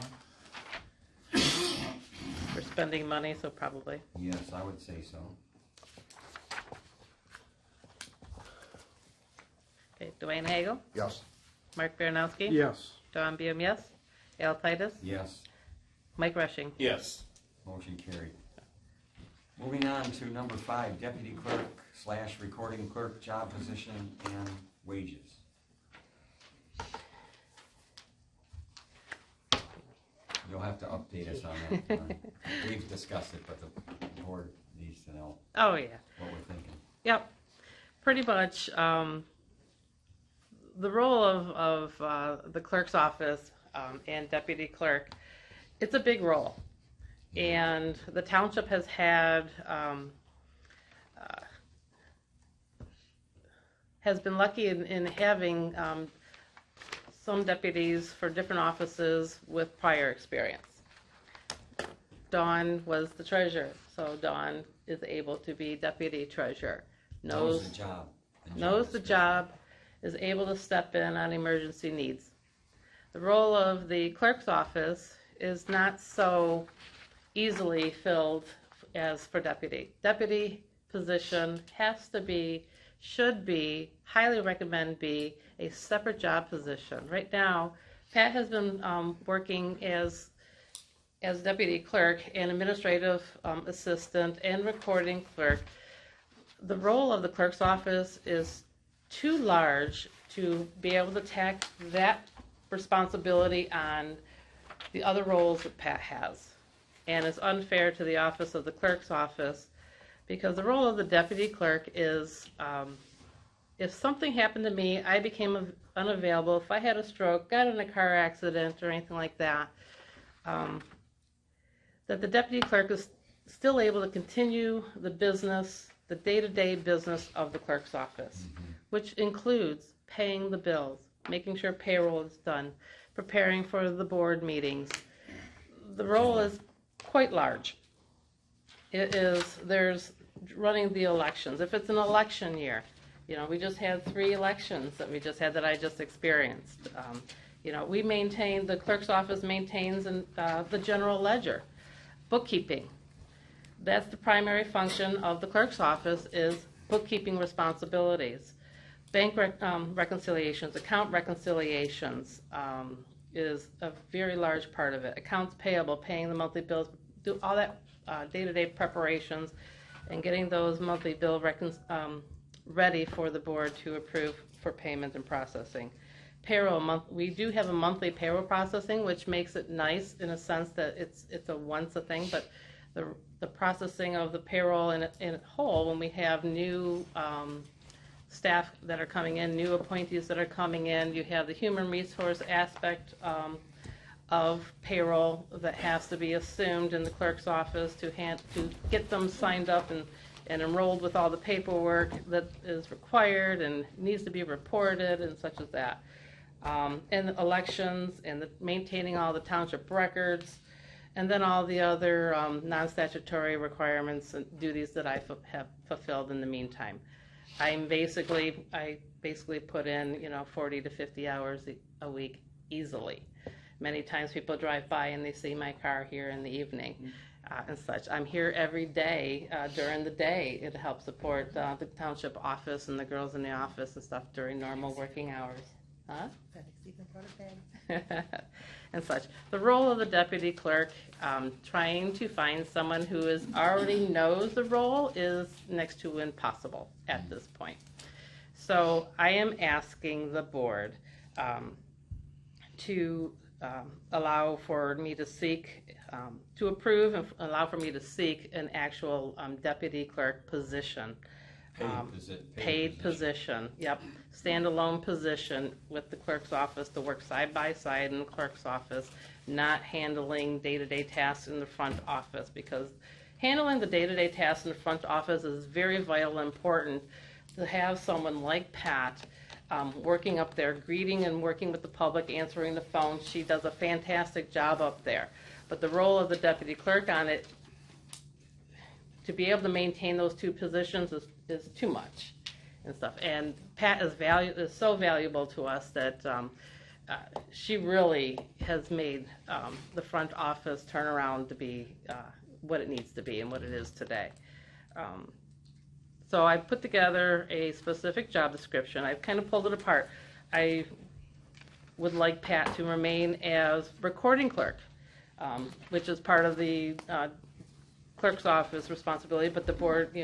[SPEAKER 3] We're spending money, so probably.
[SPEAKER 1] Yes, I would say so.
[SPEAKER 3] Okay, Dwayne Hagel,
[SPEAKER 4] Yes.
[SPEAKER 3] Mark Baranowski.
[SPEAKER 6] Yes.
[SPEAKER 3] Don Biam, yes. Al Titus,
[SPEAKER 1] Yes.
[SPEAKER 3] Mike Rushing.
[SPEAKER 2] Yes.
[SPEAKER 1] Motion carried. Moving on to number 5, deputy clerk / recording clerk job position and wages. You'll have to update us on that. We've discussed it, but the board needs to know
[SPEAKER 3] Oh, yeah.
[SPEAKER 1] what we're thinking.
[SPEAKER 3] Yep. Pretty much, the role of the clerk's office and deputy clerk, it's a big role. And the township has had, has been lucky in having some deputies for different offices with prior experience. Dawn was the treasurer, so Dawn is able to be deputy treasurer.
[SPEAKER 1] Knows the job.
[SPEAKER 3] Knows the job, is able to step in on emergency needs. The role of the clerk's office is not so easily filled as for deputy. Deputy position has to be, should be, highly recommend be a separate job position. Right now, Pat has been working as deputy clerk and administrative assistant and recording clerk. The role of the clerk's office is too large to be able to tack that responsibility on the other roles that Pat has. And it's unfair to the office of the clerk's office because the role of the deputy clerk is if something happened to me, I became unavailable, if I had a stroke, got in a car accident or anything like that, that the deputy clerk is still able to continue the business, the day-to-day business of the clerk's office, which includes paying the bills, making sure payroll is done, preparing for the board meetings. The role is quite large. There's running the elections. If it's an election year, we just had 3 elections that I just experienced. The clerk's office maintains the general ledger, bookkeeping. That's the primary function of the clerk's office, is bookkeeping responsibilities. Bank reconciliations, account reconciliations is a very large part of it. Accounts payable, paying the monthly bills, do all that day-to-day preparations and getting those monthly bill ready for the board to approve for payment and processing. Payroll, we do have a monthly payroll processing, which makes it nice in a sense that it's a once a thing, but the processing of the payroll in whole, when we have new staff that are coming in, new appointees that are coming in, you have the human resource aspect of payroll that has to be assumed in the clerk's office to get them signed up and enrolled with all the paperwork that is required and needs to be reported and such as that. And elections and maintaining all the township records, and then all the other non-statutory requirements and duties that I have fulfilled in the meantime. I basically put in 40 to 50 hours a week easily. Many times people drive by and they see my car here in the evening and such. I'm here every day during the day to help support the township office and the girls in the office and stuff during normal working hours. Huh? And such. The role of the deputy clerk, trying to find someone who already knows the role, is next to impossible at this point. So I am asking the board to allow for me to seek, to approve and allow for me to seek an actual deputy clerk position. Paid position, yep. Standalone position with the clerk's office to work side by side in the clerk's office, not handling day-to-day tasks in the front office, because handling the day-to-day tasks in the front office is very vital and important to have someone like Pat working up there, greeting and working with the public, answering the phone. She does a fantastic job up there. But the role of the deputy clerk on it, to be able to maintain those 2 positions is too much and stuff. And Pat is so valuable to us that she really has made the front office turn around to be what it needs to be and what it is today. So I put together a specific job description. I've kind of pulled it apart. I would like Pat to remain as recording clerk, which is part of the clerk's office responsibility, but the board,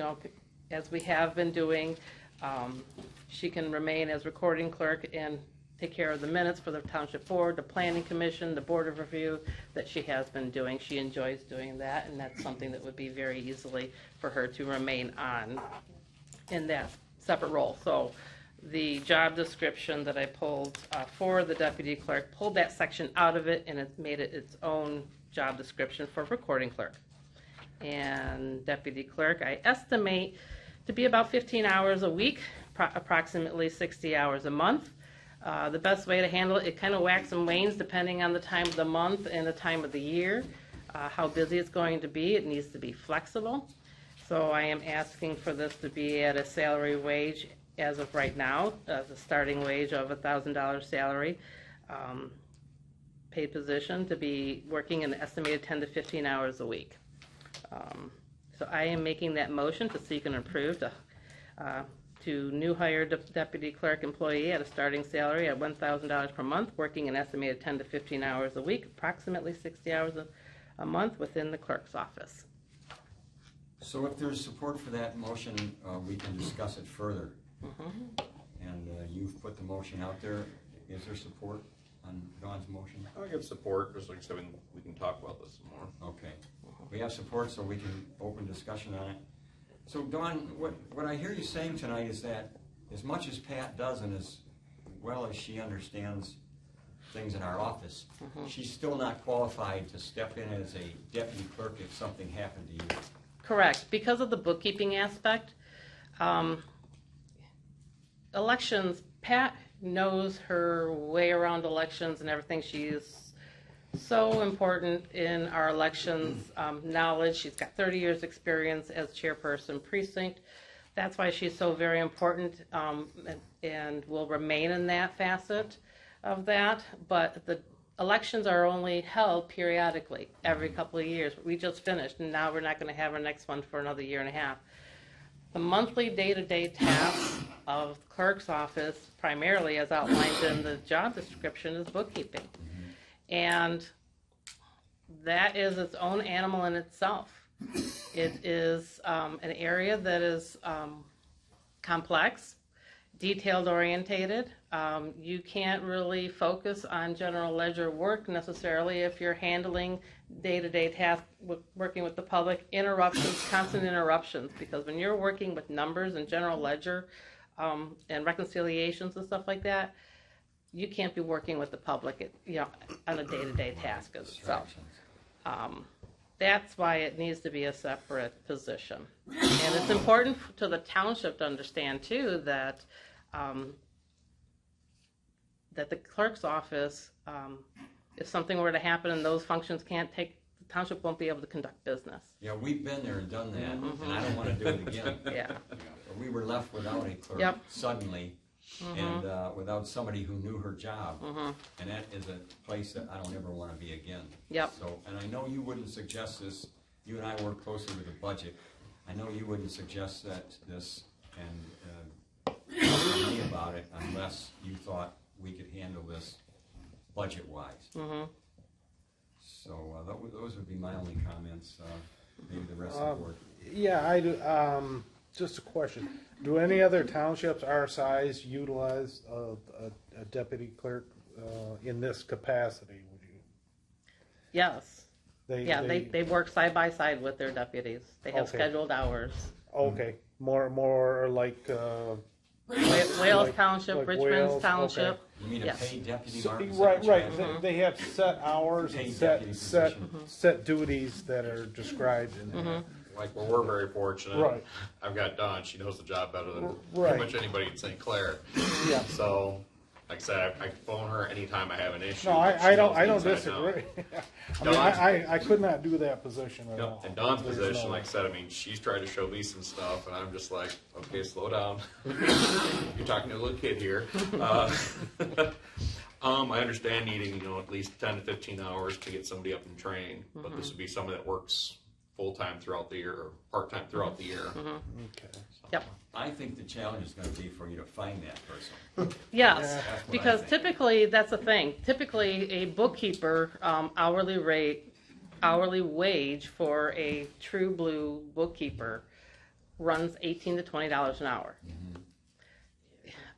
[SPEAKER 3] as we have been doing, she can remain as recording clerk and take care of the minutes for the township board, the planning commission, the board of review that she has been doing. She enjoys doing that, and that's something that would be very easily for her to remain on in that separate role. So the job description that I pulled for the deputy clerk, pulled that section out of it, and it made it its own job description for recording clerk. And deputy clerk, I estimate to be about 15 hours a week, approximately 60 hours a month. The best way to handle it kind of whacks and wanes depending on the time of the month and the time of the year, how busy it's going to be. It needs to be flexible. So I am asking for this to be at a salary wage as of right now, the starting wage of $1,000 salary, paid position, to be working an estimated 10 to 15 hours a week. So I am making that motion to seek and approve to new hire deputy clerk employee at a starting salary at $1,000 per month, working an estimated 10 to 15 hours a week, approximately 60 hours a month within the clerk's office.
[SPEAKER 1] So if there's support for that motion, we can discuss it further. And you've put the motion out there. Is there support on Dawn's motion?
[SPEAKER 2] I get support, just like I said, we can talk about this some more.
[SPEAKER 1] Okay. We have support, so we can open discussion on it. So Dawn, what I hear you saying tonight is that as much as Pat does and as well as she understands things in our office, she's still not qualified to step in as a deputy clerk if something happened to you.
[SPEAKER 3] Correct, because of the bookkeeping aspect. Elections, Pat knows her way around elections and everything. She is so important in our elections knowledge. She's got 30 years experience as chairperson precinct. That's why she's so very important and will remain in that facet of that. But the elections are only held periodically, every couple of years. We just finished, and now we're not going to have our next one for another year and a half. The monthly day-to-day tasks of the clerk's office, primarily as outlined in the job description, is bookkeeping. And that is its own animal in itself. It is an area that is complex, detailed orientated. You can't really focus on general ledger work necessarily if you're handling day-to-day tasks, working with the public, interruptions, constant interruptions, because when you're working with numbers and general ledger and reconciliations and stuff like that, you can't be working with the public, on a day-to-day task itself. That's why it needs to be a separate position. And it's important to the township to understand too that that the clerk's office, if something were to happen and those functions can't take, the township won't be able to conduct business.
[SPEAKER 1] Yeah, we've been there and done that, and I don't want to do it again.
[SPEAKER 3] Yeah.
[SPEAKER 1] We were left without a clerk suddenly, and without somebody who knew her job, and that is a place that I don't ever want to be again.
[SPEAKER 3] Yep.
[SPEAKER 1] So, and I know you wouldn't suggest this. You and I work closely with the budget. I know you wouldn't suggest this and talk to me about it unless you thought we could handle this budget-wise. So those would be my only comments. Maybe the rest of the board.
[SPEAKER 6] Yeah, I do. Just a question. Do any other townships our size utilize a deputy clerk in this capacity? Would you?
[SPEAKER 3] Yes. They work side by side with their deputies. They have scheduled hours.
[SPEAKER 6] Okay. More like
[SPEAKER 3] Wales Township,
[SPEAKER 6] like
[SPEAKER 3] Richmond
[SPEAKER 6] Wales,
[SPEAKER 3] Township.
[SPEAKER 6] okay.
[SPEAKER 1] You mean a paid deputy?
[SPEAKER 6] Right. They have set hours and set duties that are described in there.
[SPEAKER 2] Like, well, we're very fortunate.
[SPEAKER 6] Right.
[SPEAKER 2] I've got Dawn. She knows the job better than
[SPEAKER 6] Right.
[SPEAKER 2] pretty much anybody in St. Clair.
[SPEAKER 6] Yeah.
[SPEAKER 2] So, like I said, I phone her anytime I have an issue.
[SPEAKER 6] No, I don't disagree. I could not do that position at all.
[SPEAKER 2] And Dawn's position, like I said, I mean, she's tried to show me some stuff, and I'm just like, okay, slow down. You're talking to a little kid here. I understand needing, at least 10 to 15 hours to get somebody up and trained, but this would be someone that works full-time throughout the year or part-time throughout the year.
[SPEAKER 6] Okay.
[SPEAKER 3] Yep.
[SPEAKER 1] I think the challenge is going to be for you to find that person.
[SPEAKER 3] Yes, because typically, that's the thing. Typically, a bookkeeper hourly wage for a true blue bookkeeper runs $18 to $20 an hour.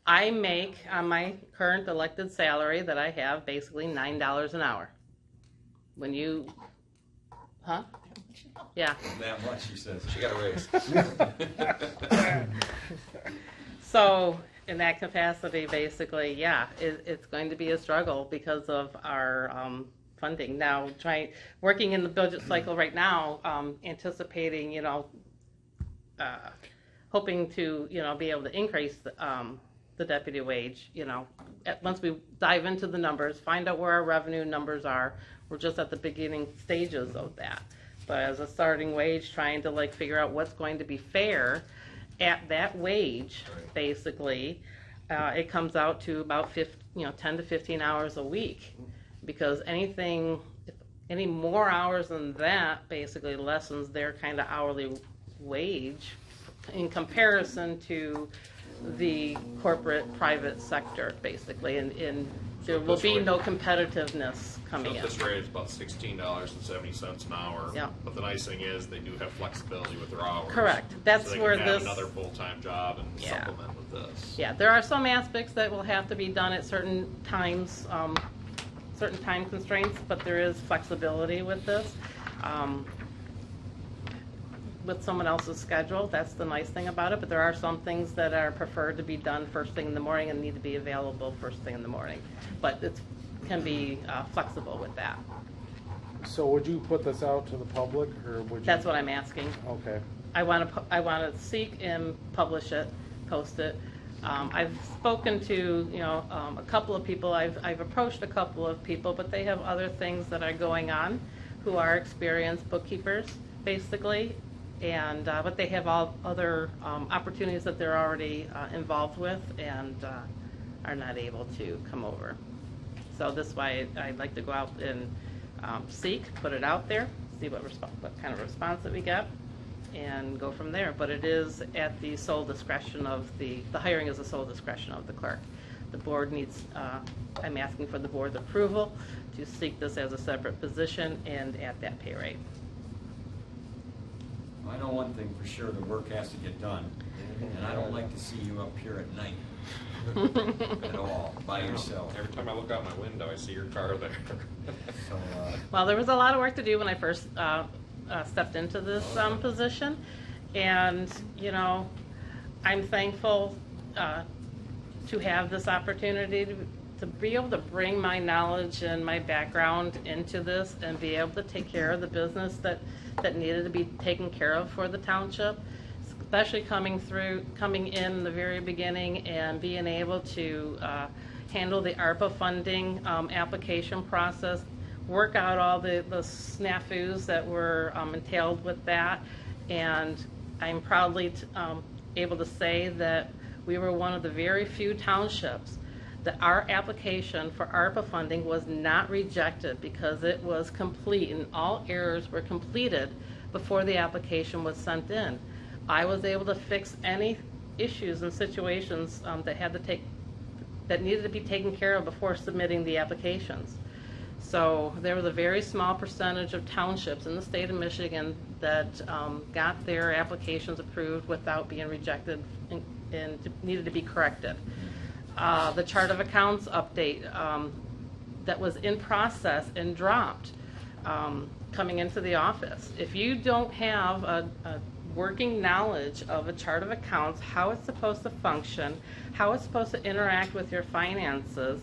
[SPEAKER 3] I make, on my current elected salary that I have, basically $9 an hour. When you, yeah.
[SPEAKER 1] That much, she says.
[SPEAKER 2] She got a raise.
[SPEAKER 3] So, in that capacity, basically, yeah, it's going to be a struggle because of our funding. Now, working in the budget cycle right now, anticipating, hoping to, be able to increase the deputy wage, once we dive into the numbers, find out where our revenue numbers are. We're just at the beginning stages of that. But as a starting wage, trying to figure out what's going to be fair at that wage, basically, it comes out to about 10 to 15 hours a week, because any more hours than that basically lessens their kind of hourly wage in comparison to the corporate private sector, basically, and there will be no competitiveness coming in.
[SPEAKER 2] This rate is about $16.70 an hour.
[SPEAKER 3] Yeah.
[SPEAKER 2] But the nice thing is they do have flexibility with their hours.
[SPEAKER 3] Correct. That's
[SPEAKER 2] so they
[SPEAKER 3] where
[SPEAKER 2] can have
[SPEAKER 3] this
[SPEAKER 2] another full-time job and supplement with this.
[SPEAKER 3] Yeah, there are some aspects that will have to be done at certain times, certain time constraints, but there is flexibility with this. with someone else's schedule. That's the nice thing about it, but there are some things that are preferred to be done first thing in the morning and need to be available first thing in the morning. But it can be flexible with that.
[SPEAKER 6] So would you put this out to the public, or would you?
[SPEAKER 3] That's what I'm asking.
[SPEAKER 6] Okay.
[SPEAKER 3] I want to seek and publish it, post it. I've spoken to, a couple of people. I've approached a couple of people, but they have other things that are going on, who are experienced bookkeepers, basically, and but they have all other opportunities that they're already involved with and are not able to come over. So this is why I'd like to go out and seek, put it out there, see what kind of response that we get, and go from there. But it is at the sole discretion of the hiring is the sole discretion of the clerk. The board needs, I'm asking for the board's approval to seek this as a separate position and at that pay rate.
[SPEAKER 1] I know one thing for sure, the work has to get done, and I don't like to see you up here at night at all, by yourself.
[SPEAKER 2] Every time I look out my window, I see your car there.
[SPEAKER 1] So,
[SPEAKER 3] well, there was a lot of work to do when I first stepped into this position, and I'm thankful to have this opportunity to be able to bring my knowledge and my background into this and be able to take care of the business that needed to be taken care of for the township, especially coming in the very beginning and being able to handle the ARPA funding application process, work out all the snafus that were entailed with that. And I'm proudly able to say that we were one of the very few townships that our application for ARPA funding was not rejected because it was complete and all errors were completed before the application was sent in. I was able to fix any issues and situations that needed to be taken care of before submitting the applications. So there was a very small percentage of townships in the state of Michigan that got their applications approved without being rejected and needed to be corrected. The chart of accounts update that was in process and dropped coming into the office. If you don't have a working knowledge of a chart of accounts, how it's supposed to function, how it's supposed to interact with your finances,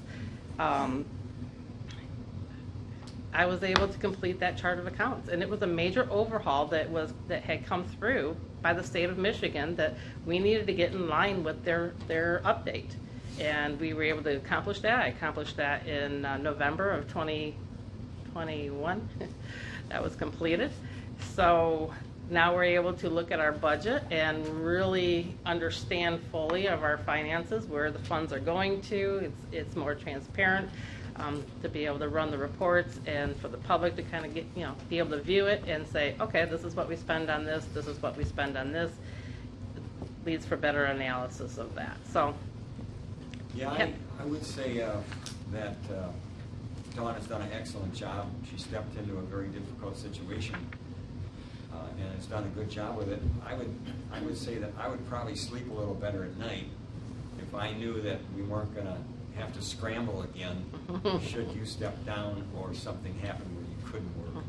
[SPEAKER 3] I was able to complete that chart of accounts, and it was a major overhaul that had come through by the state of Michigan that we needed to get in line with their update, and we were able to accomplish that. I accomplished that in November of 2021. That was completed. So now we're able to look at our budget and really understand fully of our finances, where the funds are going to. It's more transparent. To be able to run the reports and for the public to kind of get, be able to view it and say, okay, this is what we spend on this, this is what we spend on this. It leads for better analysis of that. So,
[SPEAKER 1] yeah, I would say that Dawn has done an excellent job. She stepped into a very difficult situation and has done a good job with it. I would say that I would probably sleep a little better at night if I knew that we weren't going to have to scramble again should you step down or something happen where you couldn't work.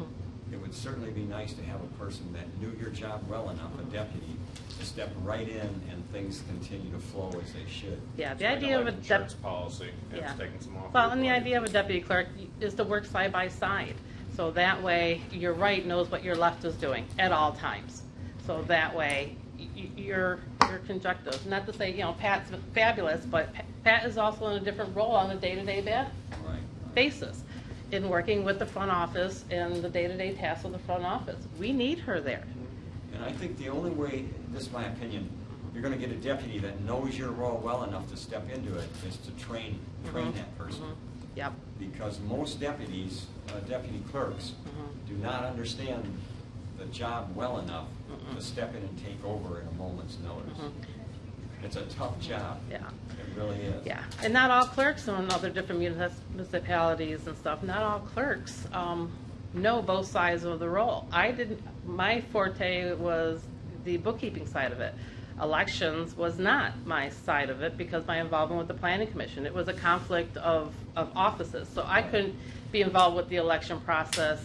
[SPEAKER 1] It would certainly be nice to have a person that knew your job well enough, a deputy, to step right in and things continue to flow as they should.
[SPEAKER 3] Yeah, the idea of a
[SPEAKER 2] insurance policy,
[SPEAKER 3] yeah.
[SPEAKER 2] Taking some off.
[SPEAKER 3] Well, and the idea of a deputy clerk is to work side by side. So that way your right knows what your left is doing at all times. So that way you're conjunctive. Not to say, Pat's fabulous, but Pat is also in a different role on a day-to-day basis in working with the front office and the day-to-day tasks of the front office. We need her there.
[SPEAKER 1] And I think the only way, this is my opinion, you're going to get a deputy that knows your role well enough to step into it is to train that person.
[SPEAKER 3] Yep.
[SPEAKER 1] Because most deputies, deputy clerks, do not understand the job well enough to step in and take over at a moment's notice. It's a tough job. Yeah. It really is.
[SPEAKER 3] Yeah. And not all clerks in other different municipalities and stuff, not all clerks know both sides of the role. My forte was the bookkeeping side of it. Elections was not my side of it because my involvement with the planning commission. It was a conflict of offices. So I couldn't be involved with the election process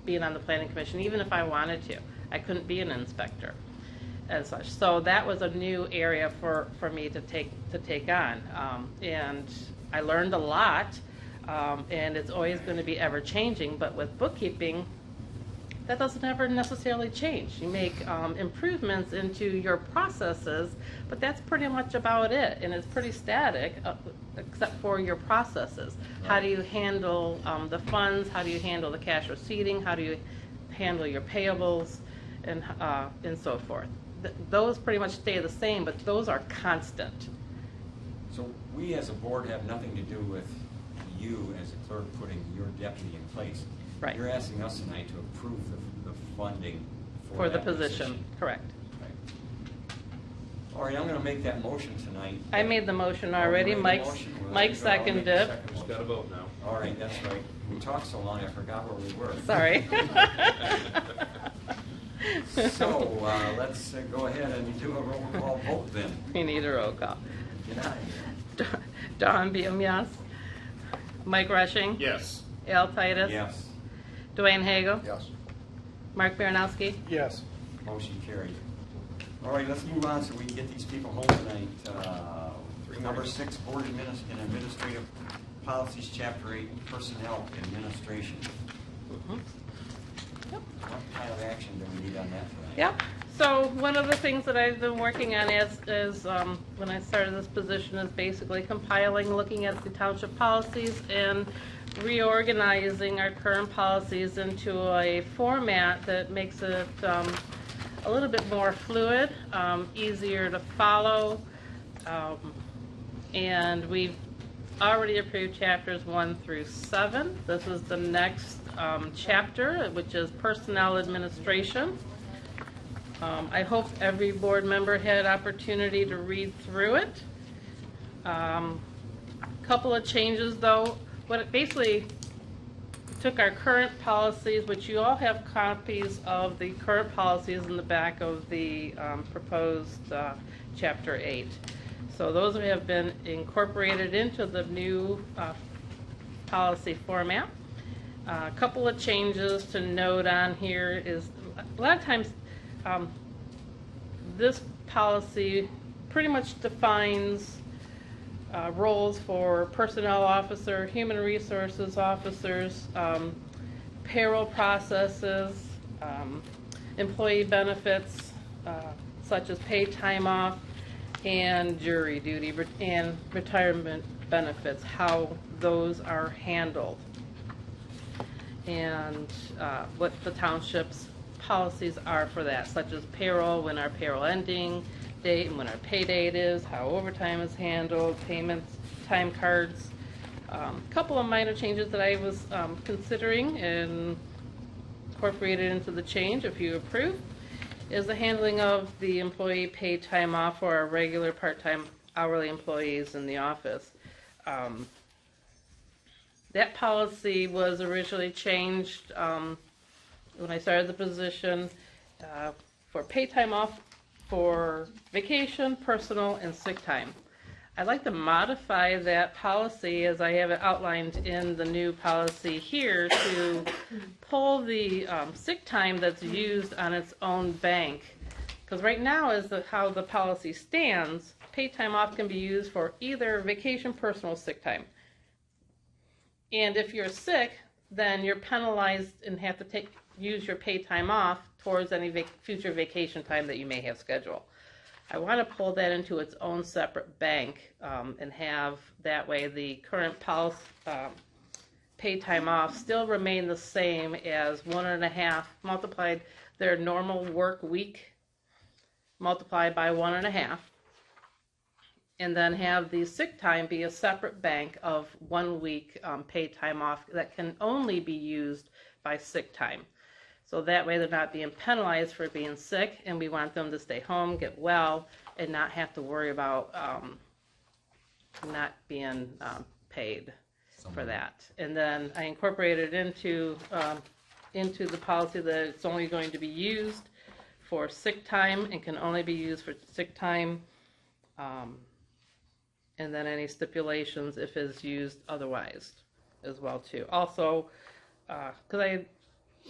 [SPEAKER 3] being on the planning commission, even if I wanted to. I couldn't be an inspector and such. So that was a new area for me to take on. And I learned a lot, and it's always going to be ever changing, but with bookkeeping, that doesn't ever necessarily change. You make improvements into your processes, but that's pretty much about it, and it's pretty static, except for your processes. How do you handle the funds? How do you handle the cash receipting? How do you handle your payables, and so forth? Those pretty much stay the same, but those are constant.
[SPEAKER 1] So we as a board have nothing to do with you as a clerk putting your deputy in place.
[SPEAKER 3] Right.
[SPEAKER 1] You're asking us tonight to approve the funding
[SPEAKER 3] For the
[SPEAKER 1] that
[SPEAKER 3] position, correct.
[SPEAKER 1] All right, I'm going to make that motion tonight.
[SPEAKER 3] I made the motion
[SPEAKER 1] Oh, you
[SPEAKER 3] already.
[SPEAKER 1] made the
[SPEAKER 3] Mike
[SPEAKER 1] motion? Well,
[SPEAKER 3] Mike
[SPEAKER 1] there you go. I'll make the
[SPEAKER 3] seconded.
[SPEAKER 1] second
[SPEAKER 2] Just
[SPEAKER 1] motion.
[SPEAKER 2] gotta vote now.
[SPEAKER 1] All right, that's right. We talked so long, I forgot where we were.
[SPEAKER 3] Sorry.
[SPEAKER 1] So, let's go ahead and do a roll call vote then.
[SPEAKER 3] We need a roll call.
[SPEAKER 1] Get out of here.
[SPEAKER 3] Don Beam, yes. Mike Rushing?
[SPEAKER 2] Yes.
[SPEAKER 3] Al Titus?
[SPEAKER 1] Yes.
[SPEAKER 3] Dwayne Hagel?
[SPEAKER 4] Yes.
[SPEAKER 3] Mark Baranowski?
[SPEAKER 6] Yes.
[SPEAKER 1] Motion carried. All right, let's move on so we can get these people home tonight. Number 6, Board and Administrative Policies, Chapter 8, Personnel Administration.
[SPEAKER 3] Yep.
[SPEAKER 1] What kind of action do we need on that tonight?
[SPEAKER 3] Yep. So one of the things that I've been working on is when I started this position is basically compiling, looking at the township policies and reorganizing our current policies into a format that makes it a little bit more fluid, easier to follow, and we've already approved chapters 1 through 7. This is the next chapter, which is personnel administration. I hope every board member had opportunity to read through it. Couple of changes though. What it basically took our current policies, which you all have copies of the current policies in the back of the proposed chapter 8. So those have been incorporated into the new policy format. A couple of changes to note on here is a lot of times this policy pretty much defines roles for personnel officer, human resources officers, payroll processes, employee benefits such as paid time off, and jury duty and retirement benefits, how those are handled, and what the township's policies are for that, such as payroll, when our payroll ending date and when our pay date is, how overtime is handled, payments, time cards. Couple of minor changes that I was considering and incorporated into the change, if you approve, is the handling of the employee paid time off for our regular part-time hourly employees in the office. That policy was originally changed when I started the position for paid time off for vacation, personal, and sick time. I'd like to modify that policy as I have it outlined in the new policy here to pull the sick time that's used on its own bank. Because right now is how the policy stands, paid time off can be used for either vacation, personal, sick time. And if you're sick, then you're penalized and have to use your paid time off towards any future vacation time that you may have scheduled. I want to pull that into its own separate bank and have that way the current policy paid time off still remain the same as 1.5 multiplied their normal work week multiplied by 1.5, and then have the sick time be a separate bank of 1 week paid time off that can only be used by sick time. So that way they're not being penalized for being sick, and we want them to stay home, get well, and not have to worry about not being paid for that. And then I incorporated into the policy that it's only going to be used for sick time and can only be used for sick time, and then any stipulations if it's used otherwise as well too. Also, because I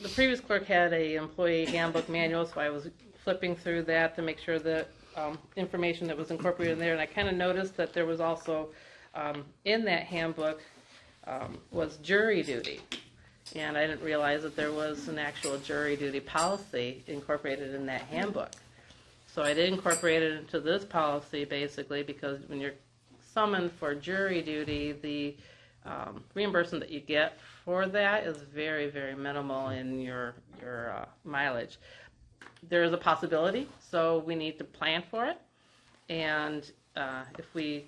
[SPEAKER 3] the previous clerk had a employee handbook manual, so I was flipping through that to make sure that information that was incorporated in there, and I kind of noticed that there was also in that handbook was jury duty, and I didn't realize that there was an actual jury duty policy incorporated in that handbook. So I did incorporate it into this policy basically because when you're summoned for jury duty, the reimbursement that you get for that is very, very minimal in your mileage. There is a possibility, so we need to plan for it. And if we,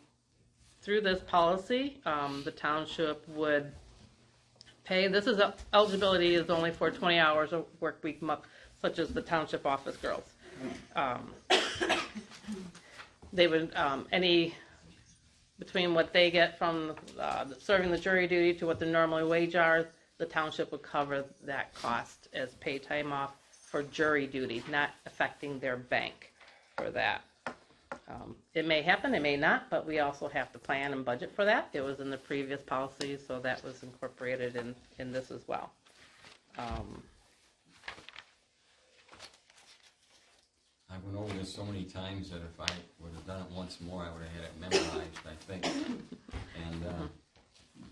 [SPEAKER 3] through this policy, the township would pay. This is eligibility is only for 20 hours a work week, such as the township office girls. They would any between what they get from serving the jury duty to what the normal wage are, the township would cover that cost as pay time off for jury duty, not affecting their bank for that. It may happen, it may not, but we also have to plan and budget for that. It was in the previous policy, so that was incorporated in this as well.
[SPEAKER 1] I went over this so many times that if I would have done it once more, I would have had it memorized, I think. And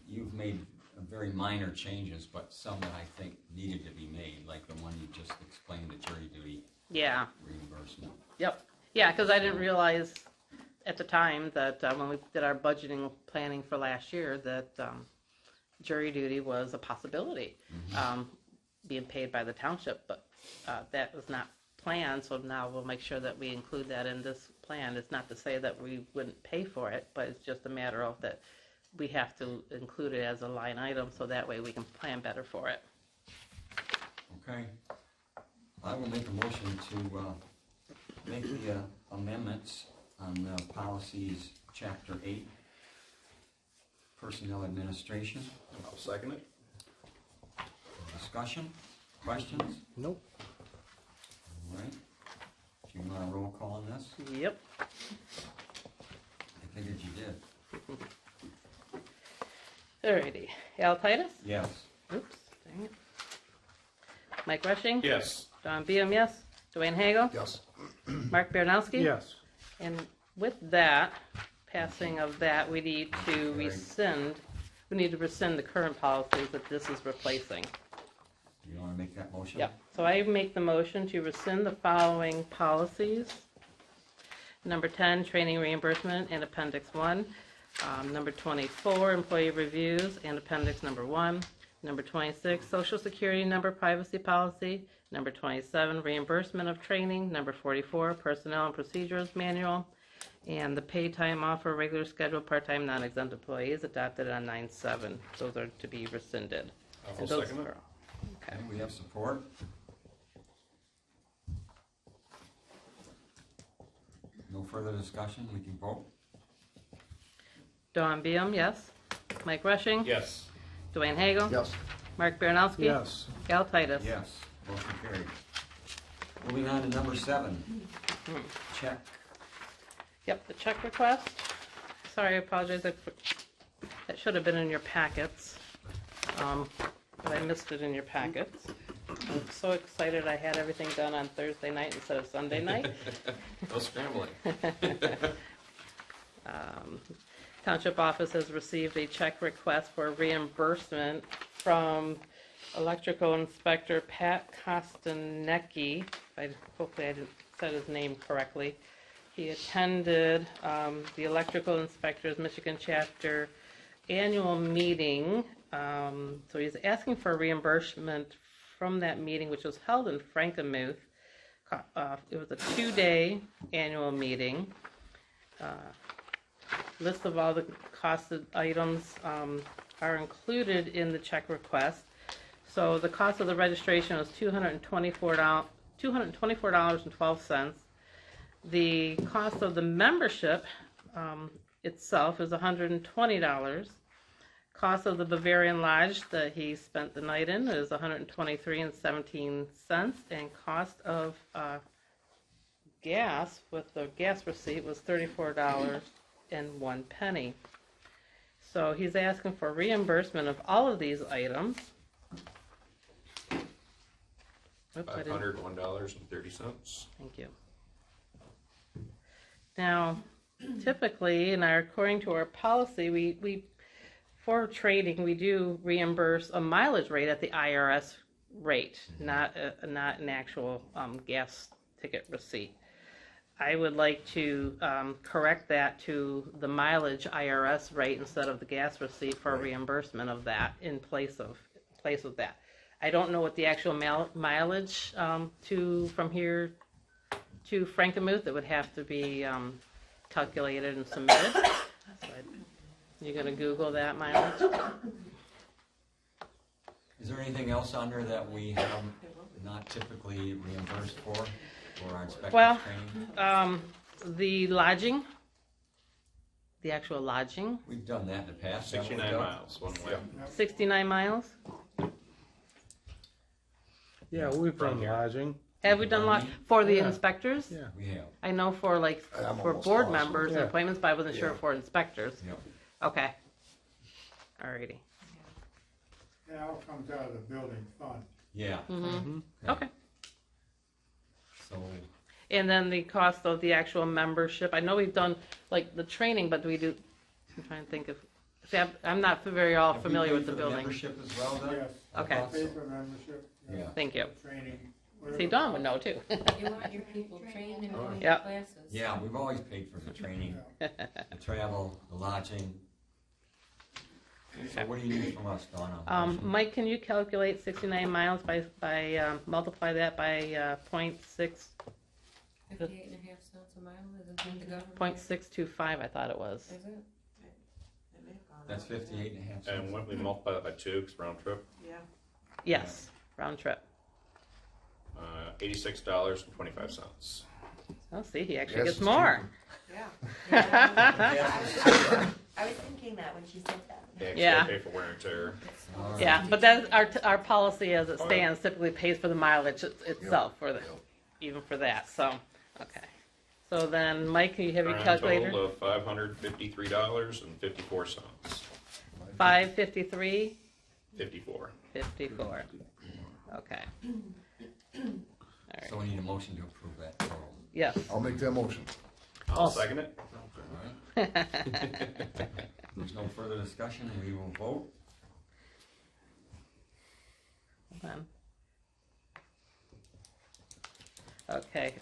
[SPEAKER 1] you've made very minor changes, but some that I think needed to be made, like the one you just explained, the jury duty reimbursement.
[SPEAKER 3] Yep. Yeah, because I didn't realize at the time that when we did our budgeting planning for last year that jury duty was a possibility, being paid by the township, but that was not planned, so now we'll make sure that we include that in this plan. It's not to say that we wouldn't pay for it, but it's just a matter of that we have to include it as a line item so that way we can plan better for it.
[SPEAKER 1] Okay. I will make a motion to make the amendments on policies chapter 8, personnel administration.
[SPEAKER 4] I'll second it.
[SPEAKER 1] Discussion? Questions?
[SPEAKER 6] Nope.
[SPEAKER 1] All right. Do you want a roll call on this?
[SPEAKER 3] Yep.
[SPEAKER 1] I figured you did.
[SPEAKER 3] Alrighty. Al Titus?
[SPEAKER 1] Yes.
[SPEAKER 3] Oops. Dang it. Mike Rushing?
[SPEAKER 2] Yes.
[SPEAKER 3] Don Beam, yes. Dwayne Hagel?
[SPEAKER 4] Yes.
[SPEAKER 3] Mark Baranowski?
[SPEAKER 6] Yes.
[SPEAKER 3] And with that, passing of that, we need to rescind the current policies that this is replacing.
[SPEAKER 1] You want to make that motion?
[SPEAKER 3] Yep. So I make the motion to rescind the following policies. Number 10, training reimbursement and Appendix 1. Number 24, employee reviews and Appendix number 1. Number 26, Social Security number privacy policy. Number 27, reimbursement of training. Number 44, personnel and procedures manual. And the paid time off for regular scheduled part-time non-exempt employees adopted on 9/7. Those are to be rescinded.
[SPEAKER 2] I'll second it.
[SPEAKER 1] Okay, we have support. No further discussion, we can vote.
[SPEAKER 3] Dawn Beam, yes. Mike Rushing?
[SPEAKER 2] Yes.
[SPEAKER 3] Dwayne Hagel?
[SPEAKER 4] Yes.
[SPEAKER 3] Mark Baranowski?
[SPEAKER 6] Yes.
[SPEAKER 3] Al Titus?
[SPEAKER 1] Yes, motion carried. Moving on to number 7, check.
[SPEAKER 3] Yep, the check request. Sorry, I apologize. That should have been in your packets, but I missed it in your packets. I'm so excited I had everything done on Thursday night instead of Sunday night.
[SPEAKER 2] No scrambling.
[SPEAKER 3] Township office has received a check request for reimbursement from electrical inspector Pat Kostanecki. Hopefully I didn't said his name correctly. He attended the Electrical Inspectors Michigan Chapter annual meeting. So he's asking for reimbursement from that meeting, which was held in Frankenmuth. It was a 2-day annual meeting. List of all the costed items are included in the check request. So the cost of the registration was $224.12. The cost of the membership itself is $120. Cost of the Bavarian Lodge that he spent the night in is $123.17, and cost of gas with the gas receipt was $34.01. So he's asking for reimbursement of all of these items. Oops, I didn't-
[SPEAKER 2] $501.30.
[SPEAKER 3] Thank you. Now, typically, according to our policy, we for trading, we do reimburse a mileage rate at the IRS rate, not an actual gas ticket receipt. I would like to correct that to the mileage IRS rate instead of the gas receipt for reimbursement of that in place of that. I don't know what the actual mileage from here to Frankenmuth. It would have to be calculated and submitted. You're going to Google that mileage?
[SPEAKER 1] Is there anything else on there that we have not typically reimbursed for our inspector's
[SPEAKER 3] Well,
[SPEAKER 1] training?
[SPEAKER 3] the lodging, the actual lodging,
[SPEAKER 1] We've done that in the past. haven't we,
[SPEAKER 2] 69
[SPEAKER 1] Doug?
[SPEAKER 2] miles one way.
[SPEAKER 3] 69 miles.
[SPEAKER 6] Yeah, we've
[SPEAKER 2] From
[SPEAKER 6] done
[SPEAKER 2] here.
[SPEAKER 6] lodging.
[SPEAKER 3] Have we done for the
[SPEAKER 6] Yeah.
[SPEAKER 3] inspectors?
[SPEAKER 6] Yeah.
[SPEAKER 1] We have.
[SPEAKER 3] I know for
[SPEAKER 4] I'm
[SPEAKER 3] for
[SPEAKER 4] almost
[SPEAKER 3] board
[SPEAKER 4] lost.
[SPEAKER 3] members and
[SPEAKER 6] Yeah.
[SPEAKER 3] appointments, but I wasn't sure
[SPEAKER 4] Yeah.
[SPEAKER 3] for inspectors.
[SPEAKER 1] Yep.
[SPEAKER 3] Okay. Alrighty.
[SPEAKER 12] It all comes out of the building fund.
[SPEAKER 1] Yeah.
[SPEAKER 3] Mm-hmm. Okay.
[SPEAKER 1] So,
[SPEAKER 3] And then the cost of the actual membership. I know we've done like the training, but we do. I'm trying to think of. See, I'm not very
[SPEAKER 1] have we
[SPEAKER 3] familiar
[SPEAKER 1] paid
[SPEAKER 3] with the
[SPEAKER 1] for
[SPEAKER 3] building.
[SPEAKER 1] membership as well, Doug?
[SPEAKER 12] Yes.
[SPEAKER 1] I
[SPEAKER 3] Okay.
[SPEAKER 1] thought so.
[SPEAKER 12] Pay for membership.
[SPEAKER 1] Yeah.
[SPEAKER 3] Thank you.
[SPEAKER 12] Training.
[SPEAKER 3] See, Dawn would know too.
[SPEAKER 13] You want your people trained and going to
[SPEAKER 3] Yep.
[SPEAKER 13] classes.
[SPEAKER 1] Yeah, we've always paid for the training, the travel, the lodging. So what do you need from us, Donna?
[SPEAKER 3] Mike, can you calculate 69 miles by multiply that by 0.6?
[SPEAKER 13] 58.5 cents a mile, isn't that the government?
[SPEAKER 3] 0.625, I thought it was.
[SPEAKER 13] Is it?
[SPEAKER 8] It may have gone
[SPEAKER 1] That's
[SPEAKER 8] up.
[SPEAKER 1] 58.5 cents.
[SPEAKER 2] And when we multiply that by 2, because round trip,
[SPEAKER 8] Yeah.
[SPEAKER 3] Yes, round trip.
[SPEAKER 2] $86.25.
[SPEAKER 3] Oh, see, he actually
[SPEAKER 4] Yes,
[SPEAKER 3] gets
[SPEAKER 4] it's
[SPEAKER 3] more.
[SPEAKER 8] Yeah.
[SPEAKER 15] I was thinking that when she said that.
[SPEAKER 2] Yeah, 'cause
[SPEAKER 3] Yeah.
[SPEAKER 2] they pay for wear and tear.
[SPEAKER 1] All right.
[SPEAKER 3] Yeah, but that's our policy as it stands typically pays for the mileage itself even for that. So, okay. So then, Mike, can you have your
[SPEAKER 2] Grand
[SPEAKER 3] calculator?
[SPEAKER 2] total of $553.54.
[SPEAKER 3] 553,
[SPEAKER 2] 54.
[SPEAKER 3] 54. Okay.
[SPEAKER 1] So we need a motion to approve that total.
[SPEAKER 3] Yes.
[SPEAKER 4] I'll make that motion.
[SPEAKER 2] I'll second it.
[SPEAKER 1] All right. There's no further discussion, we will vote.
[SPEAKER 3] Hold on. Okay.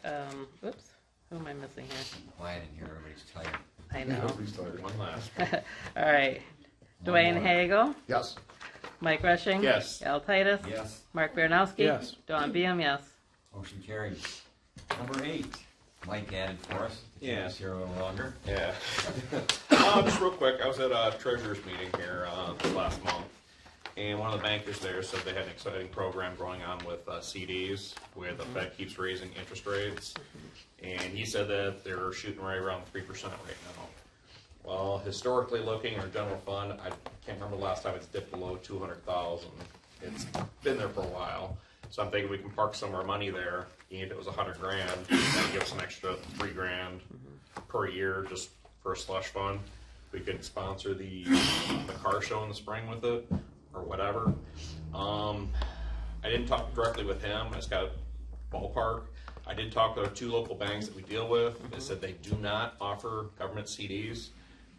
[SPEAKER 3] Oops. Who am I missing here?
[SPEAKER 1] Quiet in here, everybody's tired.
[SPEAKER 3] I know.
[SPEAKER 4] Nobody's tired.
[SPEAKER 2] One last.
[SPEAKER 3] All right. Dwayne Hagel,
[SPEAKER 4] Yes.
[SPEAKER 3] Mike Rushing.
[SPEAKER 2] Yes.
[SPEAKER 3] Al Titus.
[SPEAKER 1] Yes,
[SPEAKER 3] Mark Baranowski.
[SPEAKER 6] Yes.
[SPEAKER 3] Dawn Beam, yes.
[SPEAKER 1] motion carried. Number 8, Mike added for us. to keep
[SPEAKER 2] Yeah.
[SPEAKER 1] us here a little longer.
[SPEAKER 2] Yeah. Just real quick, I was at a treasurer's meeting here last month, and one of the bankers there said they had an exciting program going on with CDs, where the Fed keeps raising interest rates, and he said that they're shooting right around 3% right now. Well, historically looking, our general fund, I can't remember the last time it's dipped below 200,000. It's been there for a while. So I'm thinking we can park some of our money there. Even if it was $100,000, that'd give us an extra $3,000 per year just for a slush fund. We could sponsor the car show in the spring with it or whatever. I didn't talk directly with him. I just got a ballpark. I did talk with our 2 local banks that we deal with. They said they do not offer government CDs.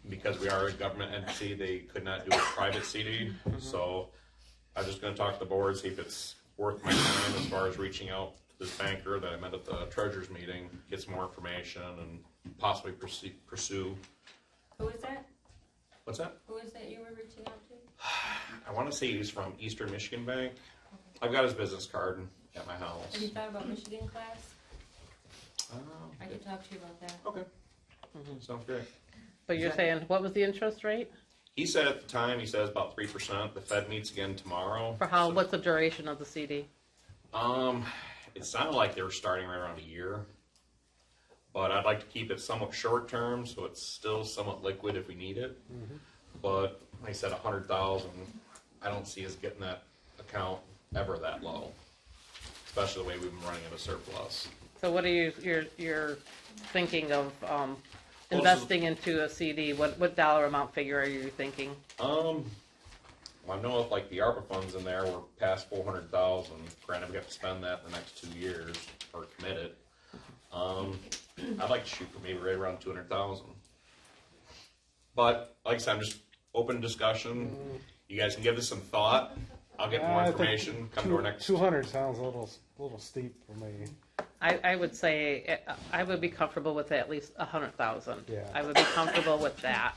[SPEAKER 2] Because we are a government entity, they could not do a private CD. So I'm just going to talk to the board, see if it's worth my time as far as reaching out to this banker that I met at the treasurer's meeting, get some more information, and possibly pursue.
[SPEAKER 13] Who is that?
[SPEAKER 2] What's that?
[SPEAKER 13] Who is that you were reaching out to?
[SPEAKER 2] I want to say he's from Eastern Michigan Bank. I've got his business card at my house.
[SPEAKER 13] Have you thought about Michigan class?
[SPEAKER 2] Oh,
[SPEAKER 13] I could talk to you about that.
[SPEAKER 2] okay. Sounds great.
[SPEAKER 3] But you're saying, what was the interest rate?
[SPEAKER 2] He said at the time, he says about 3%. The Fed meets again tomorrow.
[SPEAKER 3] For how,
[SPEAKER 2] So-
[SPEAKER 3] what's the duration of the CD?
[SPEAKER 2] It sounded like they were starting right around a year, but I'd like to keep it somewhat short term, so it's still somewhat liquid if we need it. But like I said, 100,000, I don't see us getting that account ever that low, especially the way we've been running at a surplus.
[SPEAKER 3] So what are you're thinking of
[SPEAKER 2] Well,
[SPEAKER 3] investing into a CD? What dollar amount figure are you thinking?
[SPEAKER 2] Well, I know if like the ARPA funds in there were past 400,000, granted we have to spend that in the next 2 years, or commit it. I'd like to shoot for maybe right around 200,000. But, like I said, I'm just open discussion. You guys can give this some thought. I'll get more
[SPEAKER 6] I think
[SPEAKER 2] information, come to our next.
[SPEAKER 6] 200 sounds a little steep for me.
[SPEAKER 3] I would say, I would be comfortable with at least 100,000.
[SPEAKER 6] Yeah.
[SPEAKER 3] I would be comfortable with that.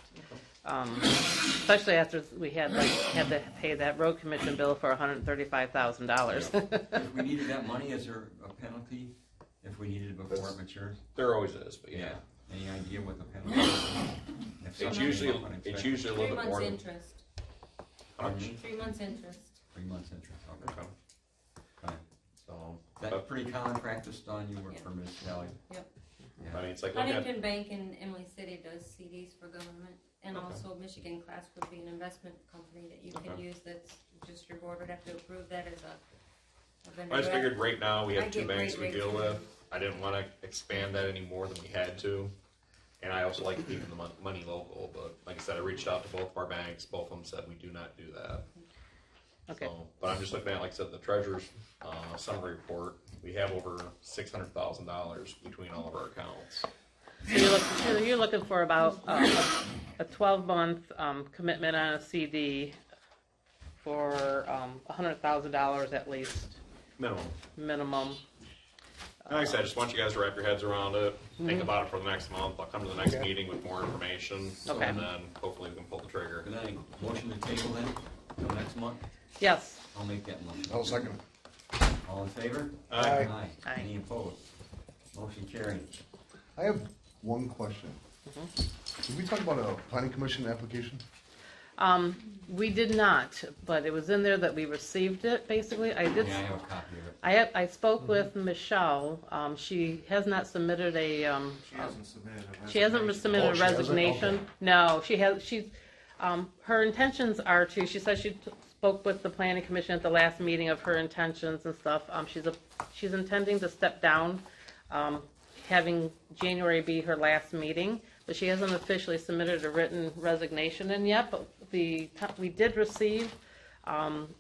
[SPEAKER 3] Especially after we had to pay that road commission bill for $135,000.
[SPEAKER 1] If we needed that money, is there a penalty if we needed it before it matures?
[SPEAKER 2] There always is, but yeah.
[SPEAKER 1] Any idea what the penalty is? If
[SPEAKER 2] It's
[SPEAKER 1] something
[SPEAKER 2] usually
[SPEAKER 1] came up unexpected?
[SPEAKER 2] a little
[SPEAKER 13] 3
[SPEAKER 2] bit more.
[SPEAKER 13] months
[SPEAKER 2] Than,
[SPEAKER 13] interest.
[SPEAKER 2] how much?
[SPEAKER 13] 3 months interest.
[SPEAKER 1] 3 months interest, okay.
[SPEAKER 2] Okay.
[SPEAKER 1] Okay.
[SPEAKER 2] So,
[SPEAKER 1] That's pretty common practice, Don, you work for municipality.
[SPEAKER 13] Yep.
[SPEAKER 1] Yeah.
[SPEAKER 2] I mean, it's like look at,
[SPEAKER 13] Huntington Bank in Emily City does CDs for government, and
[SPEAKER 2] Okay.
[SPEAKER 13] also Michigan Class would be an investment company that you can
[SPEAKER 2] Okay.
[SPEAKER 13] use. That's just your board would have to approve that as a vendor.
[SPEAKER 2] I just figured right now we
[SPEAKER 13] I
[SPEAKER 2] have 2
[SPEAKER 13] get
[SPEAKER 2] banks
[SPEAKER 13] great
[SPEAKER 2] we deal
[SPEAKER 13] rates.
[SPEAKER 2] with. I didn't want to expand that any more than we had to. And I also like keeping the money local, but like I said, I reached out to both of our banks. Both of them said we do not do that.
[SPEAKER 3] Okay.
[SPEAKER 2] So, but I'm just looking at, like I said, the treasurer's summary report. We have over $600,000 between all of our accounts.
[SPEAKER 3] So you're looking for about a 12-month commitment on a CD for $100,000 at least minimum.
[SPEAKER 2] Like I said, I just want you guys to wrap your heads around it. Think about it for the next month. I'll come to the next meeting with more information.
[SPEAKER 3] Okay.
[SPEAKER 2] And then hopefully we can pull the trigger.
[SPEAKER 1] Can I motion to table then, till next month?
[SPEAKER 3] Yes.
[SPEAKER 1] I'll make that motion.
[SPEAKER 4] I'll second.
[SPEAKER 1] All in favor?
[SPEAKER 2] Aye.
[SPEAKER 3] Aye.
[SPEAKER 1] Any opposed? Motion carried.
[SPEAKER 4] I have one question. Did we talk about a planning commission application?
[SPEAKER 3] We did not, but it was in there that we received it, basically. I did.
[SPEAKER 1] Yeah, I have a copy of it.
[SPEAKER 3] I spoke with Michelle. She has not submitted a,
[SPEAKER 5] She hasn't submitted a
[SPEAKER 3] she hasn't submitted
[SPEAKER 4] Oh,
[SPEAKER 3] a
[SPEAKER 4] she hasn't?
[SPEAKER 3] resignation.
[SPEAKER 4] Okay.
[SPEAKER 3] No, she's, her intentions are to, she said she spoke with the planning commission at the last meeting of her intentions and stuff. She's intending to step down, having January be her last meeting, but she hasn't officially submitted a written resignation in yet, but we did receive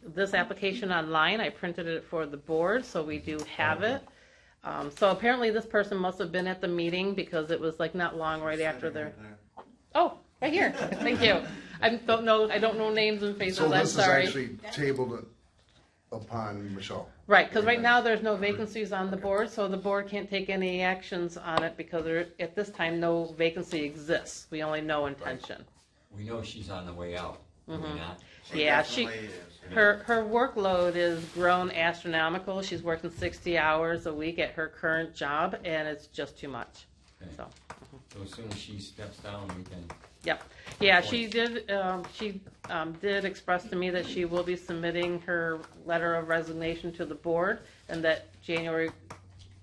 [SPEAKER 3] this application online. I printed it for the board, so we do have it. So apparently this person must have been at the meeting because it was like not long right after their, oh, right here, thank you. I don't know names and faces,
[SPEAKER 4] So
[SPEAKER 3] I'm
[SPEAKER 4] this is
[SPEAKER 3] sorry.
[SPEAKER 4] actually tabled upon Michelle.
[SPEAKER 3] Right, because right now there's no vacancies on the board, so the board can't take any actions on it because at this time, no vacancy exists. We only know intention.
[SPEAKER 1] We know she's on the way out, do we not?
[SPEAKER 3] Yeah,
[SPEAKER 5] Definitely is.
[SPEAKER 3] her workload is grown astronomical. She's working 60 hours a week at her current job, and it's just too much.
[SPEAKER 1] Okay.
[SPEAKER 3] So,
[SPEAKER 1] So as soon as she steps down, we can,
[SPEAKER 3] yep. Yeah, she did express to me that she will be submitting her letter of resignation to the board, and that January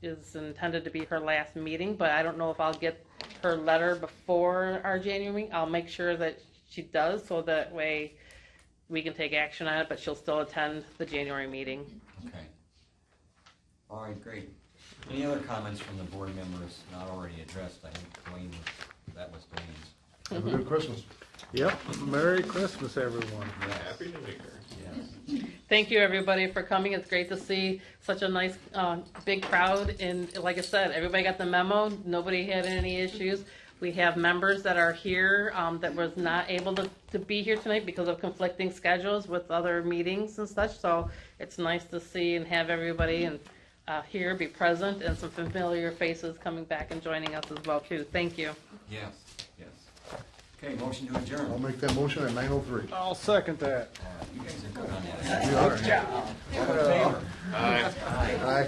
[SPEAKER 3] is intended to be her last meeting, but I don't know if I'll get her letter before our January meeting. I'll make sure that she does, so that way we can take action on it, but she'll still attend the January meeting.
[SPEAKER 1] okay. All right, great. Any other comments from the board members not already addressed? I think Dwayne, that was Dwayne's.
[SPEAKER 4] Have a good Christmas.
[SPEAKER 6] Yep. Merry Christmas, everyone.
[SPEAKER 2] Happy New Year.
[SPEAKER 1] Yes.
[SPEAKER 3] Thank you, everybody, for coming. It's great to see such a nice, big crowd. And like I said, everybody got the memo. Nobody had any issues. We have members that are here that was not able to be here tonight because of conflicting schedules with other meetings and such. So it's nice to see and have everybody and here be present, and some familiar faces coming back and joining us as well too. Thank you.
[SPEAKER 1] Yes, yes. Okay, motion to adjourn.
[SPEAKER 4] I'll make that motion at 9:03.
[SPEAKER 6] I'll second that.
[SPEAKER 1] All right, you guys are good on that.
[SPEAKER 4] We are.
[SPEAKER 1] All in favor?
[SPEAKER 2] Aye.
[SPEAKER 1] Aye.
[SPEAKER 4] Aye.